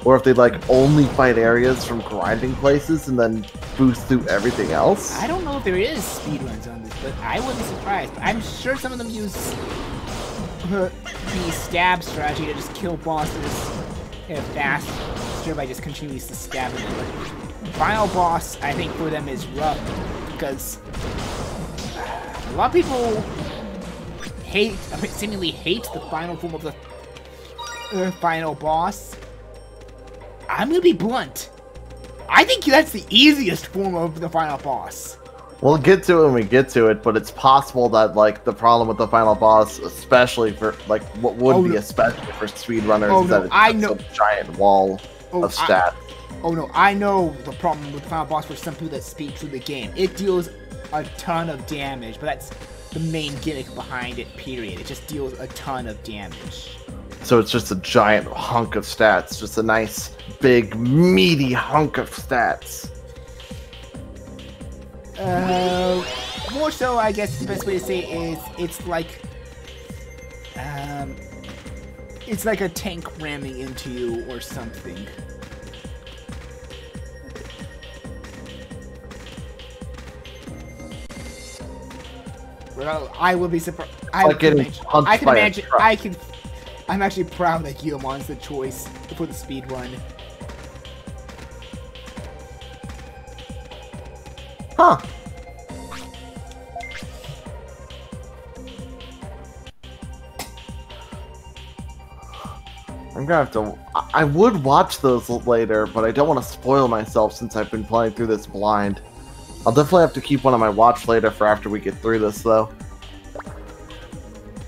or if they like only fight areas from grinding places and then boost through everything else. I don't know if there is speedruns on this, but I wouldn't be surprised. I'm sure some of them use the stab strategy to just kill bosses in a fast by just continuously stabbing them. But final boss, I think for them is rough because a lot of people seemingly hate the final form of the final boss. I'm gonna be blunt. I think that's the easiest form of the final boss. We'll get to it when we get to it, but it's possible that like the problem with the final boss, especially for like what would be especially for speedrunners, is that it's a giant wall of stats. I know the problem with the final boss for some people that speed through the game. It deals a ton of damage, but that's the main gimmick behind it, period. It just deals a ton of damage. So it's just a giant hunk of stats, just a nice, big, meaty hunk of stats. More so, I guess the best way to say it is it's like a tank ramming into you or something. Well, I will be surprised. I'm actually proud that Guillemon's the choice for the speed run. Huh. I'm gonna have to... I would watch those later, but I don't want to spoil myself since I've been playing through this blind. I'll definitely have to keep one on my watch later for after we get through this, though.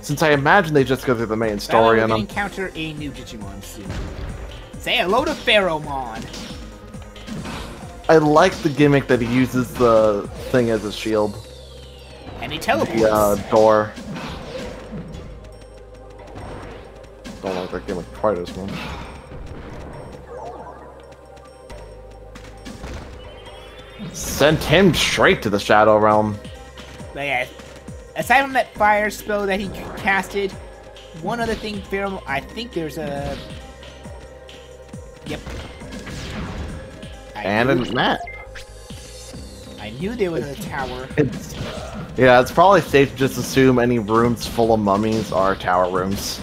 Since I imagine they just go through the main story and encounter a new Digimon soon. Say hello to Pharaohmon! I like the gimmick that he uses the thing as a shield. And he teleports. The door. Don't like that gimmick quite as much. Sent him straight to the Shadow Realm. But yeah, aside from that fire spell that he casted, one other thing, Pharaoh, I think there's a... Yep. And a map. I knew there was a tower. Yeah, it's probably safe to just assume any rooms full of mummies are tower rooms.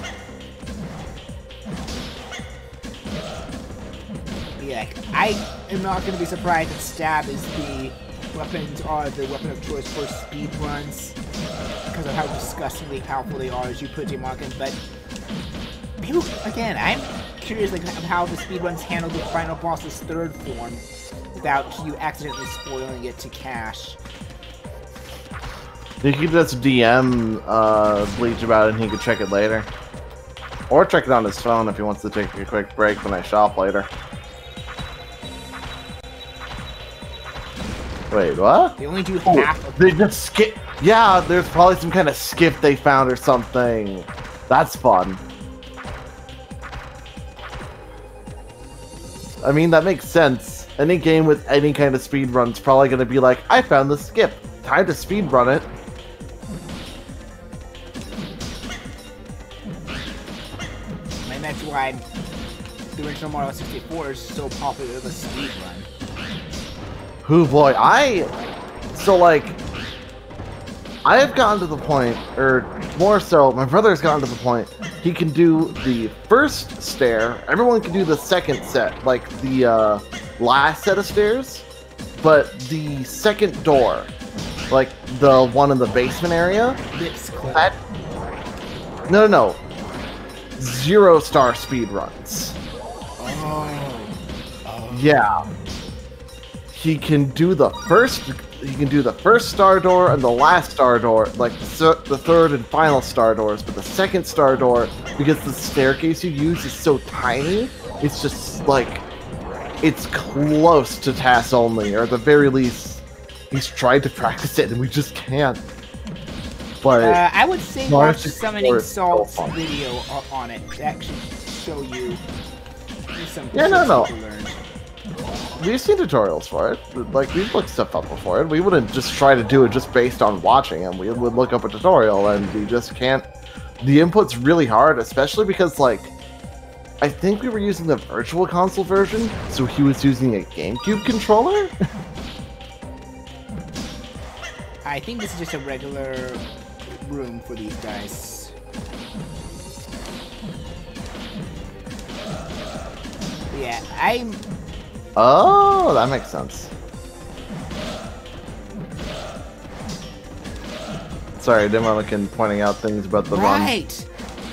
Yeah, I am not going to be surprised if stab is the weapons are the weapon of choice for speed runs because of how disgustingly powerful they are as you put your mark in. But maybe, again, I'm curious like how the speedruns handle the final boss's third form without you accidentally spoiling it to Cash. You could just DM Bleach about it and he could check it later. Or check it on his phone if he wants to take a quick break when I shop later. Wait, what? They only do half of they just skip. Yeah, there's probably some kind of skip they found or something. That's fun. I mean, that makes sense. Any game with any kind of speedrun's probably going to be like, I found the skip. Time to speedrun it. And that's why the original Mario 64 is so popular of a speedrun. Who boy, so like, I have gotten to the point, or more so, my brother's gotten to the point, he can do the first stair, everyone can do the second set, like the last set of stairs, but the second door, like the one in the basement area, that, no, 0-star speedruns. Yeah. He can do the first star door and the last star door, like the third and final star doors, but the second star door, because the staircase you use is so tiny, it's just like, it's close to TAS only, or at the very least, he's tried to practice it and we just can't. But I would say watch Summoning Salt's video on it to actually show you some you learned. We've seen tutorials for it. Like, we've looked stuff up before it. We wouldn't just try to do it just based on watching them. We would look up a tutorial, and we just can't... The input's really hard, especially because, like, I think we were using the Virtual Console version, so he was using a GameCube controller? I think this is just a regular room for these guys. Yeah, I'm... Oh, that makes sense. Sorry, I didn't want to pointing out things about the run. Right!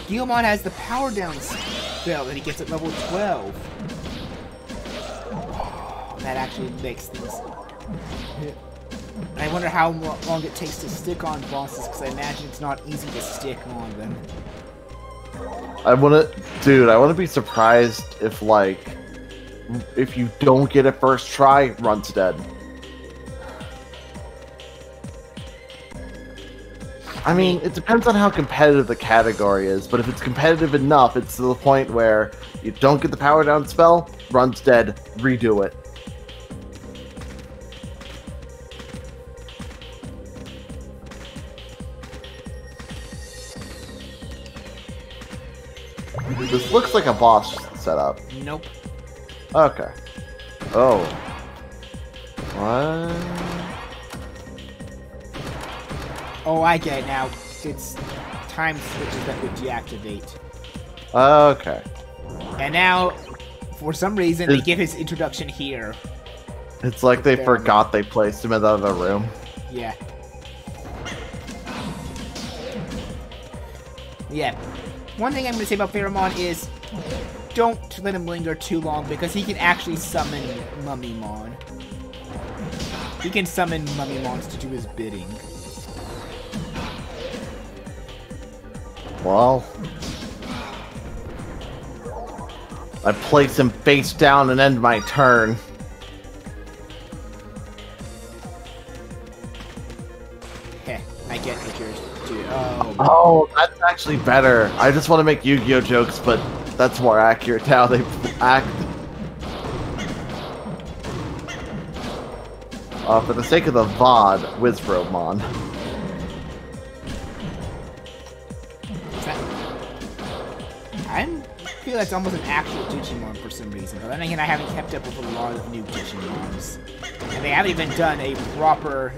Digimon has the power down spell that he gets at level 12. Oh, that actually makes things... I wonder how long it takes to stick on bosses, because I imagine it's not easy to stick on them. I wouldn't be surprised if, like, if you don't get it first try, run's dead. I mean, it depends on how competitive the category is, but if it's competitive enough, it's to the point where you don't get the power down spell, run's dead, redo it. This looks like a boss setup. Nope. Okay. Oh. What? Oh, I get it now. It's time switches that would deactivate. Okay. And now, for some reason, they give his introduction here. It's like they forgot they placed him in the other room. Yeah. Yeah. One thing I'm going to say about Pheromon is don't let him linger too long, because he can actually summon Mummymon. He can summon Mummymons to do his bidding. Well, I place him face down and end my turn. Heh, I get what you're doing. Oh, that's actually better. I just want to make Yu-Gi-Oh jokes, but that's more accurate how they act. For the sake of the VOD, Wizrobmon. I feel that's almost an actual Digimon for some reason, but then again, I haven't kept up with a lot of new Digimons. And they haven't even done a proper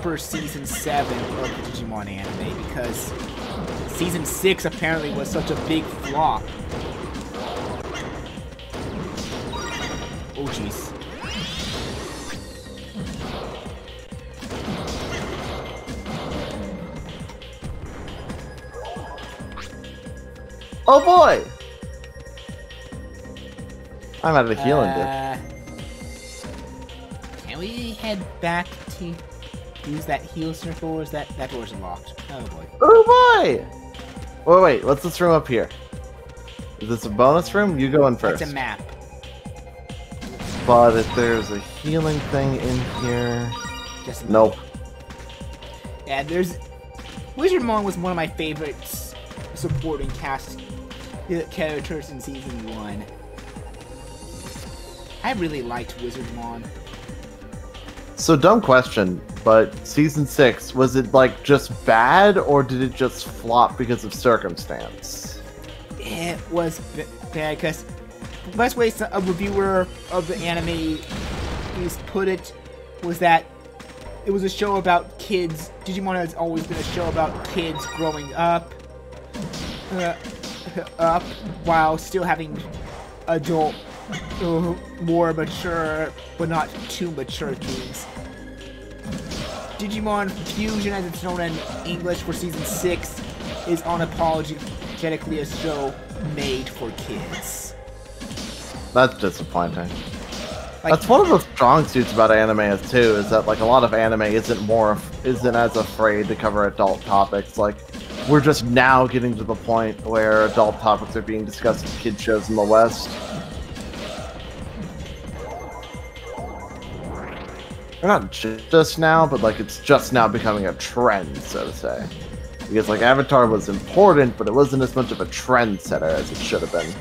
for Season 7 of the Digimon anime, because Season 6 apparently was such a big flop. Oh jeez. Oh boy! I'm out of the healing dip. Can we head back to use that heal circle, or is that door's locked? Oh boy. Oh boy! Wait, what's this room up here? Is this a bonus room? You go in first. It's a map. But if there's a healing thing in here... Just nope. Yeah, there's... Wizardmon was one of my favorites supporting cast characters in Season 1. I really liked Wizardmon. So, dumb question, but Season 6, was it, like, just bad, or did it just flop because of circumstance? It was bad, because the best way a reviewer of the anime put it was that it was a show about kids. Digimon has always been a show about kids growing up, while still having adult, more mature, but not too mature themes. Digimon Fusion, as it's known in English for Season 6, is unapologetically a show made for kids. That's disappointing. Like, that's one of the strong suits about anime too, is that like a lot of anime isn't as afraid to cover adult topics. Like, we're just now getting to the point where adult topics are being discussed in kid shows in the West. Or not just now, but like it's just now becoming a trend, so to say. Because like Avatar was important, but it wasn't as much of a trendsetter as it should have been.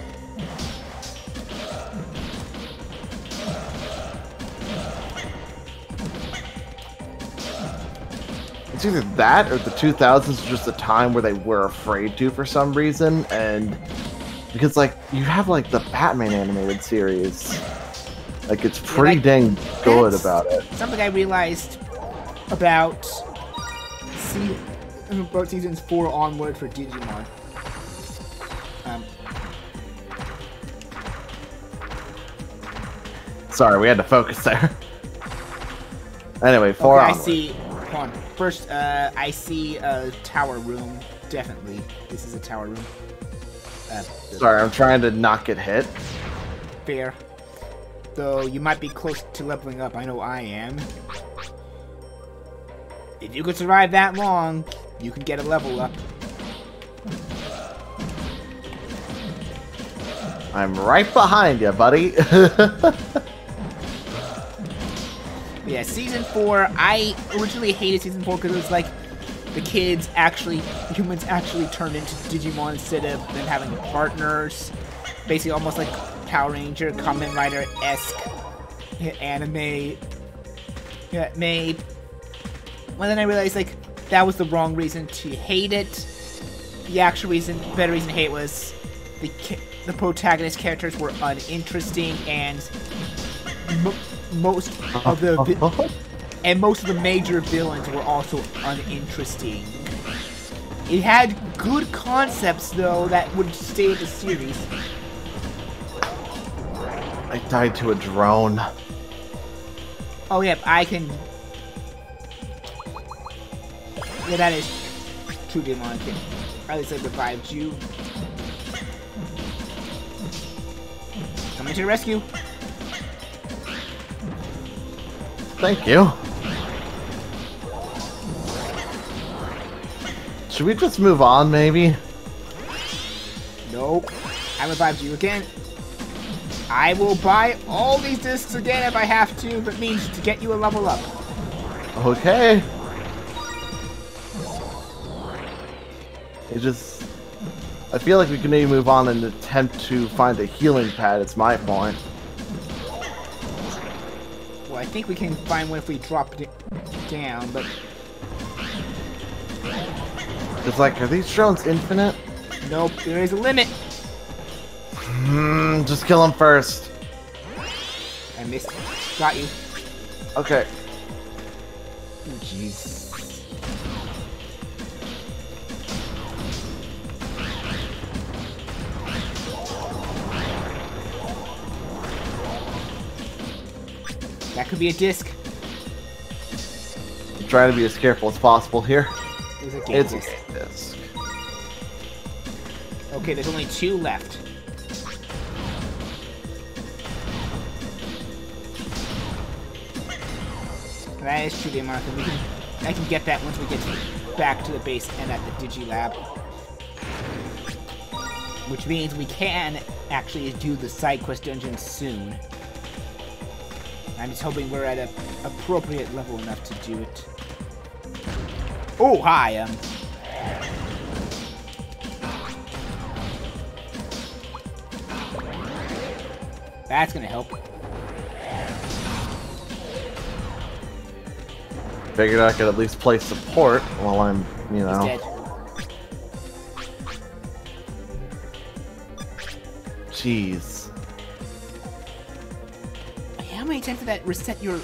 It's either that or the 2000s was just a time where they were afraid to for some reason, and because like you have like the Batman animated series, like it's pretty dang good about it. Something I realized about seasons 4 onward for Digimon. Sorry, we had to focus there. Anyway, 4 okay, onward. I see. Hold on. First, I see a tower room. Definitely, this is a tower room. Sorry, I'm trying to not get hit. Fair. Though you might be close to leveling up. I know I am. If you could survive that long, you can get a level up. I'm right behind you, buddy. Yeah, Season 4, I originally hated Season 4 because it was like the humans actually turned into Digimon instead of them having partners. Basically almost like Power Ranger, Kamen Rider-esque anime made. Well, then I realized like that was the wrong reason to hate it. The actual better reason to hate it was the protagonist characters were uninteresting and most of the major villains were also uninteresting. It had good concepts though that would stay with the series. I died to a drone. Oh yeah, I can. Yeah, that is true, Digimon. At least I revived you. Coming to the rescue. Thank you. Should we just move on, maybe? Nope. I revived you again. I will buy all these discs again if I have to, if it means to get you a level up. Okay. I feel like we can maybe move on and attempt to find a healing pad, it's my point. Well, I think we can find one if we drop it down, but... It's like, are these drones infinite? Nope, there is a limit. Just kill him first. I missed. Got you. Okay. Jeez. That could be a disc. I'm trying to be as careful as possible here. It's a disc. Okay, there's only 2 left. That is true, Martha. I can get that once we get back to the base and at the Digilab. Which means we can actually do the side quest dungeon soon. I'm just hoping we're at an appropriate level enough to do it. Oh, hi, That's gonna help. Figured I could at least play support while I'm, you know. He's dead. Jeez. How many times did that reset your...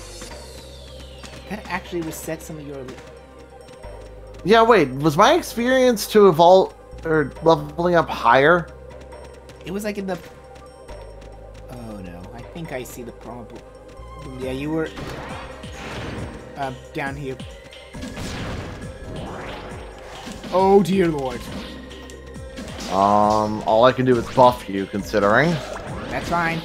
That actually reset some of your... Yeah, wait, was my experience to evolve or leveling up higher? It was like in the... Oh no, I think I see the problem. Yeah, you were... down here. Oh dear lord. All I can do is buff you, considering. That's fine.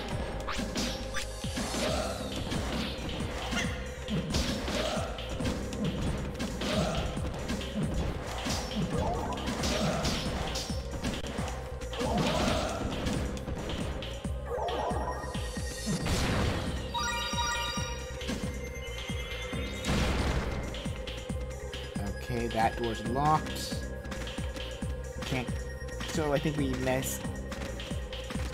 Okay, that door's locked. Can't. So I think we missed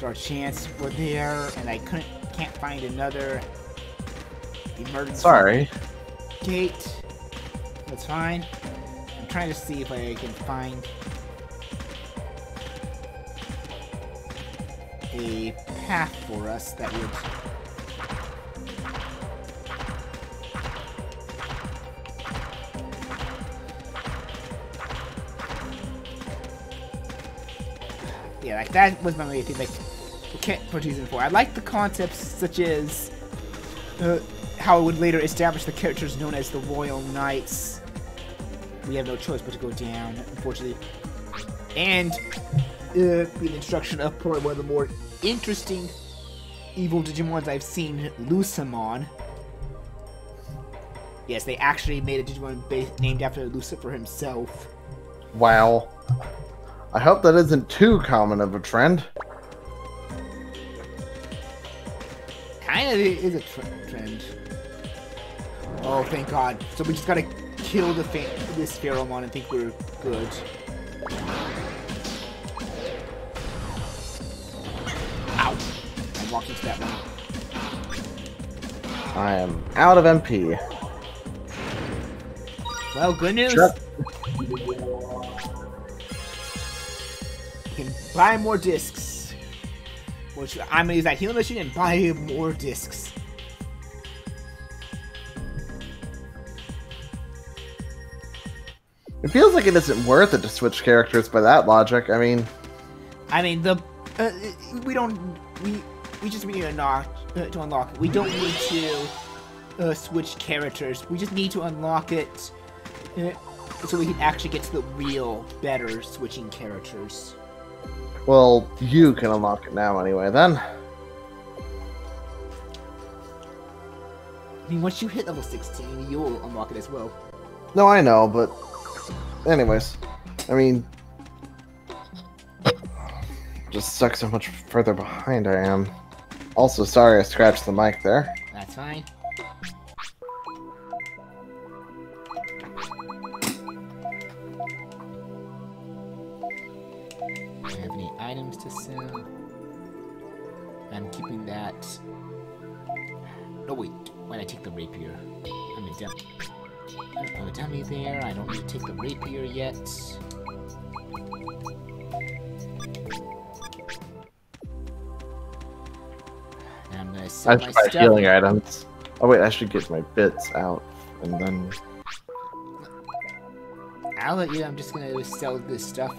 our chance for there, and I can't find another emergency Sorry. gate. That's fine. I'm trying to see if I can find a path for us that would... Yeah, like, that was my main thing, like, for Season 4. I like the concepts such as how it would later establish the characters known as the Royal Knights. We have no choice but to go down, unfortunately. And the introduction of probably one of the more interesting evil Digimons I've seen, Lucimon. Yes, they actually made a Digimon named after Lucifer himself. Wow. I hope that isn't too common of a trend. Kind of is a trend. Oh, thank God. So we just gotta kill this Pheromon and think we're good. Ow! I walked into that one. I am out of MP. Well, good news. Sure. You can buy more discs. Which I'm gonna use that healing machine and buy more discs. It feels like it isn't worth it to switch characters by that logic. I mean, we just need to unlock it. We don't need to switch characters. We just need to unlock it so we can actually get to the real, better switching characters. well, you can unlock it now anyway, then. I mean, once you hit level 16, you'll unlock it as well. No, I know, but... anyways. I mean... just sucks how much further behind I am. Also, sorry I scratched the mic there. That's fine. Do I have any items to sell? I'm keeping that. Oh wait, why did I take the rapier? I'm a dummy. Oh, a dummy there. I don't need to take the rapier yet. And I'm gonna sell my I should buy stuff. healing items. Oh wait, I should get my bits out, and then... I'll let you. I'm just gonna sell this stuff.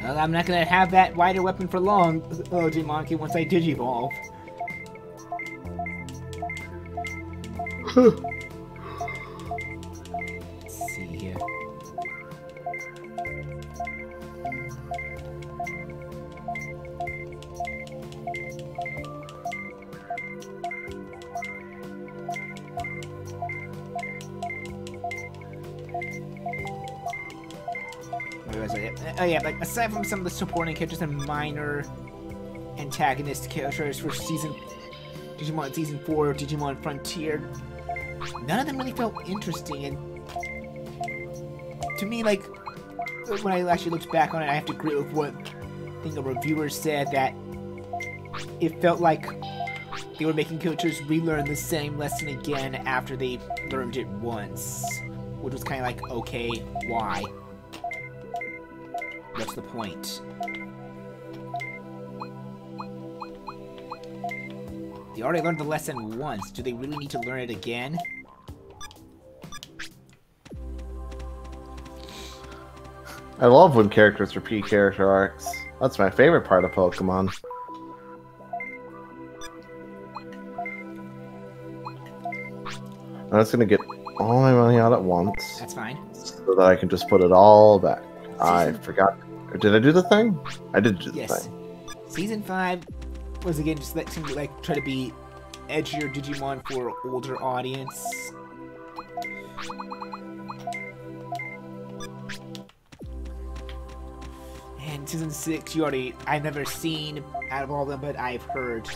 Well, I'm not gonna have that wider weapon for long, Digimon, once I Digivolve. Let's see here. Where was it? Oh yeah, but aside from some of the supporting characters and minor antagonist characters for Digimon Season 4, Digimon Frontier, none of them really felt interesting, and to me, like, when I actually looked back on it, I have to agree with what I think a reviewer said, that it felt like they were making characters relearn the same lesson again after they learned it once, which was kind of like, okay, why? What's the point? They already learned the lesson once. Do they really need to learn it again? I love when characters repeat character arcs. That's my favorite part of Pokemon. I'm just gonna get all my money out at once. That's fine. So that I can just put it all back. I forgot. Did I do the thing? I did do the thing. Season 5 was again just that seemed like try to be edgier Digimon for older audience. And Season 6, I've never seen out of all of them, but I've heard.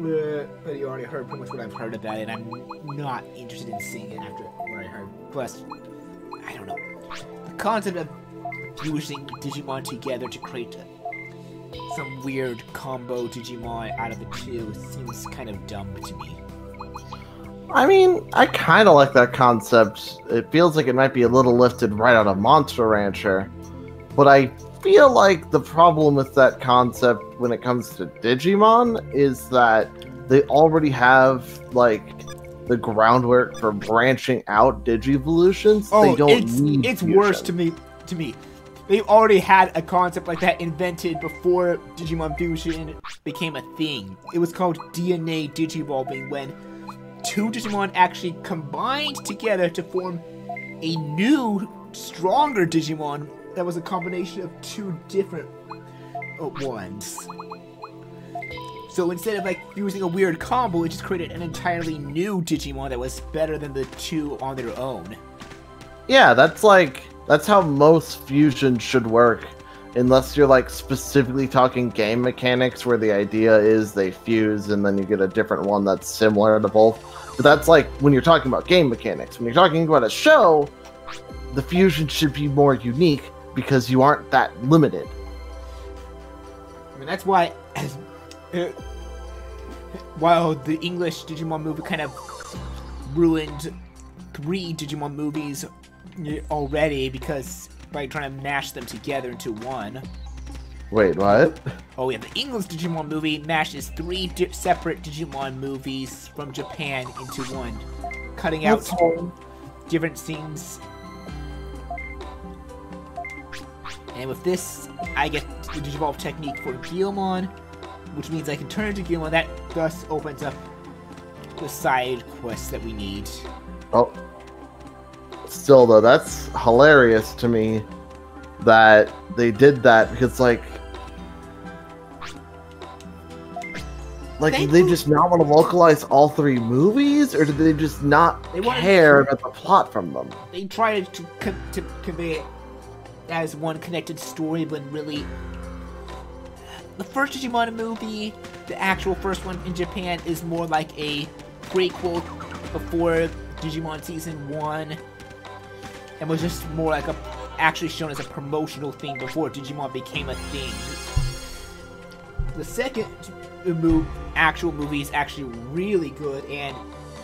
But you already heard pretty much what I've heard about it, and I'm not interested in seeing it after what I heard. Plus, I don't know. The concept of fusing Digimon together to create some weird combo Digimon out of the two seems kind of dumb to me. I mean, I kind of like that concept. It feels like it might be a little lifted right out of Monster Rancher. But I feel like the problem with that concept when it comes to Digimon is that they already have, like, the groundwork for branching out Digivolutions. Oh, they don't need it's fusion. worse to me. They've already had a concept like that invented before Digimon Fusion became a thing. It was called DNA Digivolving, when two Digimon actually combined together to form a new, stronger Digimon that was a combination of two different ones. So instead of like using a weird combo, it just created an entirely new Digimon that was better than the two on their own. Yeah, that's how most fusions should work. Unless you're like specifically talking game mechanics where the idea is they fuse and then you get a different one that's similar to both. But that's like when you're talking about game mechanics. When you're talking about a show, the fusion should be more unique because you aren't that limited. I mean, that's why, while the English Digimon movie kind of ruined 3 Digimon movies already because by trying to mash them together into one. Wait, what? Oh yeah, the English Digimon movie mashes 3 separate Digimon movies from Japan into one, cutting out different scenes. And with this, I get the Digivolve technique for Guilmon, which means I can turn into Guilmon. That thus opens up the side quests that we need. Oh. Still, though, that's hilarious to me that they did that, because, like, did they just not want to localize all 3 movies, or did they just not care about the plot from them? They tried to convey it as one connected story, but really, the first Digimon movie, the actual first one in Japan, is more like a prequel before Digimon Season 1, and was just more like actually shown as a promotional thing before Digimon became a thing. The second actual movie is actually really good, and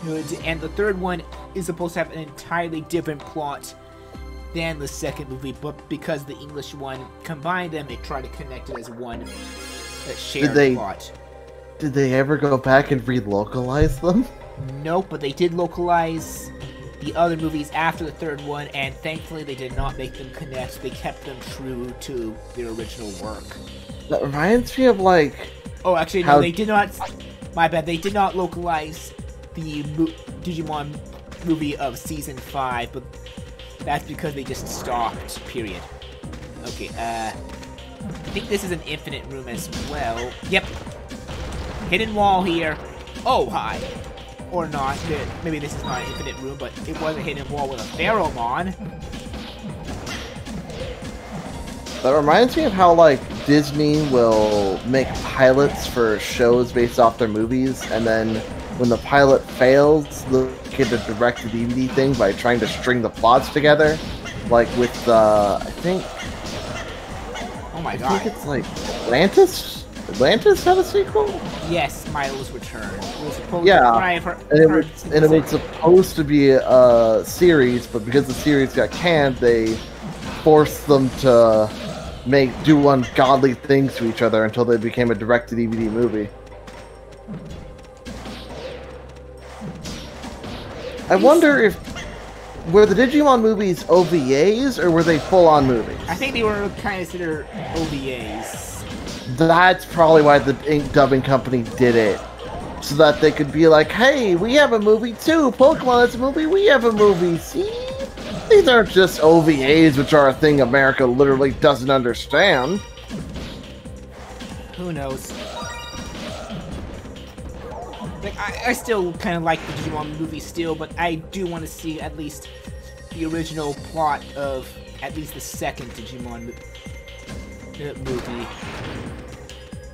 the third one is supposed to have an entirely different plot than the second movie, but because the English one combined them, it tried to connect it as one shared plot. Did they ever go back and relocalize them? Nope, but they did localize the other movies after the third one, and thankfully they did not make them connect. They kept them true to their original work. That reminds me of, like... Oh, actually, no, they did not... My bad, they did not localize the Digimon movie of Season 5, but that's because they just stopped, period. Okay, I think this is an infinite room as well. Yep. Hidden wall here. Oh, hi. Or not. Maybe this is not an infinite room, but it was a hidden wall with a Pharaohmon. That reminds me of how, like, Disney will make pilots for shows based off their movies, and then when the pilot fails, they'll get a direct-to-DVD thing by trying to string the plots together. Like with, I think... Oh my god. I think it's, like, Atlantis? Atlantis had a sequel? Yes, Milo's Return. It was supposed and it was supposed to be a series, but because the series got canned, they forced them to do ungodly things to each other until they became a direct-to-DVD movie. I wonder if... Were the Digimon movies OVAs, or were they full-on movies? I think they were kind of considered OVAs. That's probably why the dubbing company did it. So that they could be like, hey, we have a movie too! Pokemon has a movie, we have a movie, see? These aren't just OVAs, which are a thing America literally doesn't understand. Who knows? Like, I still kind of like the Digimon movie still, but I do want to see at least the original plot of at least the second Digimon movie.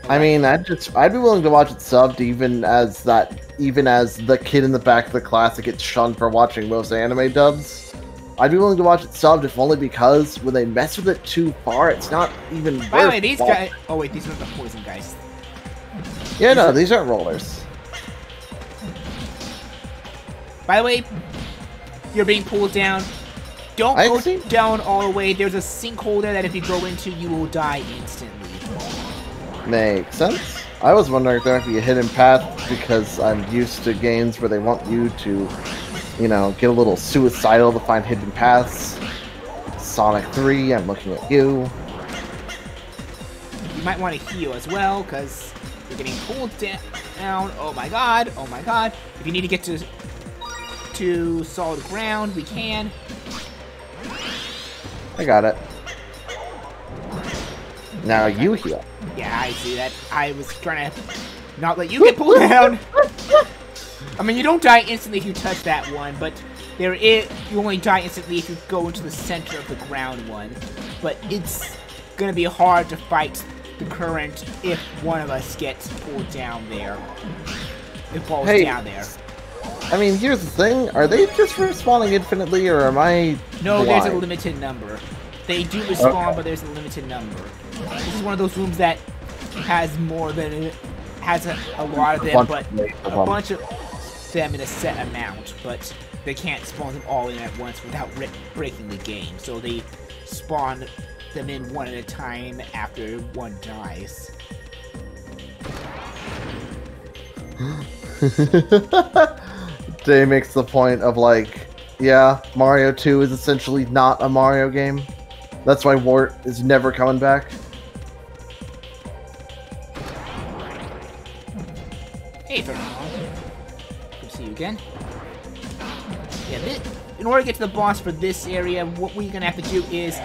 I mean, I'd be willing to watch it subbed, even as the kid in the back of the class that gets shunned for watching most anime dubs. I'd be willing to watch it subbed, if only because when they mess with it too far, it's not even worth. By the way, these guys. Oh wait, these are the poison guys. Yeah, no, these aren't rollers. By the way, you're being pulled down. Don't go down all the way. There's a sinkhole there that if you go into, you will die instantly. Makes sense. I was wondering if there might be a hidden path because I'm used to games where they want you to, you know, get a little suicidal to find hidden paths. Sonic 3, I'm looking at you. You might want to heal as well because you're getting pulled down. Oh my god! Oh my god! If you need to get to solid ground, we can. I got it. Now you heal. Yeah, I see that. I was trying to not let you get pulled down. I mean, you don't die instantly if you touch that one, but you only die instantly if you go into the center of the ground one. But it's gonna be hard to fight the current if one of us gets pulled down there. It falls down there. I mean, here's the thing. Are they just respawning infinitely, or am I No, blind? there's a limited number. They do respawn, but there's a limited number. This is one of those rooms that has more than... has a lot of them, but a bunch of them in a set amount. But they can't spawn them all in at once without breaking the game. So they spawn them in one at a time after one dies. Day makes the point of like, yeah, Mario 2 is essentially not a Mario game. That's why Wart is never coming back. Hey, Fernando. Good to see you again. Yeah, in order to get to the boss for this area, what we're gonna have to do is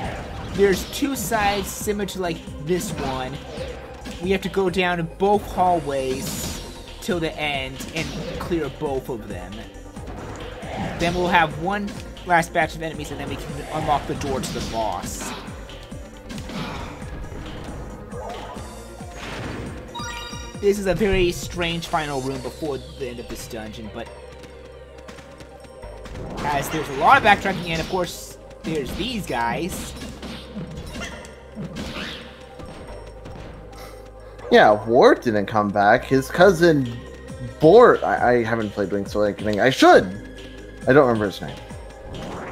there's two sides similar to like this one. We have to go down both hallways till the end and clear both of them. Then we'll have one last batch of enemies and then we can unlock the door to the boss. This is a very strange final room before the end of this dungeon, but as there's a lot of backtracking and of course there's these guys. Yeah, Wart didn't come back. His cousin Bort. I haven't played Link's Awakening. I should. I don't remember his name.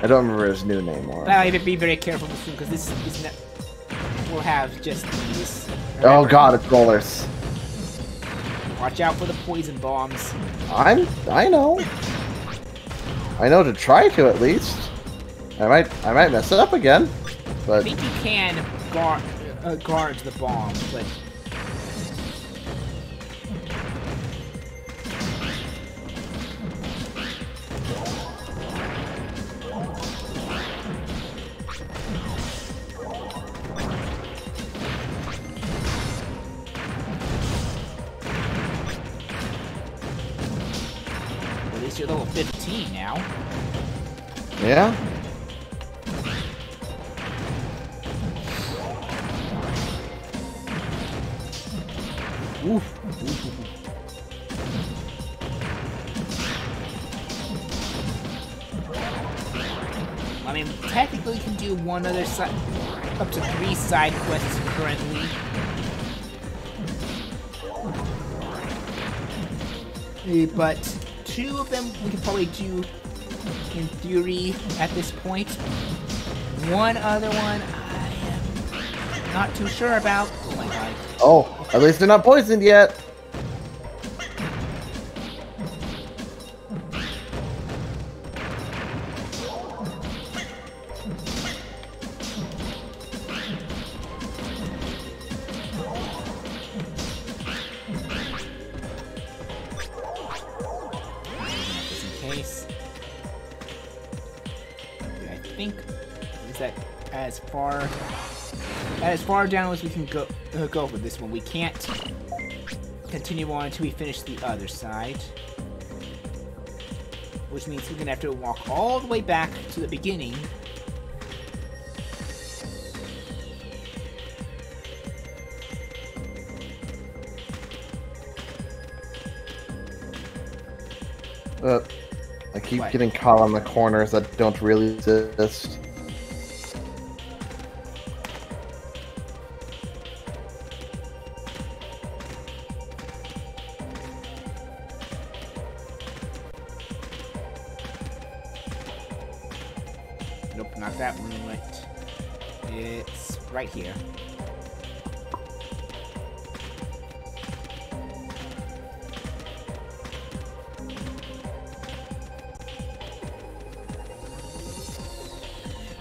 I don't remember his new name. Or... Well, you have to be very careful with this room because this is not. We'll have just these. Remember? Oh god, it's rollers. Watch out for the poison bombs. I know. I know to try to at least. I might mess it up again, but I think you can guard the bomb, but. You're level 15 now. Yeah. Oof. I mean, technically you can do one other side, up to 3 side quests currently. But 2 of them we can probably do in theory at this point. One other one I am not too sure about. Oh my god. Oh, at least they're not poisoned yet. As far down as we can go with this one. We can't continue on until we finish the other side, which means we're gonna have to walk all the way back to the beginning. I keep getting caught on the corners that don't really exist. Nope, not that moonlight. It's right here.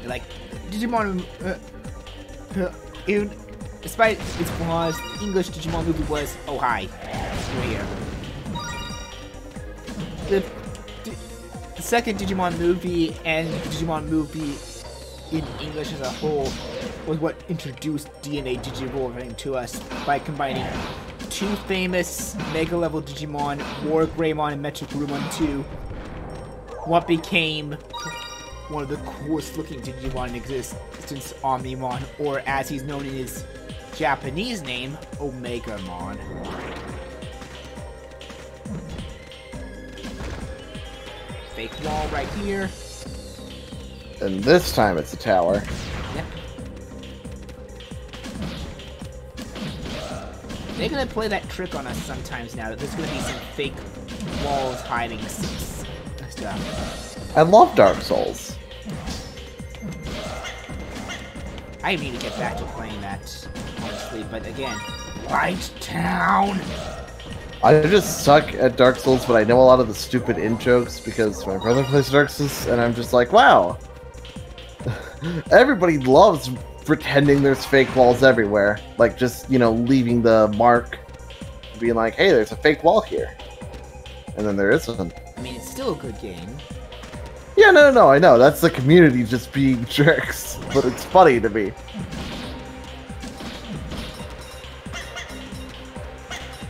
Like, Digimon, despite its flaws, the English Digimon movie was, oh hi, you're here. The second Digimon movie and the Digimon movie in English as a whole was what introduced DNA Digivolving to us by combining two famous Mega-level Digimon, War Greymon and Metric Rumon 2, what became one of the coolest looking Digimon in existence, Omnimon, or as he's known in his Japanese name, Omegamon. Fake wall right here. And this time it's a tower. Yep. They're gonna play that trick on us sometimes now, that there's gonna be some fake walls hiding stuff. I love Dark Souls. I need to get back to playing that, honestly, but again, Light Town! I just suck at Dark Souls, but I know a lot of the stupid in-jokes because my brother plays Dark Souls, and I'm just like, wow! Everybody loves pretending there's fake walls everywhere. Like, just, you know, leaving the mark, being like, hey, there's a fake wall here. And then there isn't. I mean, it's still a good game. Yeah, no, I know. That's the community just being jerks. But it's funny to me.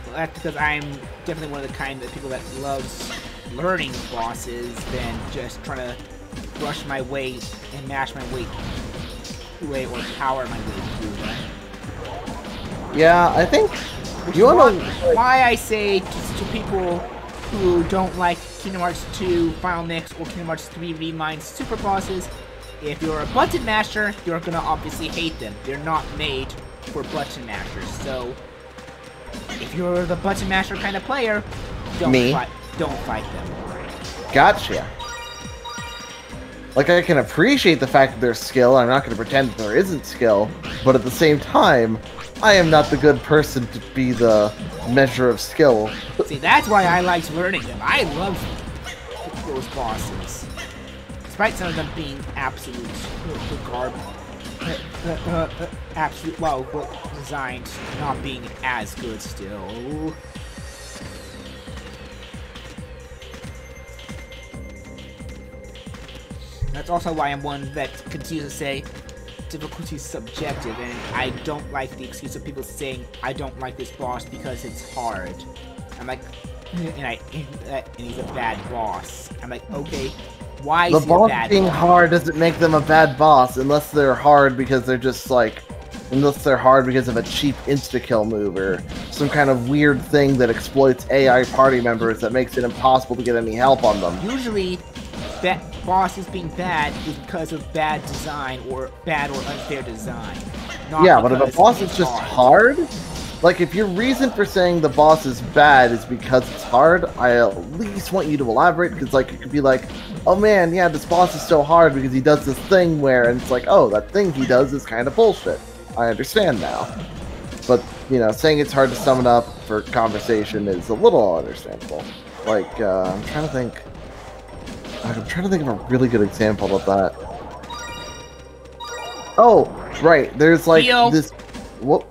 Well, that's because I'm definitely one of the kind of people that loves learning bosses than just trying to rush my way and mash my way or power my way through that. Yeah, I think Which you want to why I say to people who don't like Kingdom Hearts 2 Final Mix or Kingdom Hearts 3 Remind super bosses, if you're a button masher, you're gonna obviously hate them. They're not made for button mashers. So if you're the button masher kind of player, don't fight them. Gotcha. Like, I can appreciate the fact that there's skill, I'm not going to pretend that there isn't skill, but at the same time, I am not the good person to be the measure of skill. See, that's why I liked learning them. I love those bosses. Despite some of them being absolute garbage. Absolute, well designed, not being as good still. That's also why I'm one that continues to say difficulty is subjective, and I don't like the excuse of people saying I don't like this boss because it's hard. I'm like, and he's a bad boss. I'm like, okay, why is he a bad boss? The boss being hard doesn't make them a bad boss unless they're hard because they're just like, unless they're hard because of a cheap insta-kill move or some kind of weird thing that exploits AI party members that makes it impossible to get any help on them. Usually, that bosses being bad is because of bad design or bad or unfair design. Yeah, but if a boss is just hard, like if your reason for saying the boss is bad is because it's hard, I at least want you to elaborate, because like it could be like, oh man, yeah, this boss is so hard because he does this thing where, and it's like, oh, that thing he does is kind of bullshit. I understand now. But, you know, saying it's hard to sum it up for conversation is a little understandable. Like, I'm trying to think of a really good example of that. Oh, right. There's like this. What?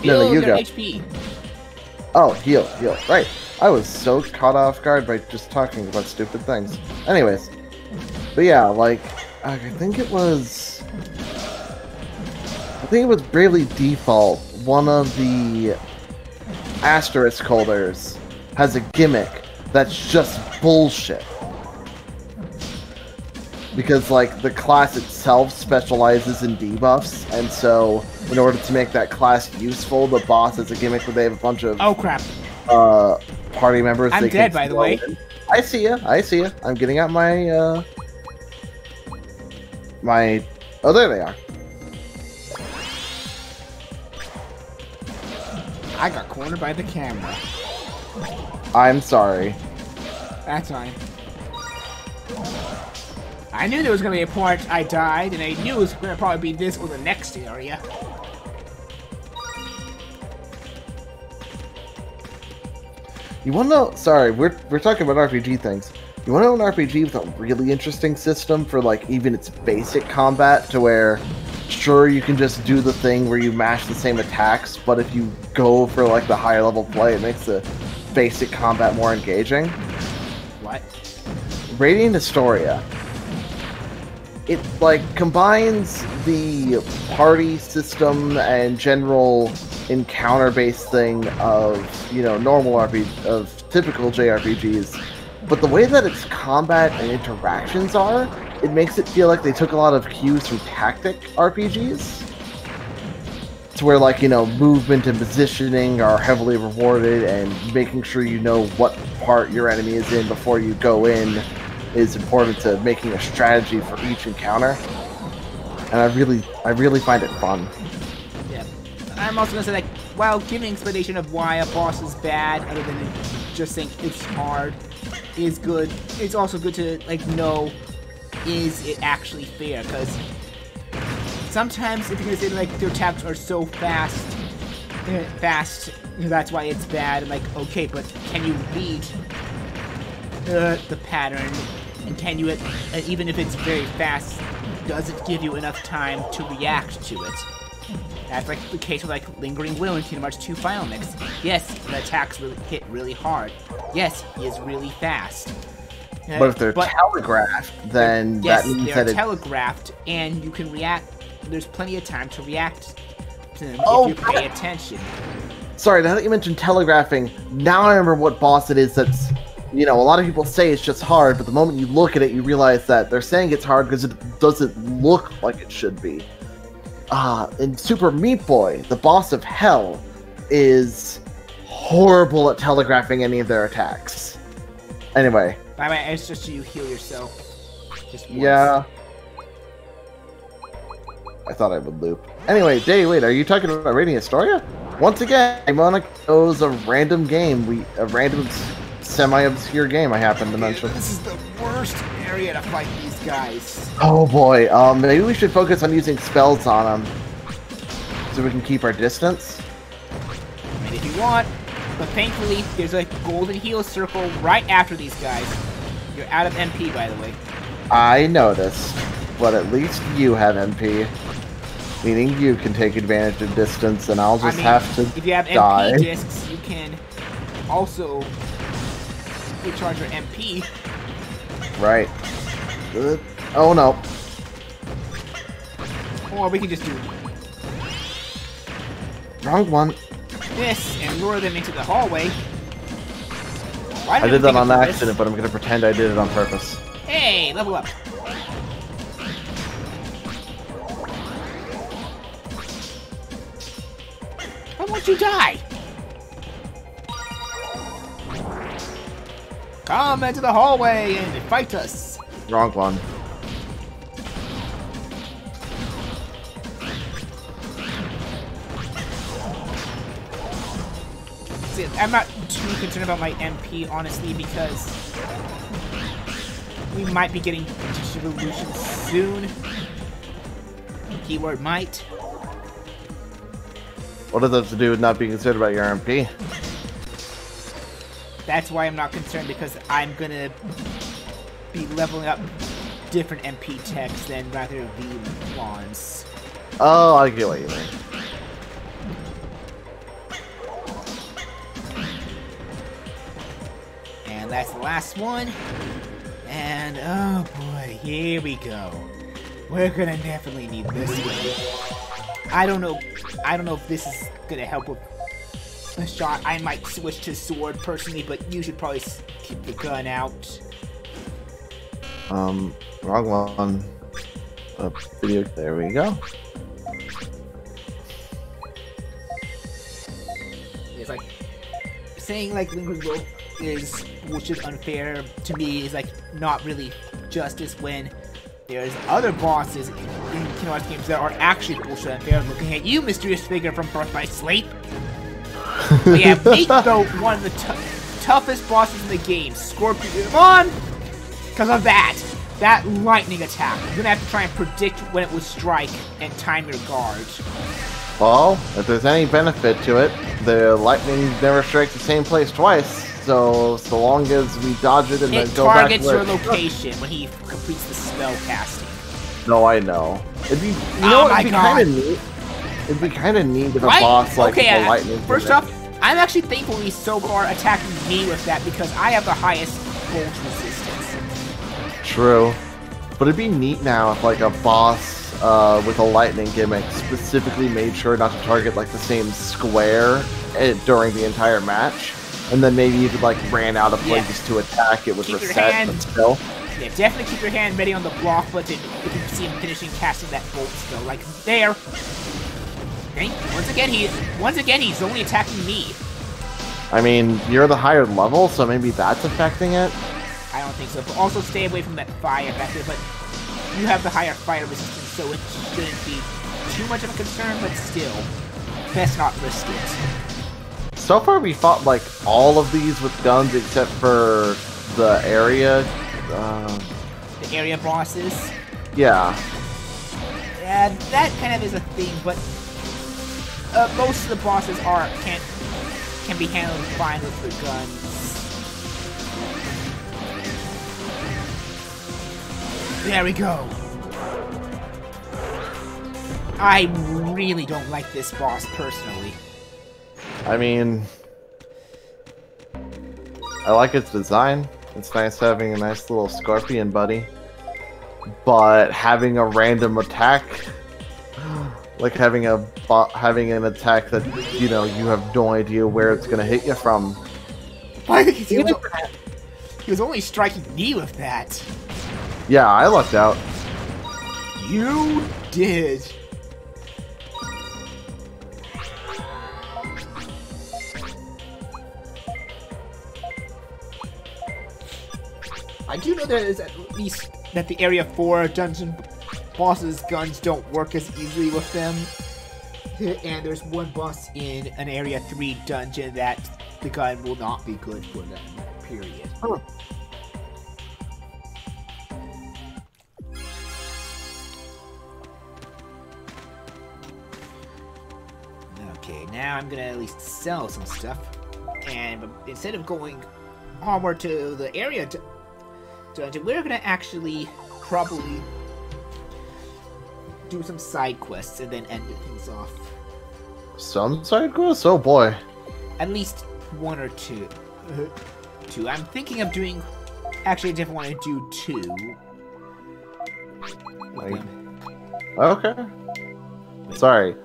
No, you go. HP. Oh, heal. Right. I was so caught off guard by just talking about stupid things. Anyways, but yeah, like I think it was Bravely Default. One of the asterisk holders has a gimmick that's just bullshit. Because, like, the class itself specializes in debuffs, and so, in order to make that class useful, the boss has a gimmick where they have a bunch of... Oh, crap. party members. I'm dead, by the way. I see ya. I see ya. I'm getting out my my. Oh, there they are. I got cornered by the camera. I'm sorry. That's fine. I knew there was gonna be a part I died, and I knew it was gonna probably be this or the next area. You wanna know? Sorry, we're talking about RPG things. You wanna know an RPG with a really interesting system for like even its basic combat, to where sure you can just do the thing where you mash the same attacks, but if you go for like the higher level play, it makes the basic combat more engaging. What? Radiant Historia. It like combines the party system and general encounter-based thing of, you know, normal RPG, of typical JRPGs, but the way that its combat and interactions are, it makes it feel like they took a lot of cues from tactic RPGs. To where, like, you know, movement and positioning are heavily rewarded, and making sure you know what part your enemy is in before you go in is important to making a strategy for each encounter. And I really find it fun. Yeah. I'm also gonna say, like, while giving explanation of why a boss is bad, other than just saying it's hard, is good, it's also good to, like, know, is it actually fair? Because sometimes if you're gonna say, like, their attacks are so fast, that's why it's bad, and like, okay, but can you read the pattern, and can you, even if it's very fast, does it give you enough time to react to it? That's like the case with like Lingering Will in Kingdom Hearts 2 Final Mix. Yes, the attacks really hit really hard. Yes, he is really fast. But if they're telegraphed, then yes, that means they're telegraphed, and you can react. There's plenty of time to react to them if you pay attention. Sorry, now that you mentioned telegraphing, now I remember what boss it is that's, you know, a lot of people say it's just hard, but the moment you look at it, you realize that they're saying it's hard because it doesn't look like it should be. In Super Meat Boy, the boss of Hell is horrible at telegraphing any of their attacks. Anyway. By the way, it's just so you heal yourself. Just once. Yeah. I thought I would loop. Anyway, wait, are you talking about Radiant Historia? Once again, Mona chose a random game, a random semi-obscure game I happened to mention. This is the worst area to fight these guys. Oh boy, maybe we should focus on using spells on them, so we can keep our distance. I mean, if you want, but thankfully, there's a golden heal circle right after these guys. You're out of MP, by the way. I noticed, but at least you have MP. Meaning you can take advantage of distance, and I'll just have to die. If you have MP discs, you can also recharge your MP. Right. Oh no. Or we can just do wrong one. This and lure them into the hallway. I did that on accident, but I'm gonna pretend I did it on purpose. Hey, level up. Why won't you die? Come into the hallway and fight us. Wrong one. See, I'm not too concerned about my MP, honestly, because we might be getting Digivolution soon. Keyword might. What does that have to do with not being concerned about your MP? That's why I'm not concerned, because I'm gonna be leveling up different MP techs than rather V ones. Oh, I get what you mean. And that's the last one. And oh boy, here we go. We're gonna definitely need this one. I don't know if this is gonna help with a shot. I might switch to sword personally, but you should probably keep the gun out. Wrong one. Video. There we go. It's like saying like Lingering Will which is unfair to me, is like not really justice when there's other bosses in Kingdom Hearts games that are actually bullshit unfair. Looking at you, mysterious figure from Birth by Sleep. But yeah, make though one of the toughest bosses in the game, Scorpion, because of that lightning attack. You're gonna have to try and predict when it would strike and time your guard. Well, if there's any benefit to it, the lightning never strikes the same place twice. So long as we dodge it and then go back. It targets your location when he completes the spell casting. No, I know. It'd be, it'd be kind of neat. It'd be kind of neat if a boss like the lightning. First off, I'm actually thankful he's so far attacking me with that because I have the highest bolt resistance. True, but it'd be neat now if like a boss with a lightning gimmick specifically made sure not to target like the same square during the entire match. And then maybe if it like ran out of places to attack, it would reset, but still. Yeah, definitely keep your hand ready on the block button if you see him finishing casting that bolt spell. Like there. Okay, once again he's only attacking me. I mean, you're the higher level, so maybe that's affecting it. I don't think so. But also stay away from that fire factor. But you have the higher fire resistance, so it shouldn't be too much of a concern. But still, best not risk it. So far, we fought like all of these with guns except for the area. The area bosses. Yeah. Yeah, that kind of is a thing, but most of the bosses can be handled fine with the guns. There we go. I really don't like this boss personally. I mean, I like its design. It's nice having a nice little scorpion buddy. But having a random attack, like having an attack that, you know, you have no idea where it's gonna hit you from. Why? He was only striking me with that. Yeah, I lucked out. You did. I do know there is at least that the Area 4 dungeon bosses' guns don't work as easily with them. And there's one boss in an Area 3 dungeon that the gun will not be good for them, period. Huh. Okay, now I'm gonna at least sell some stuff. And instead of going onward to the area dungeon, we're gonna actually probably do some side quests and then end things off. Some side quests? Oh boy. At least one or two. Two. I'm thinking of doing. Actually, I definitely want to do two. Okay. Wait. Sorry.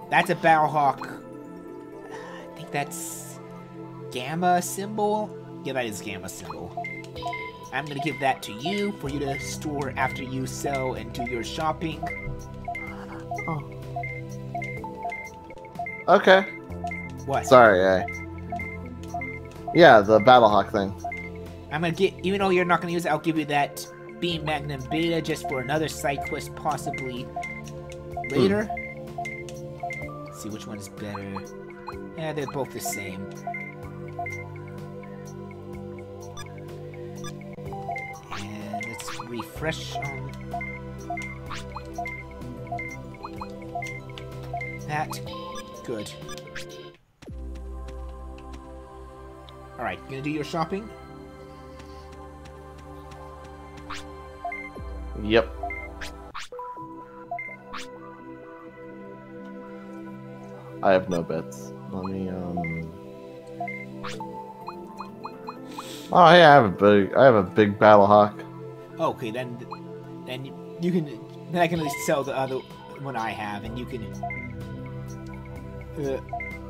That's a Battlehawk. I think that's Gamma symbol. Yeah, that is Gamma symbol. I'm gonna give that to you for you to store after you sell and do your shopping. Oh. Okay. What? Sorry, yeah, the Battlehawk thing. I'm gonna get, even though you're not gonna use it, I'll give you that Beam Magnum Beta just for another side quest, possibly later. Let's see which one is better. Yeah, they're both the same. And let's refresh on that. Good. Alright, gonna do your shopping? Yep. I have no bets. Let me Oh yeah, I have a big Battlehawk. Okay, then you can I can at least sell the other one I have, and you can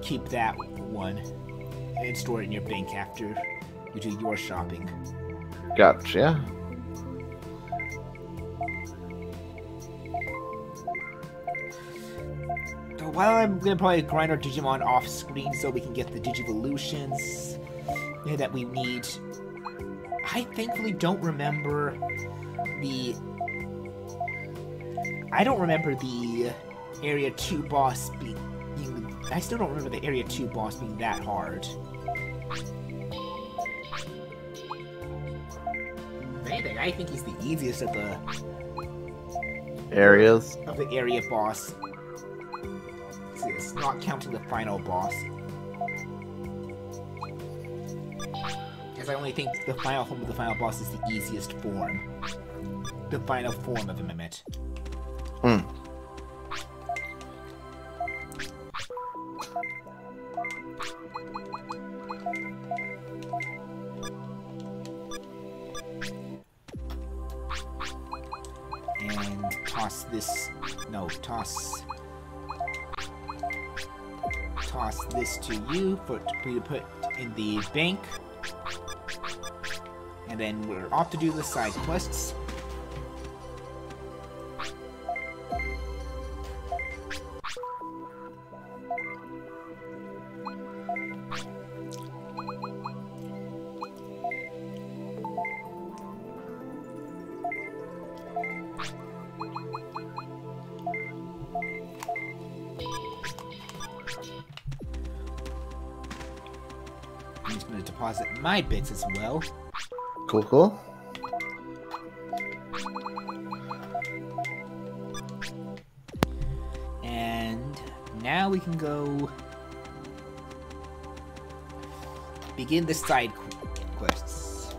keep that one and store it in your bank after you do your shopping. Gotcha. So while I'm gonna probably grind our Digimon off screen so we can get the Digivolutions, that we need. I thankfully don't remember the... I don't remember the Area 2 boss being... I still don't remember the Area 2 boss being that hard. If anything, I think he's the easiest of the... areas. Of the area boss. It's not counting the final boss. Because I only think the final form of the final boss is the easiest form. The final form of him, I meant. Hmm. And toss this... No, toss this to you for you to put in the bank. And then we're off to do the side quests. I'm just going to deposit my bits as well. Cool, cool. And now we can go begin the side quests.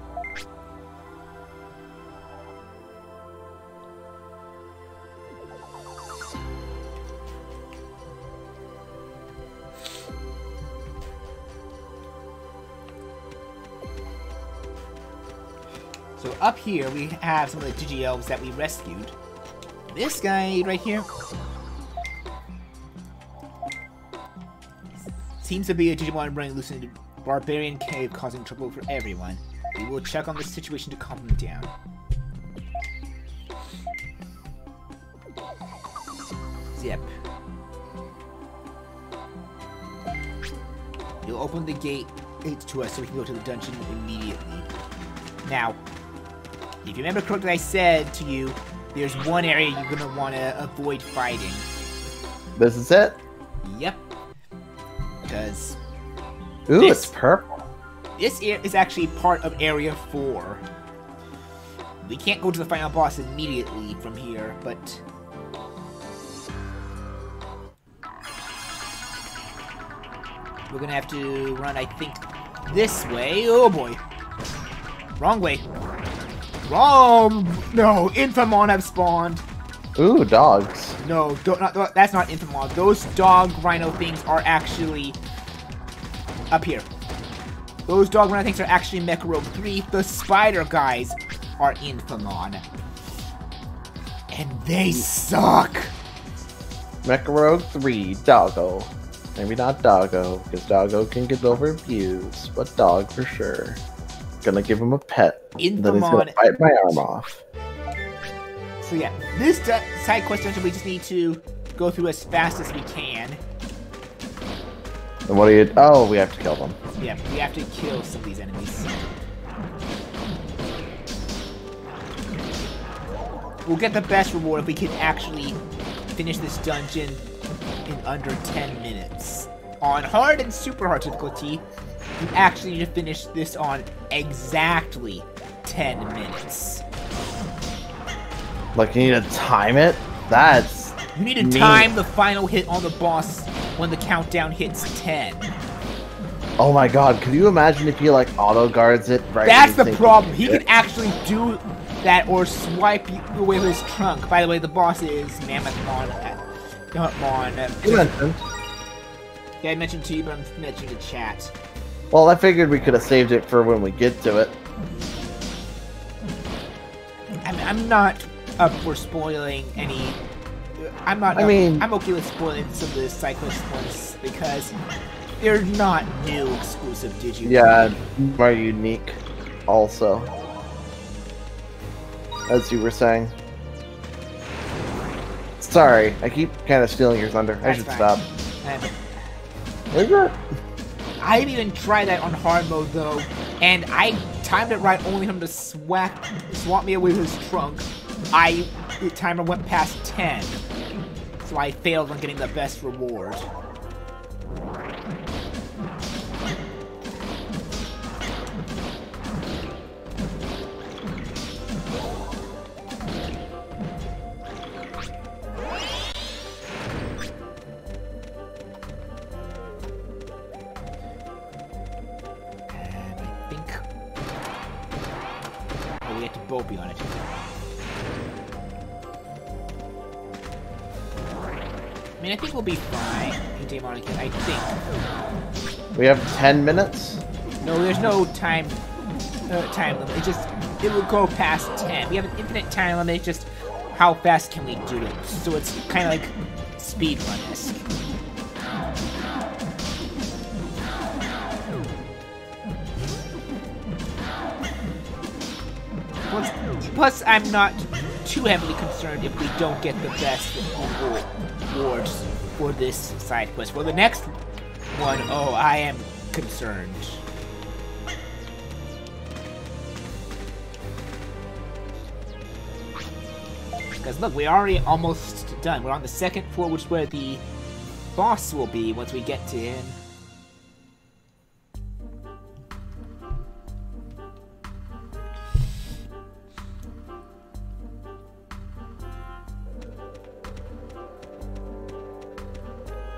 So up here we have some of the Digi-Elves that we rescued. This guy right here seems to be a Digimon running loose in a barbarian cave, causing trouble for everyone. We will check on the situation to calm him down. Zip. You'll open the gate to us so we can go to the dungeon immediately. Now, if you remember correctly, I said to you, there's one area you're gonna want to avoid fighting. This is it? Yep. Because... Ooh, it's purple. This is actually part of Area 4. We can't go to the final boss immediately from here, but... we're gonna have to run, I think, this way. Oh boy. Wrong way. Wrong! No, Infamon have spawned. Ooh, dogs. No, that's not Infamon. Those dog rhino things are actually up here. Those dog rhino things are actually Mecha Rogue 3. The spider guys are Infamon. And they suck. Mecha Rogue 3, Doggo. Maybe not Doggo, because Doggo can get over views, but Dog for sure. Gonna give him a pet. Infamon. Then he's gonna bite my arm off. So yeah, this side quest dungeon we just need to go through as fast as we can. And what do you... Oh, we have to kill them. Yeah, we have to kill some of these enemies. We'll get the best reward if we can actually finish this dungeon in under 10 minutes. On hard and super hard difficulty, you actually need to finish this on exactly 10 minutes. Like, you need to time it? That's... You need to time the final hit on the boss when the countdown hits 10. Oh my god, could you imagine if he, like, auto-guards it right? That's the problem. He can actually do that or swipe you away with his trunk. By the way, the boss is Mammothmon. You mentioned. Yeah, I mentioned to you, but I'm mentioning the chat. Well, I figured we could have saved it for when we get to it. I'm not up for spoiling any... I'm okay with spoiling some of the cyclist ones because they're not new exclusive Digimon. Yeah, more unique also. As you were saying. Sorry, I keep kind of stealing your thunder. I should stop. And Is it? I didn't even try that on hard mode though, and I timed it right only for him to swat me away with his trunk. The timer went past 10, so I failed on getting the best reward. We have to both be on it. I mean, I think we'll be fine in Demonic, I think. We have 10 minutes? No, there's no time limit. It will go past 10. We have an infinite time limit, it's just how fast can we do it. So it's kind of like speedrun-esque. Plus, I'm not too heavily concerned if we don't get the best rewards for this side quest. For the next one, oh, I am concerned. Because look, we're already almost done. We're on the second floor, which is where the boss will be once we get to him.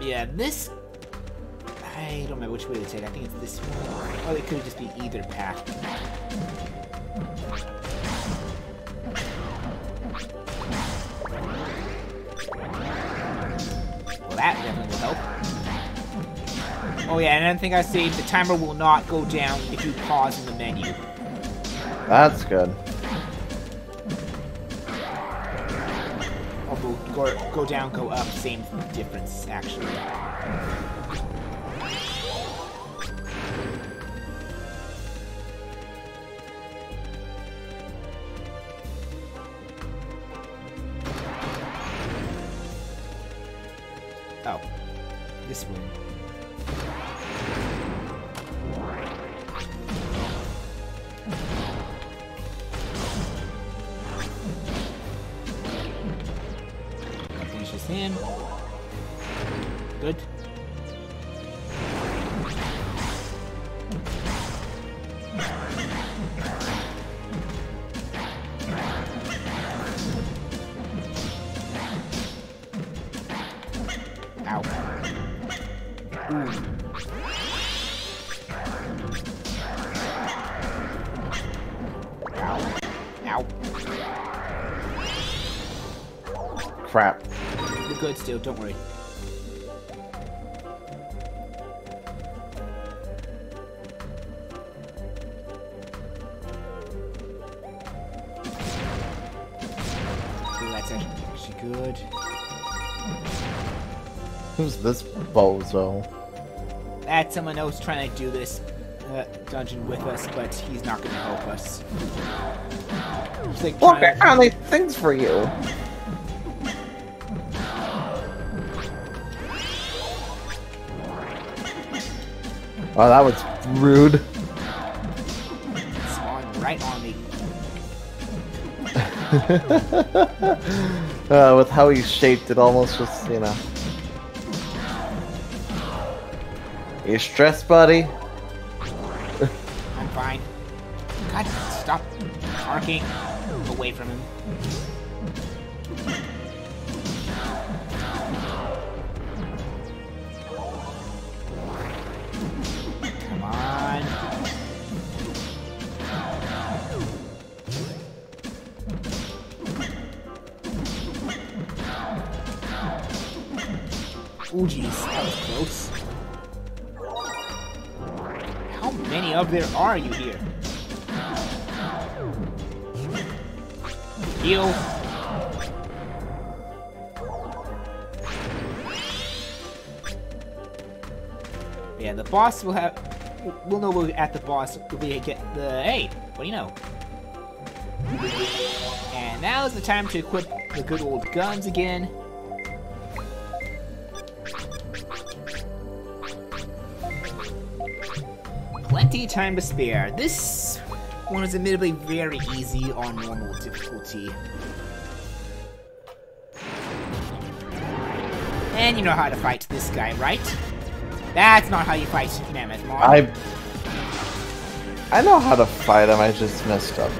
Yeah, this... I don't remember which way to take. I think it's this one. Or it could just be either path. Well, that definitely will help. Oh yeah, and another thing I saved, the timer will not go down if you pause in the menu. That's good. Go down, go up, same difference, actually. Oh, this one. Him. Good. Ow. Ooh. Ow. Ow. Crap. We're good still, don't worry. Ooh, that's actually good. Who's this bozo? That's someone else trying to do this dungeon with us, but he's not going to help us. Like Look, I found these things for you. Oh, that was rude. Spawned right on me. With how he's shaped, it almost just, you know. You stressed, buddy? I'm fine. God, stop arcing away from him. Come on. Ooh, jeez, that was close. How many of there are you here? Heal. Yeah, the boss will have... We'll know we're at the boss if we get the... Hey, what do you know? And now is the time to equip the good old guns again. plenty of time to spare. This one is admittedly very easy on normal difficulty. And you know how to fight this guy, right? That's not how you fight Mammoth Mon. I know how to fight him, I just messed up.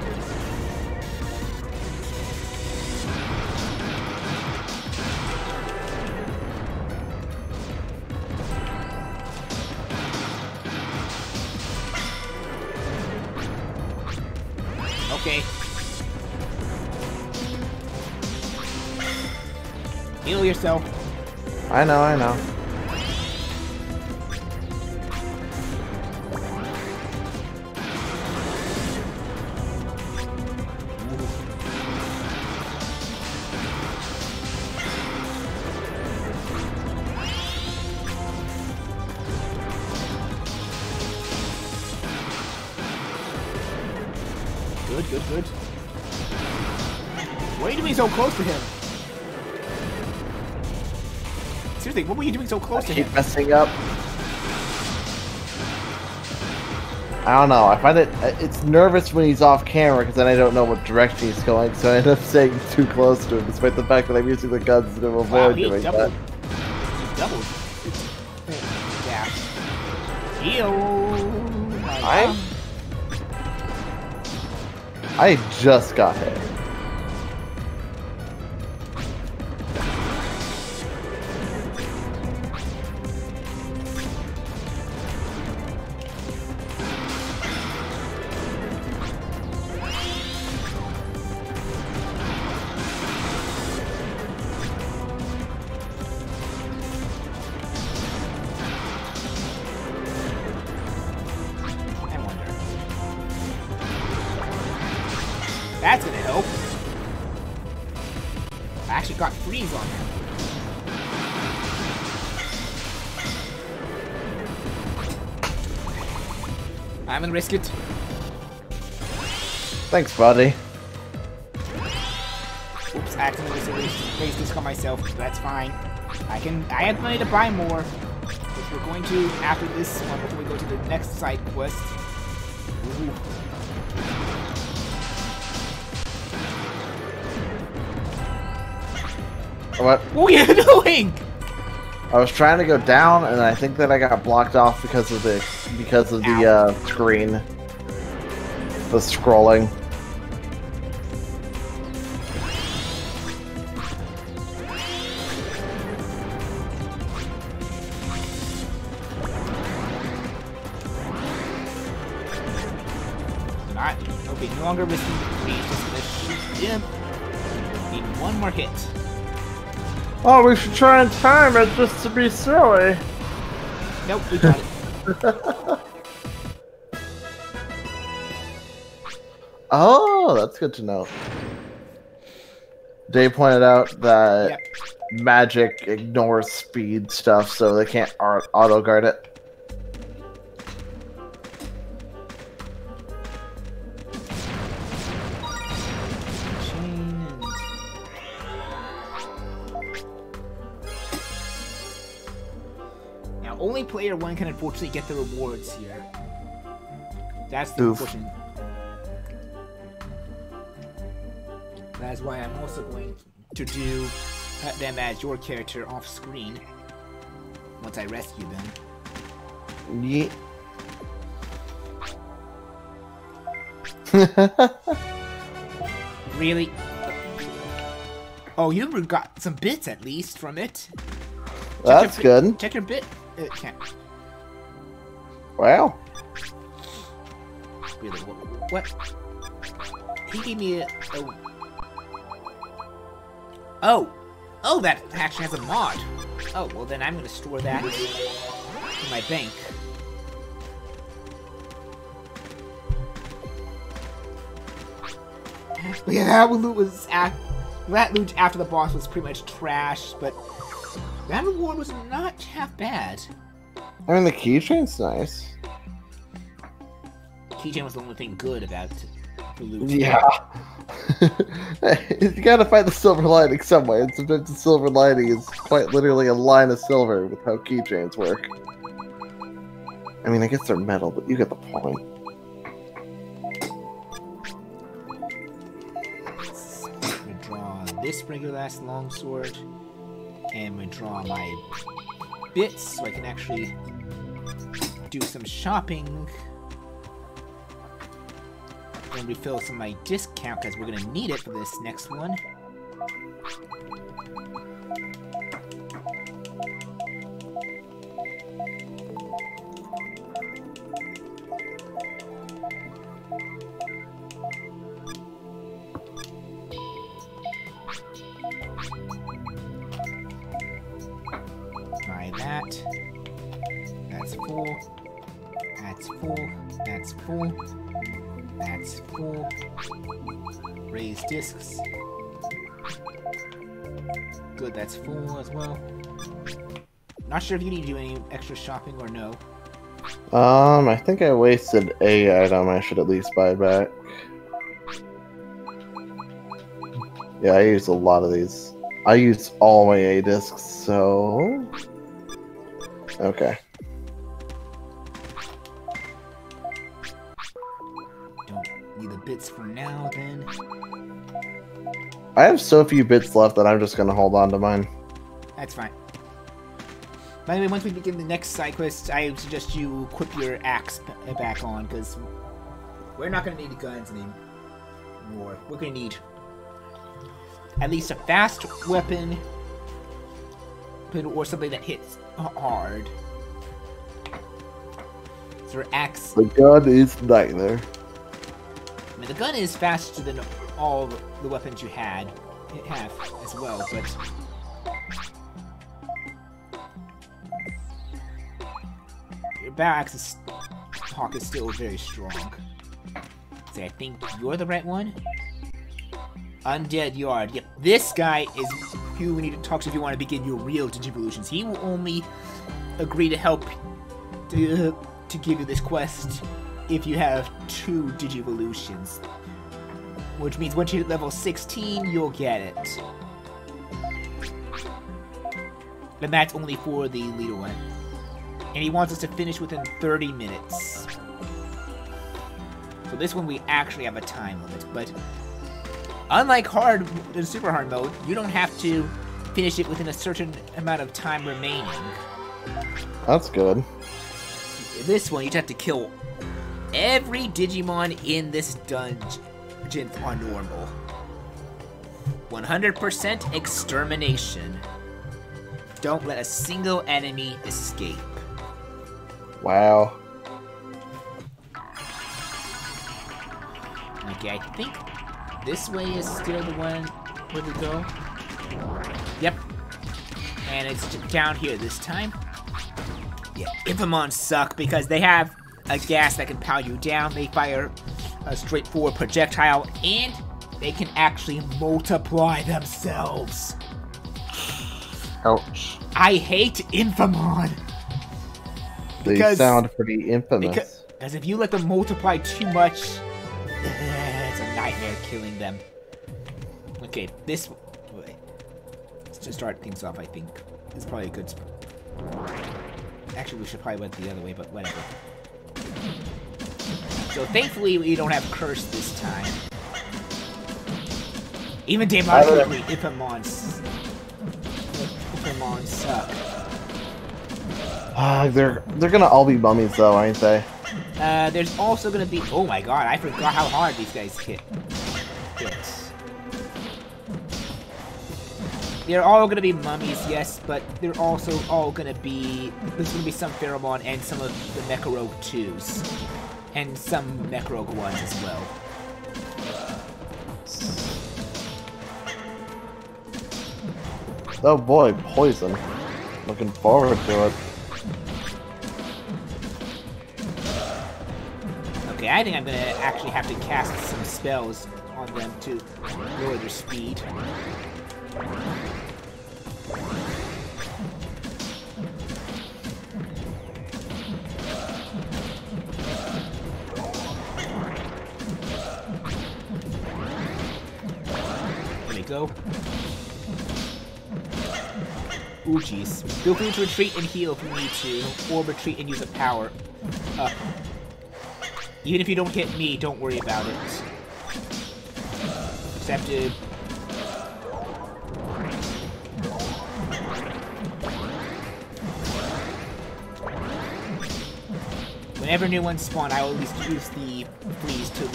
Okay. Heal yourself. I know, I know. Good, good, good. Why are you doing so close to him? Seriously, what were you doing so close to him? Keep messing up. I don't know. I find it's nervous when he's off camera because then I don't know what direction he's going, so I end up staying too close to him, despite the fact that I'm using the guns to avoid doing that. He doubled. Yeah. Heal. I just got hit. That's gonna help. I actually got freeze on him. I'm gonna risk it. Thanks, buddy. Oops, I accidentally raised this on myself. That's fine. I have money to buy more. Which we're going to after this one before we go to the next side quest. Ooh. What? What are you doing? I was trying to go down, and I think that I got blocked off because of the screen, the scrolling. Alright, okay, no longer risking freeze, just gonna shoot him. Need one more hit. Oh, we should try and time it just to be silly. Nope, we got it. Oh, that's good to know. Dave pointed out that magic ignores speed stuff, so they can't auto-guard it. Only player one can unfortunately get the rewards here. That's the unfortunate. That's why I'm also going to do them as your character off screen once I rescue them. Yeah. Really? Oh, you got some bits at least from it. That's good. Check your bit. It can't. Wow. Really? What? He gave me a... Oh! Oh, that actually has a mod. Oh, well then I'm gonna store that in my bank. But yeah, that loot was that loot after the boss was pretty much trash, but that reward was not half bad. I mean, the keychain's nice. Keychain was the only thing good about the loot. Yeah. You gotta find the silver lining some way, and sometimes the silver lining is quite literally a line of silver with how keychains work. I mean, I guess they're metal, but you get the point. I'm gonna draw this regular ass longsword, and I'm gonna draw my bits so I can actually do some shopping and refill some of my discount because we're gonna need it for this next one. Buy that. That's full. That's full. That's full. That's full. Raise discs. Good, that's full as well. Not sure if you need to do any extra shopping or no. I think I wasted a item I should at least buy back. Yeah, I used a lot of these. I used all my A discs, so... Okay. Don't need the bits for now, then. I have so few bits left that I'm just gonna hold on to mine. That's fine. By the way, once we begin the next side quest, I suggest you equip your axe back on, because we're not going to need the guns anymore. We're going to need at least a fast weapon, or something that hits hard. So our axe... The gun is nightmare. I mean, the gun is faster than all the weapons you have as well, but... Your battle axe talk is still very strong. So I think you're the right one. Undead Yard. Yep, this guy is who we need to talk to if you want to begin your real Digivolutions. He will only agree to help to give you this quest if you have 2 Digivolutions. Which means once you hit level 16, you'll get it. And that's only for the leader one. And he wants us to finish within 30 minutes. So this one we actually have a time limit, but unlike hard and super hard mode, you don't have to finish it within a certain amount of time remaining. That's good. This one, you just have to kill every Digimon in this dungeon on normal. 100% extermination. Don't let a single enemy escape. Wow. Okay, I think this way is still the one where to go. Yep. And it's down here this time. Yeah, Infamons suck because they have a gas that can power you down. They fire a straightforward projectile, and they can actually multiply themselves. Ouch. I hate Infamon. They sound pretty infamous. Because if you let them multiply too much, it's a nightmare killing them. Okay, this way. Let's just start things off, I think. It's probably a good spot. Actually, we should probably went the other way, but whatever. So thankfully, we don't have Curse this time. Even demonically, Infamons suck. They're gonna all be mummies though, ain't they? There's also gonna be... Oh my god, I forgot how hard these guys hit. They're all gonna be mummies, yes, but they're also all gonna be... There's gonna be some Pheromon and some of the Necrogue 2s. And some Necrogue 1s as well. Oh boy, poison. Looking forward to it. Okay, I think I'm gonna actually have to cast some spells on them to lower their speed. There we go. Ooh, jeez. Feel free to retreat and heal if you need to, or retreat and use a power up. Even if you don't hit me, don't worry about it. Just have to... Whenever new ones spawn, I always use the freeze to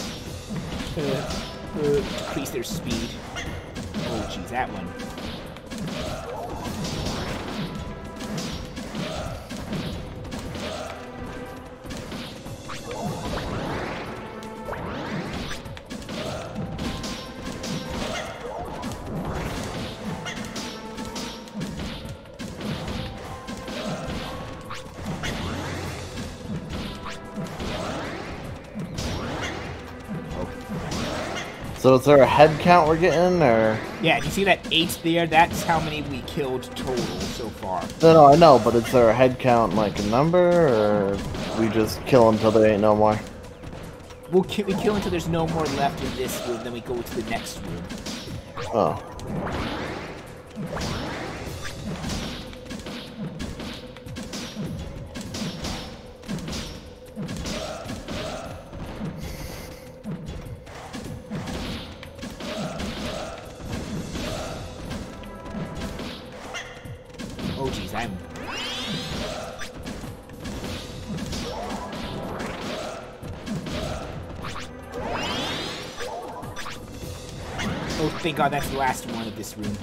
increase their speed. Oh, jeez, that one. So is there a head count we're getting, or...? Yeah, do you see that 8 there? That's how many we killed total so far. No, I know, but is there a head count, like a number, or we just kill until there ain't no more? We kill until there's no more left in this room, then we go to the next room. Oh. Oh, jeez, I'm... Oh, thank God, that's the last one of this room.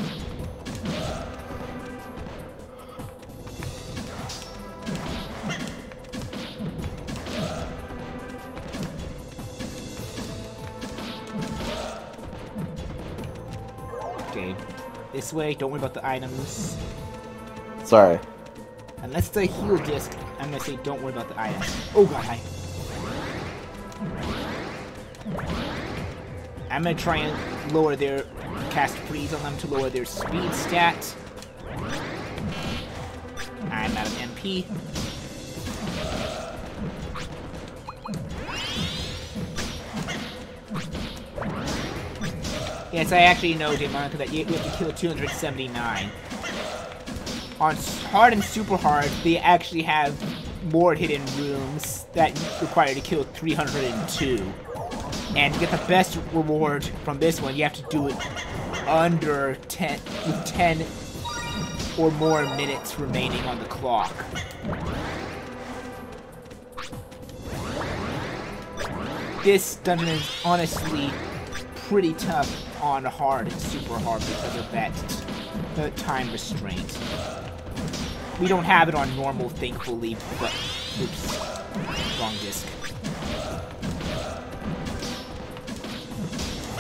Okay, this way, don't worry about the items. Sorry. Unless it's a heal disc, I'm gonna say don't worry about the items. Oh god, hi. I'm gonna try and lower their cast freeze on them to lower their speed stat. I'm out of MP. Yes, I actually know, Monica, that you have to kill 279. On hard and super hard, they actually have more hidden rooms that require to kill 302. And to get the best reward from this one, you have to do it under 10, with 10 or more minutes remaining on the clock. This dungeon is honestly pretty tough on hard and super hard because of that time restraint. We don't have it on normal, thankfully, but... Oops. Wrong disc.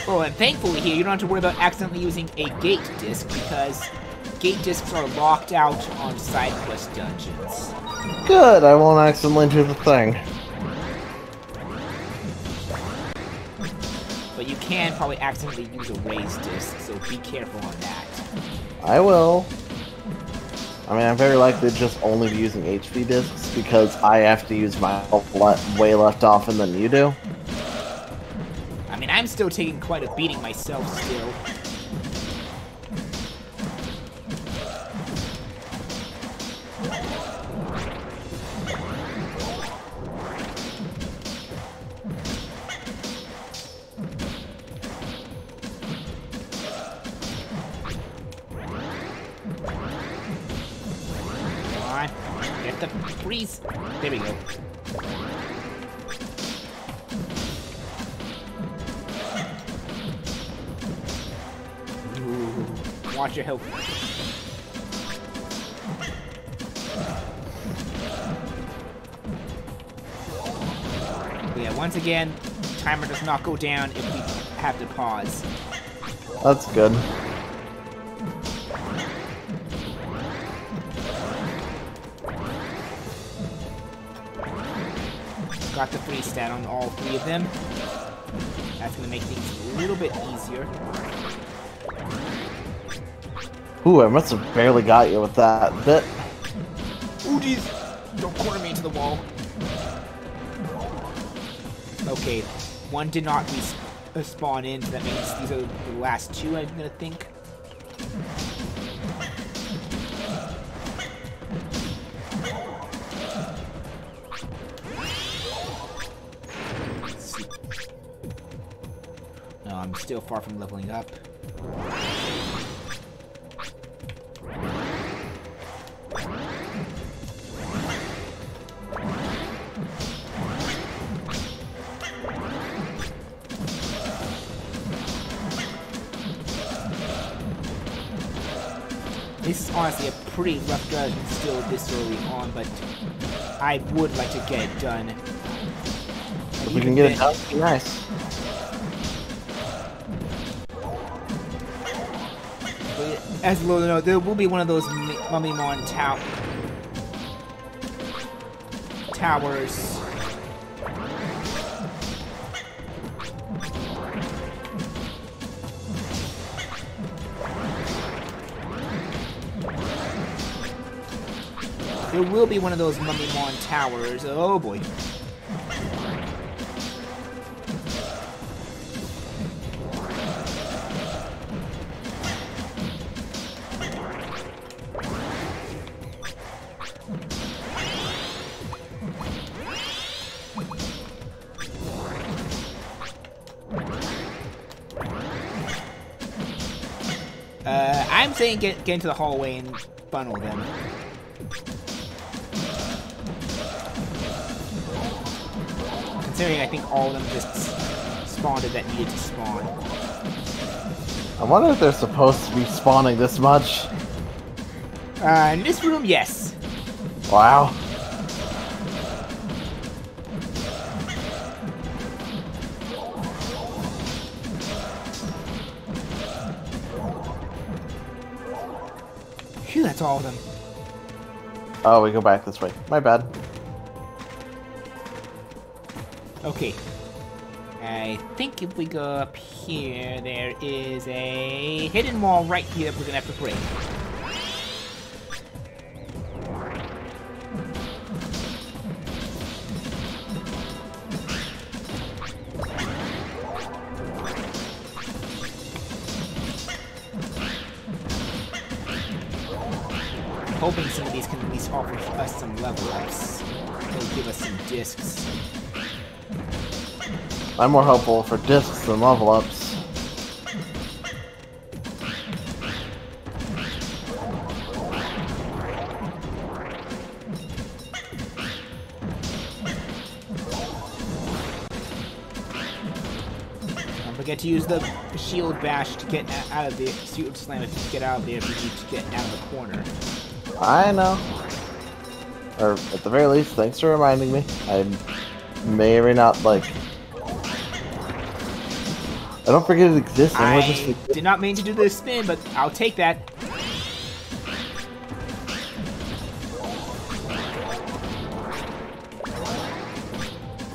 Oh, and thankfully here, you don't have to worry about accidentally using a gate disc, because gate discs are locked out on side quest dungeons. Good, I won't accidentally do the thing. But you can probably accidentally use a raised disc, so be careful on that. I will. I mean, I'm very likely to just only be using HP discs because I have to use my health way left often than you do. I mean, I'm still taking quite a beating myself still. Get the freeze. There we go. Ooh, watch your health. But yeah, once again, timer does not go down if we have to pause. That's good. Got the free stat on all 3 of them. That's gonna make things a little bit easier. Ooh, I must have barely got you with that bit. Ooh, jeez! Don't corner me into the wall. Okay, one did not spawn in, so that means these are the last 2, I'm gonna think. No, I'm still far from leveling up. This is honestly a pretty rough dungeon still this early on, but I would like to get it done. If we can get it done, it'd be nice. But as a little note, there will be one of those Mummymon towers. There will be one of those Mummymon towers. Oh boy. I'm saying get into the hallway and funnel them. Considering I think all of them just spawned that needed to spawn. I wonder if they're supposed to be spawning this much. In this room, yes. Wow. Phew, that's all of them. Oh, we go back this way. My bad. Okay. I think if we go up here, there is a hidden wall right here that we're gonna have to break. Hoping some of these can at least offer us some level ups. They'll give us some discs. I'm more hopeful for discs than level ups. Don't forget to use the shield bash to get out of the shield slam to get out of there if you need to get out of the corner. I know. Or, at the very least, thanks for reminding me. I may or may not, like... I don't forget it exists. I did not mean to do the spin, but I'll take that.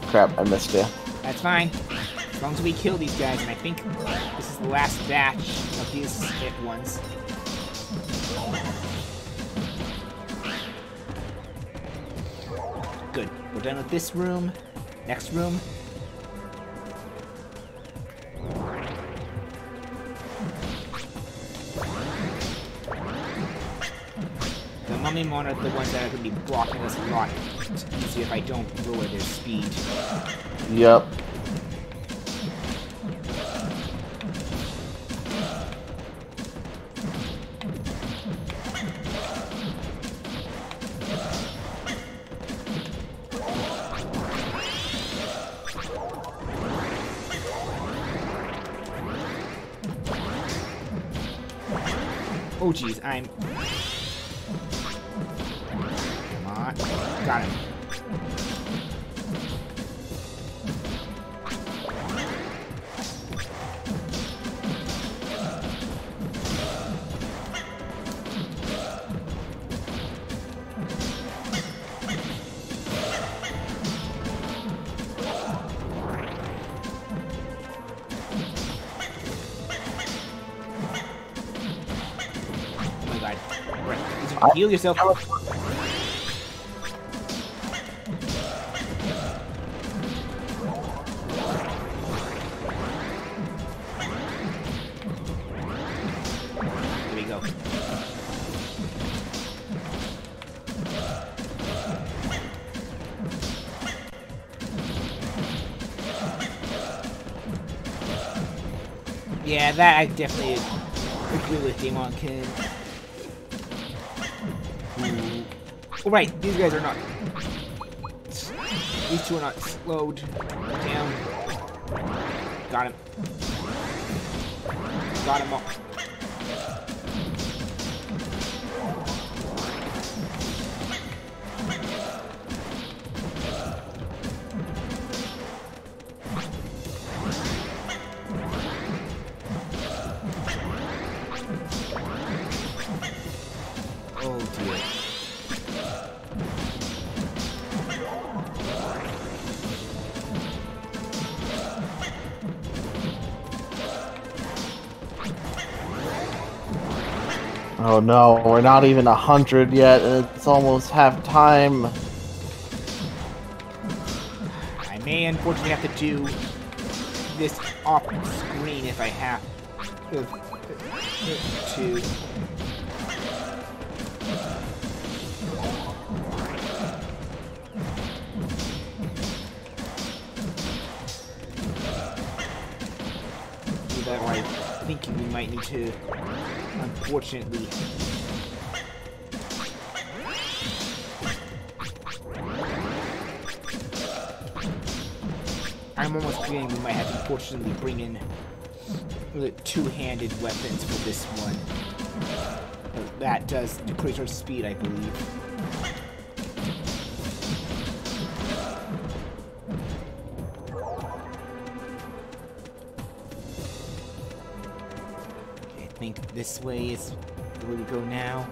Crap, I missed you. That's fine. As long as we kill these guys, and I think this is the last batch of these hit ones. Good. We're done with this room. Next room. The Mummymon are the ones that are going to be blocking us a lot easier if I don't lower their speed. Yep. Oh jeez, I'm... Come on. Got him. Heal yourself. There we go. Yeah, that I definitely agree with Digimon King. Oh, right, these guys are not. These two are not slowed down. Got him. Got him up. Oh dear. Oh no, we're not even 100 yet, and it's almost half time. I may unfortunately have to do this off screen if I have to. That way, I'm thinking we might need to, unfortunately. I'm almost feeling we might have to unfortunately bring in two-handed weapons for this one. That does decrease our speed, I believe. I think this way is the way to go now.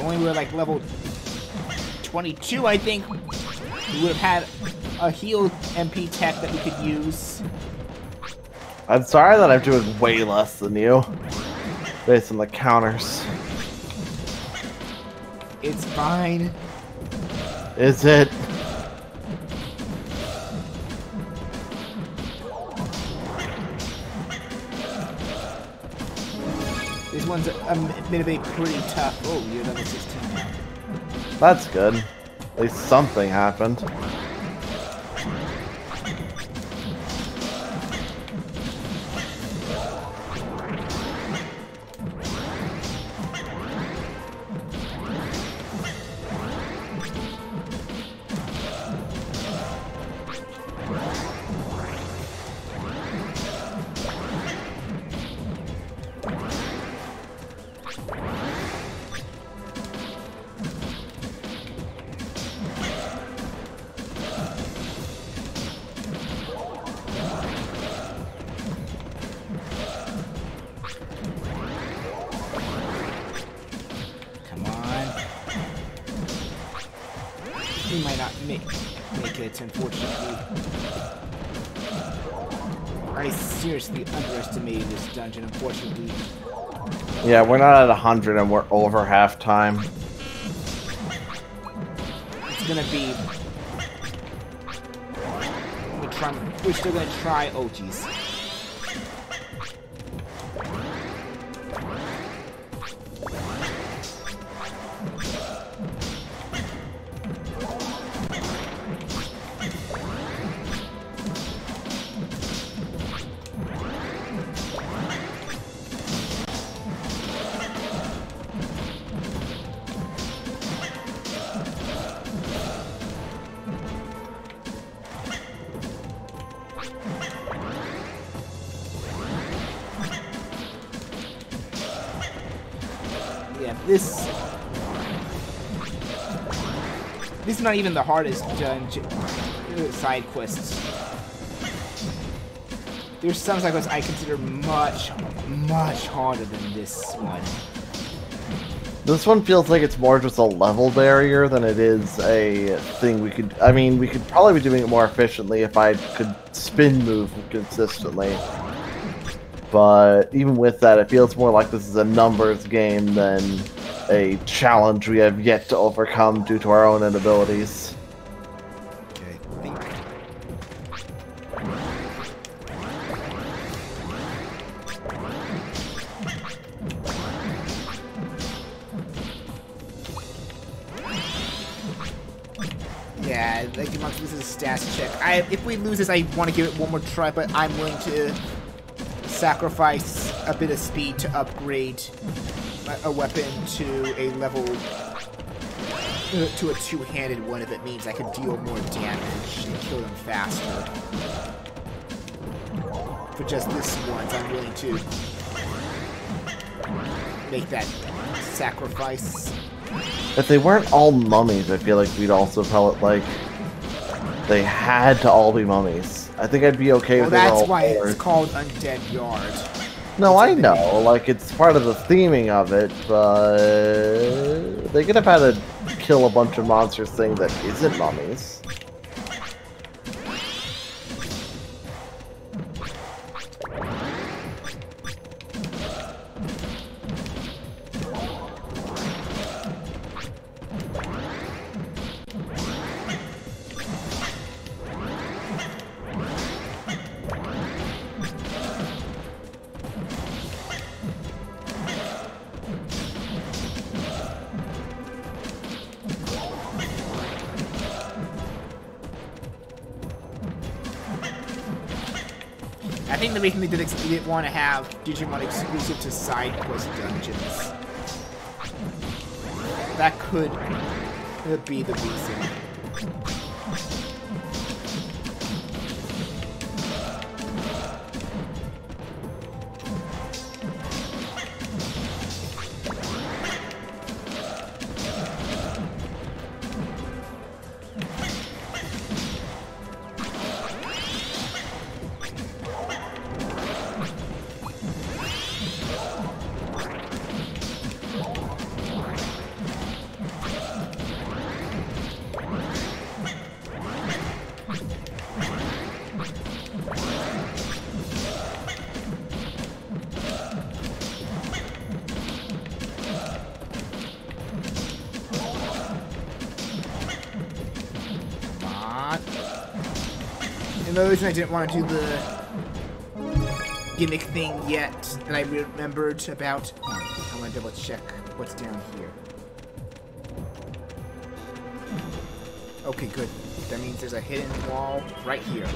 Only we were like level 22, I think, we would have had a healed MP tech that we could use. I'm sorry that I'm doing way less than you, based on the counters. It's fine. Is it? This one's admittedly pretty tough. Oh, you're level 16 now. That's good. At least something happened. We might not make it, unfortunately. I seriously underestimated this dungeon, unfortunately. Yeah, we're not at 100 and we're over half time. It's gonna be... We're still gonna try... Oh, jeez. Yeah, this is not even the hardest dungeon side quests. There's some cycles I consider much, much harder than this one. This one feels like it's more just a level barrier than it is a thing we could... I mean, we could probably be doing it more efficiently if I could spin move consistently. But even with that, it feels more like this is a numbers game than a challenge we have yet to overcome due to our own inabilities. Okay, yeah, like Digimon loses a stats check. If we lose this, I want to give it one more try, but I'm willing to sacrifice a bit of speed to upgrade a weapon to a level to a two-handed one if it means I can deal more damage and kill them faster. For just this once, I'm willing to make that sacrifice. If they weren't all mummies, I feel like we'd also tell it like they had to all be mummies. I think I'd be okay with it all. That's why it's called Undead Yard. No, I know. Like, it's part of the theming of it, but they could have had to kill a bunch of monsters thing that isn't mummies. I think the reason they didn't want to have Digimon exclusive to side quest dungeons. That could be the reason. Another reason I didn't want to do the gimmick thing yet that I remembered about. I want to double check what's down here. Okay, good. That means there's a hidden wall right here.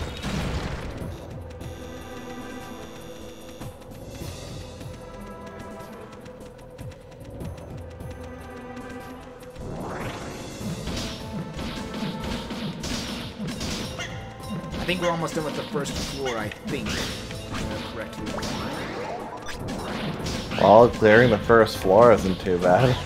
I think we're almost done with the first floor, I think. Correctly. Well, clearing the first floor isn't too bad.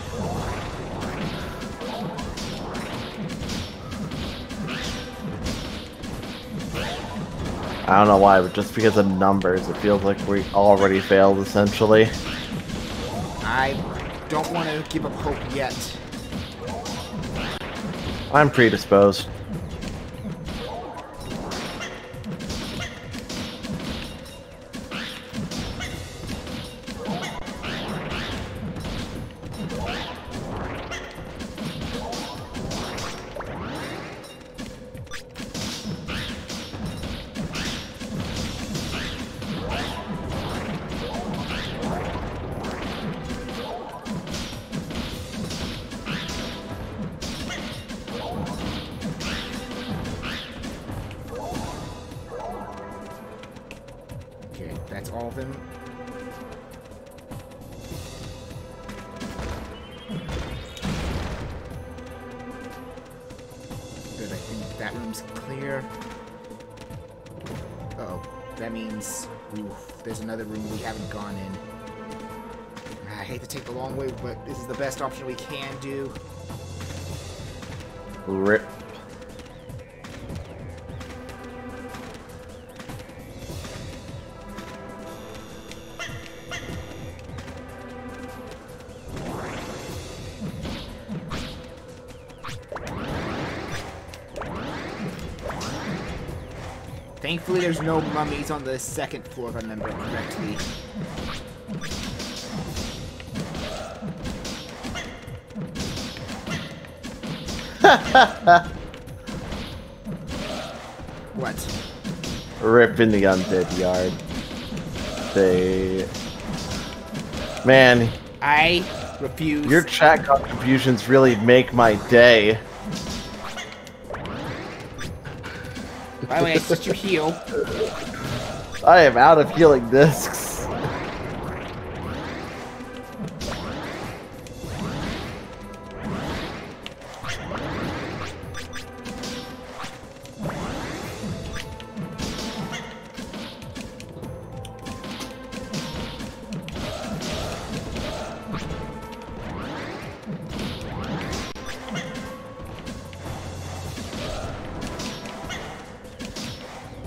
I don't know why, but just because of numbers, it feels like we already failed, essentially. I don't want to give up hope yet. I'm predisposed. That's all of them. Good, I think that room's clear. Uh-oh. That means, oof, there's another room we haven't gone in. I hate to take the long way, but this is the best option we can do. Rip. Thankfully, there's no mummies on the second floor, if I remember correctly. What? Rip in the undead yard. They... Man. I refuse. Your chat contributions really make my day. By the way, I suggest you heal. I am out of healing discs.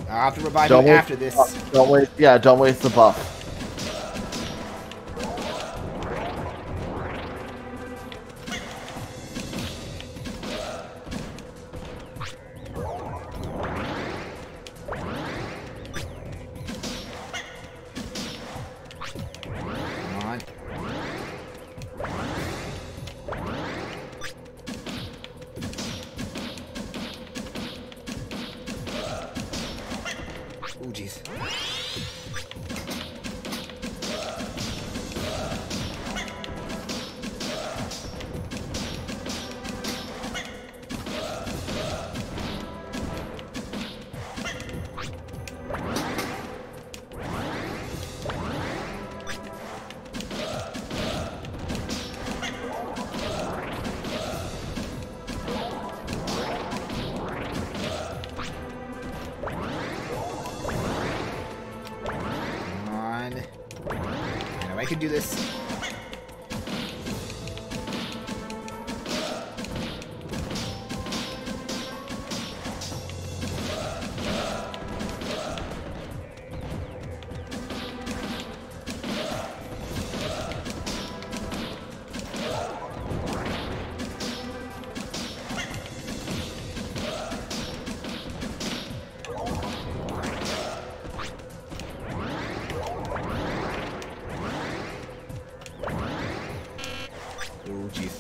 I'll have to revive you after this. Don't waste. Yeah, don't waste the buff. Come on. Oh, jeez. I can do this. Oh, jeez.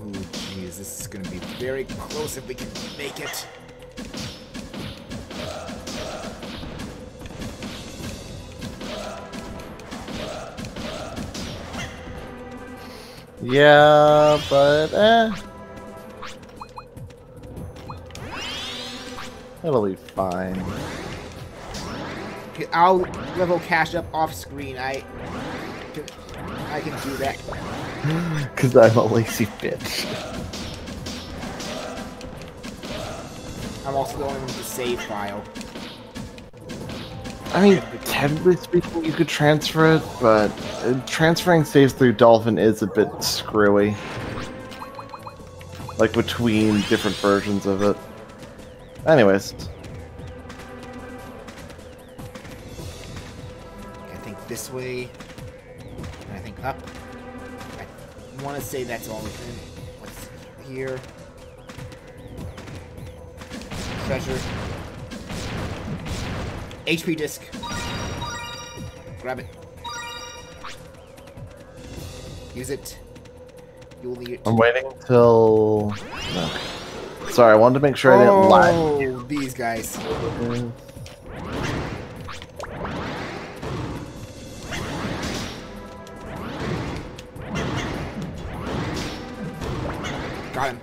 Oh, jeez. This is going to be very close if we can make it. Yeah, but it'll be fine. I'll level Cash up off screen. I can do that. Because I'm a lazy bitch. I'm also the only one with the save file. I mean, technically speaking, you could transfer it, but transferring saves through Dolphin is a bit screwy. Like, between different versions of it. Anyways. I think this way. And I think up. I want to say that's all within. What's here? Treasure. HP disc. Grab it. Use it. You'll need it. I'm waiting till... No. Sorry, I wanted to make sure I didn't lie. Oh, these guys. Got him.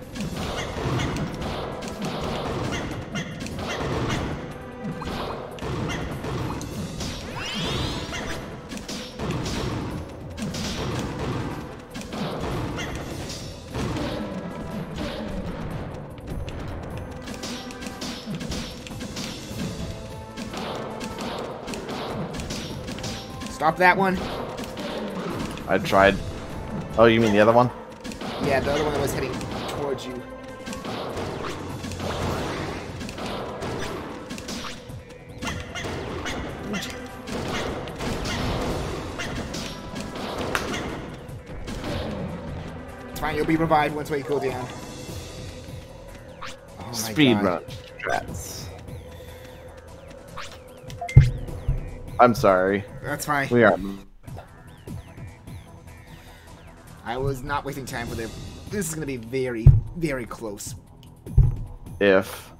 Stop that one. I tried. Oh, you mean the other one? Yeah, the other one that was heading towards you. It's fine, you'll be revived once we go down. speedrun strats. I'm sorry. That's fine. We are. I was not wasting time with it. This is gonna be very, very close. If.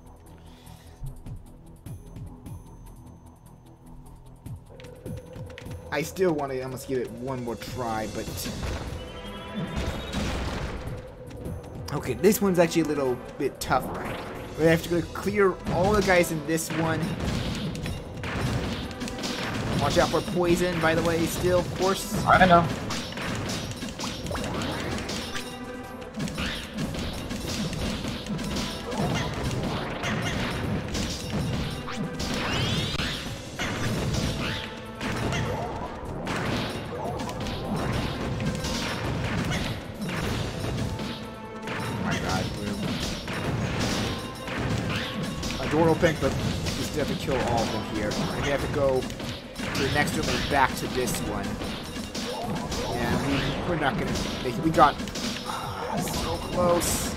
I still want to almost give it one more try, but... Okay, this one's actually a little bit tough. We have to go clear all the guys in this one. Watch out for poison, by the way, still, of course. I know. Door open, but we still have to kill all of them here. And we have to go to the next room and back to this one. And we're not gonna make it. We got so close.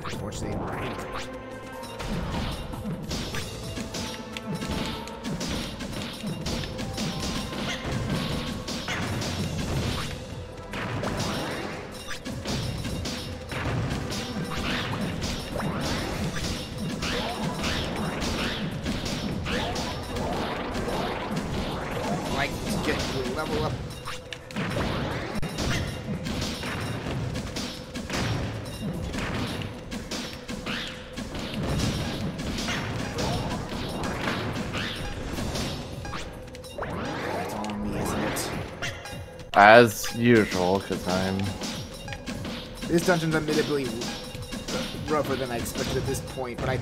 Unfortunately, like to get the level up. As usual, because I'm... This dungeon's admittedly rougher than I expected at this point, but I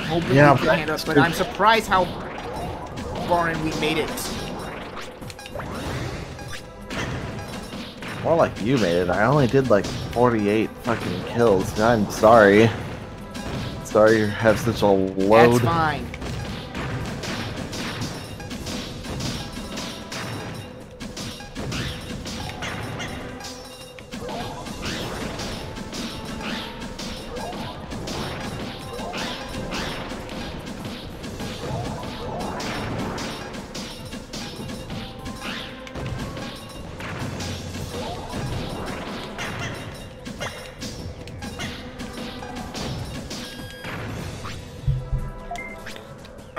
hope we can handle it. But I'm surprised how far in we made it. More like you made it. I only did like 48 fucking kills. I'm sorry. Sorry you have such a load. That's fine.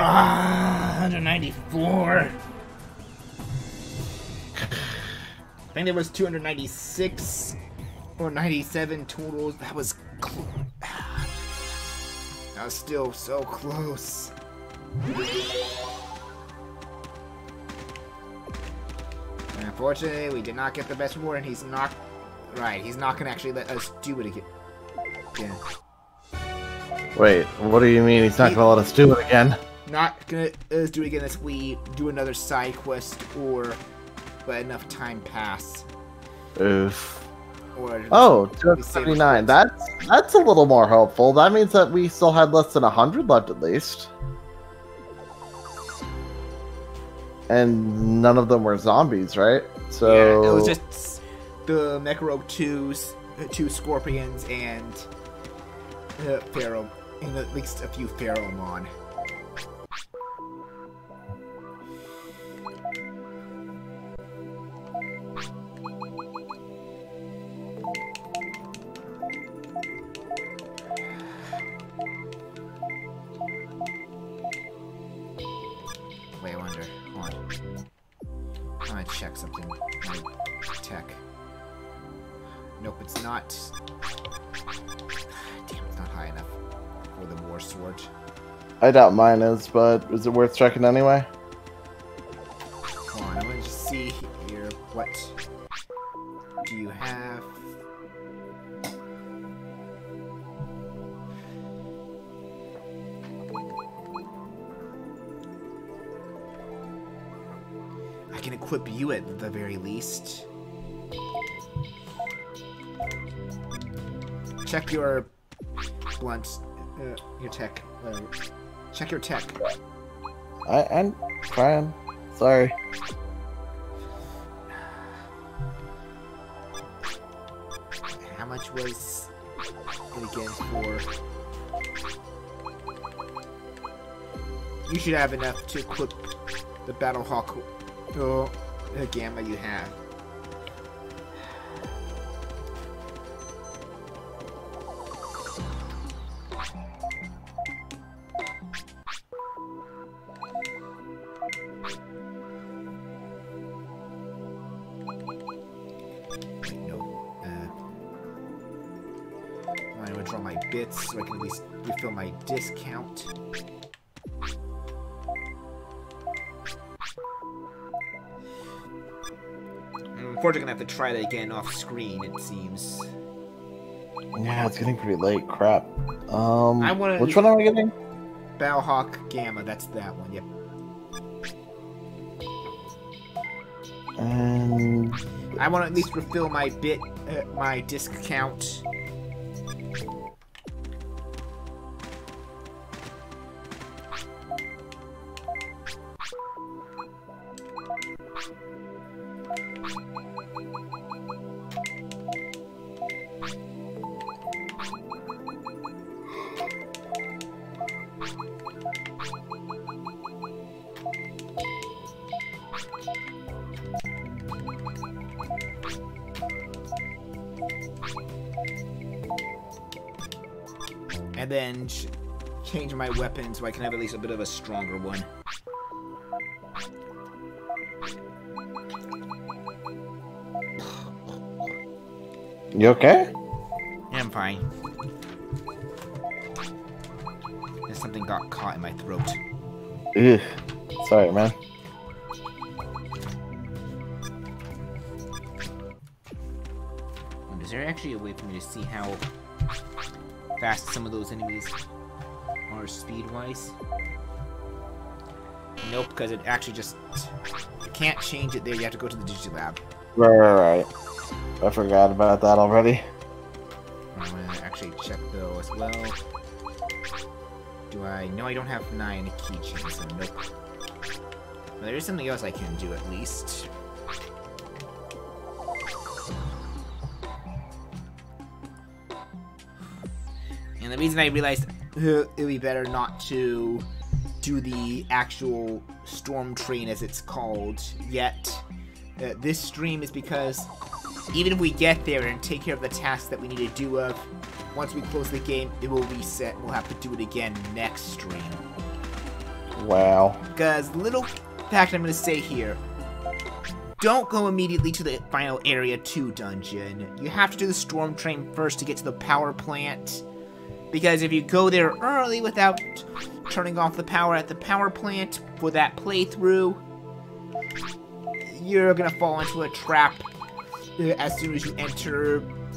Ah, 194. I think there was 296 or 97 totals. That was that was still so close. And unfortunately, we did not get the best reward, and he's not right. He's not gonna actually let us do it again. Yeah. Wait, what do you mean he's not gonna let us do it again? Not gonna do it again unless we do another side quest or let enough time pass. Oof. Or oh, 279. That's a little more hopeful. That means that we still had less than 100 left at least. And none of them were zombies, right? So yeah, it was just the Mecharo 2s, 2 Scorpions, and Pharaoh, and at least a few Pharaohmon. wonder. Hold on. I want to check something. My tech. Nope, it's not. Damn, it's not high enough for the war sword. I doubt mine is, but is it worth checking anyway? Hold on, I'm gonna just see here. What do you have? I can equip you at the very least. Check your blunt, your tech. Check your tech. I'm trying. Sorry. How much was it again for? You should have enough to equip the Battlehawk gamma you have. I'm gonna withdraw my bits so I can at least refill my discount. Unfortunately, gonna have to try that again off screen, it seems. Yeah, it's getting pretty late. Crap. I wanna which one am I getting? Battlehawk Gamma, that's that one, yep. And I want to at least refill my my disc count. And then change my weapon so I can have at least a bit of a stronger one. you okay? Yeah, I'm fine. And something got caught in my throat. Ugh. Sorry, man. Is there actually a way for me to see how fast some of those enemies are speed-wise? Nope, because it actually just... You can't change it there, you have to go to the Digilab. Right. I forgot about that already. I'm gonna actually check though as well. Do I... No, I don't have 9 keychains, so nope. But there is something else I can do at least. And the reason I realized it would be better not to do the actual storm train as it's called yet this stream is because even if we get there and take care of the tasks that we need to do once we close the game, it will reset. We'll have to do it again next stream. Wow. Because little fact I'm going to say here, don't go immediately to the final Area 2 dungeon. You have to do the storm train first to get to the power plant. Because if you go there early without turning off the power at the power plant for that playthrough, you're gonna fall into a trap as soon as you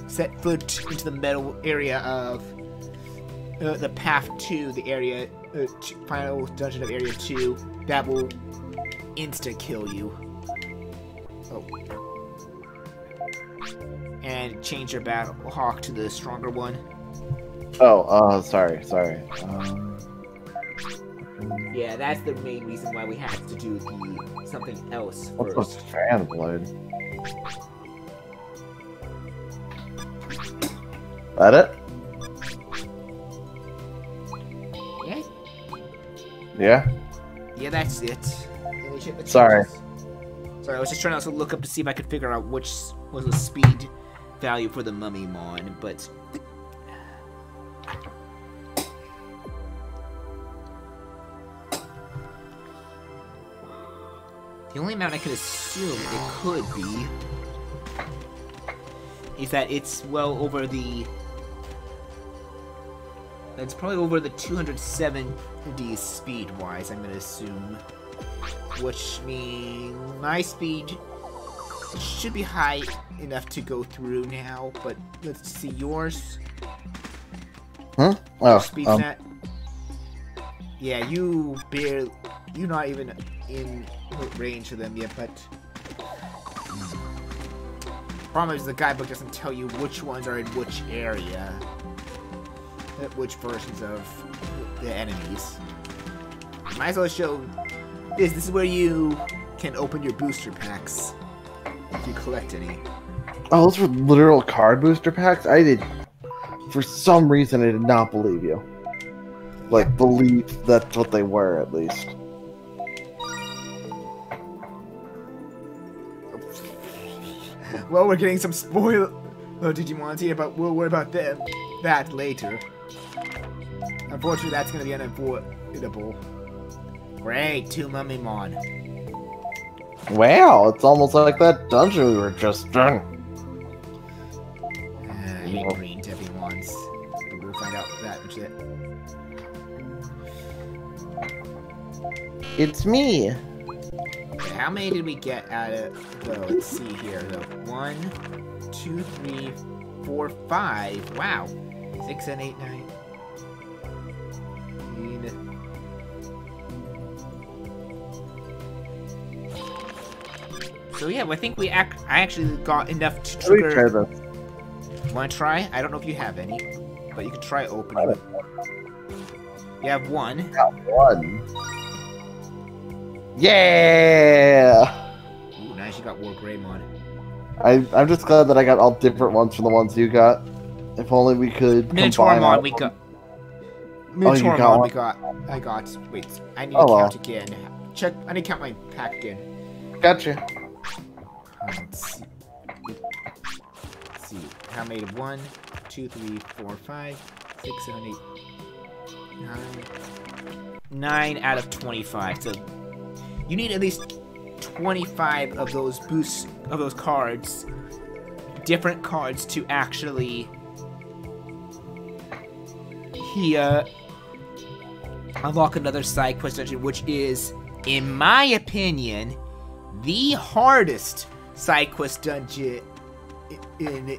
set foot into the metal area of the path to the area, final dungeon of Area 2. That will insta-kill you. Oh. And change your Battlehawk to the stronger one. Oh, sorry. Yeah, that's the main reason why we have to do the something else first. What's this fan blade? That it? Yeah? Yeah? Yeah, that's it. Sorry. Sorry, I was just trying to also look up to see if I could figure out which was the speed value for the Mummymon, but... The only amount I could assume it could be is that it's well over the... It's probably over the 270 speed-wise, I'm gonna assume. Which means my speed should be high enough to go through now, but let's see yours. Huh? Your speed's at... Yeah, you're not even in range of them yet, but... Problem is the guidebook doesn't tell you which ones are in which area. Which versions of the enemies. Might as well show this. This is where you can open your booster packs if you collect any. Oh, those were literal card booster packs? For some reason, I did not believe you. Like, believe that's what they were, at least. Well, we're getting some spoil Digimon here, but we'll worry about that later. Unfortunately, that's going to be unavoidable. Great, 2 Mummymon. Wow, it's almost like that dungeon we were just in. I hate green Digimons. But we'll find out that much it. It's me. Okay, how many did we get out of... Though, let's see here, though. 1, 2, 3, 4, 5. Wow. 6 and 8, 9. So yeah, I think I actually got enough to trigger. Try this. Want to try? I don't know if you have any, but you can try opening it. You have 1. Got 1. Yeah. Ooh, nice! You got War Greymon. I'm just glad that I got all different ones from the ones you got. If only we could. Minotaurmon, we got. Minotaurmon, we got. I got. Wait, I need to count again. Check. I need to count my pack again. Gotcha. Let's see. Let's see. How many? 1, 2, 3, 4, 5, 6, 7, 8, 9. 9 out of 25. So you need at least 25 of those cards, different cards, to actually unlock another side quest dungeon, which is, in my opinion, the hardest side quest dungeon in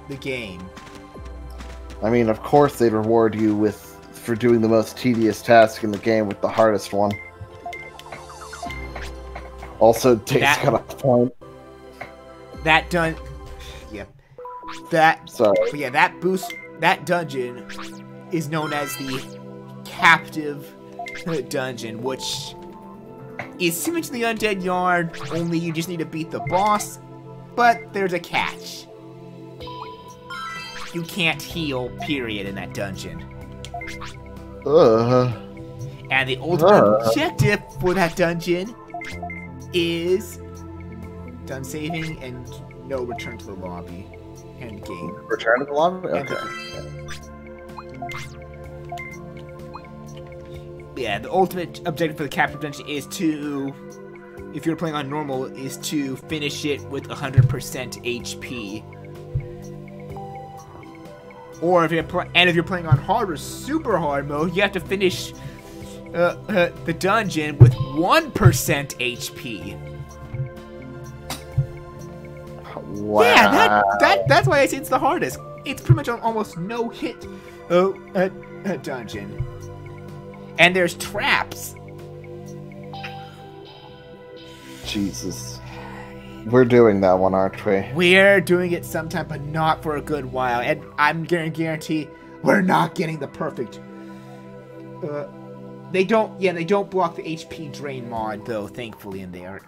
the game. I mean, of course they'd reward you for doing the most tedious task in the game with the hardest one. Also, Dave's got a point. Yep. Sorry. But yeah, that dungeon is known as the Captive Dungeon, which is similar to the Undead Yard, only you just need to beat the boss, but there's a catch. You can't heal, period, in that dungeon. And the ultimate objective for that dungeon is done saving and no return to the lobby. End game. Return to the lobby? Okay. Yeah, the ultimate objective for the Captive Dungeon is to, if you're playing on normal, is to finish it with 100% HP. Or if you're playing on hard or super hard mode, you have to finish the dungeon with 1% HP. Wow. Yeah, that's why I say it's the hardest. It's pretty much an almost no hit dungeon. And there's traps. Jesus. We're doing that one, aren't we? We're doing it sometime, but not for a good while. And I'm gonna guarantee we're not getting the perfect. They don't block the HP drain mod though, thankfully, in there.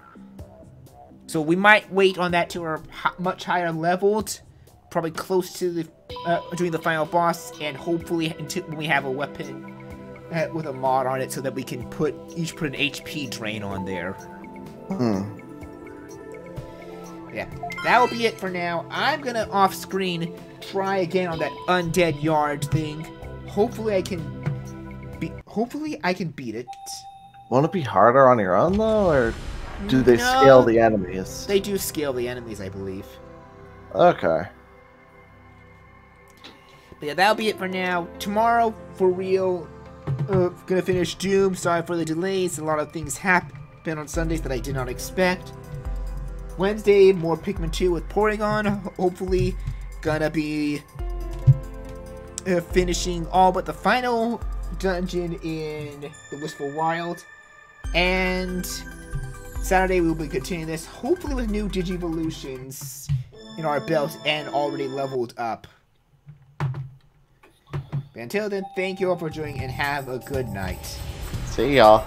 So we might wait on that to our much higher leveled, probably close to doing the final boss, and hopefully until when we have a weapon with a mod on it, so that we can put an HP drain on there. Yeah, that will be it for now. I'm gonna off-screen try again on that Undead Yard thing. Hopefully I can beat it. Won't it be harder on your own though, or? do they scale the enemies? They do scale the enemies, I believe. Okay. But yeah, that'll be it for now. Tomorrow, for real, gonna finish Doom. Sorry for the delays. A lot of things happen on Sundays that I did not expect. Wednesday, more Pikmin 2 with Porygon. Hopefully, gonna be finishing all but the final dungeon in the Wistful Wild. And Saturday, we'll be continuing this, hopefully with new Digivolutions in our belt and already leveled up. But until then, thank you all for joining and have a good night. See y'all.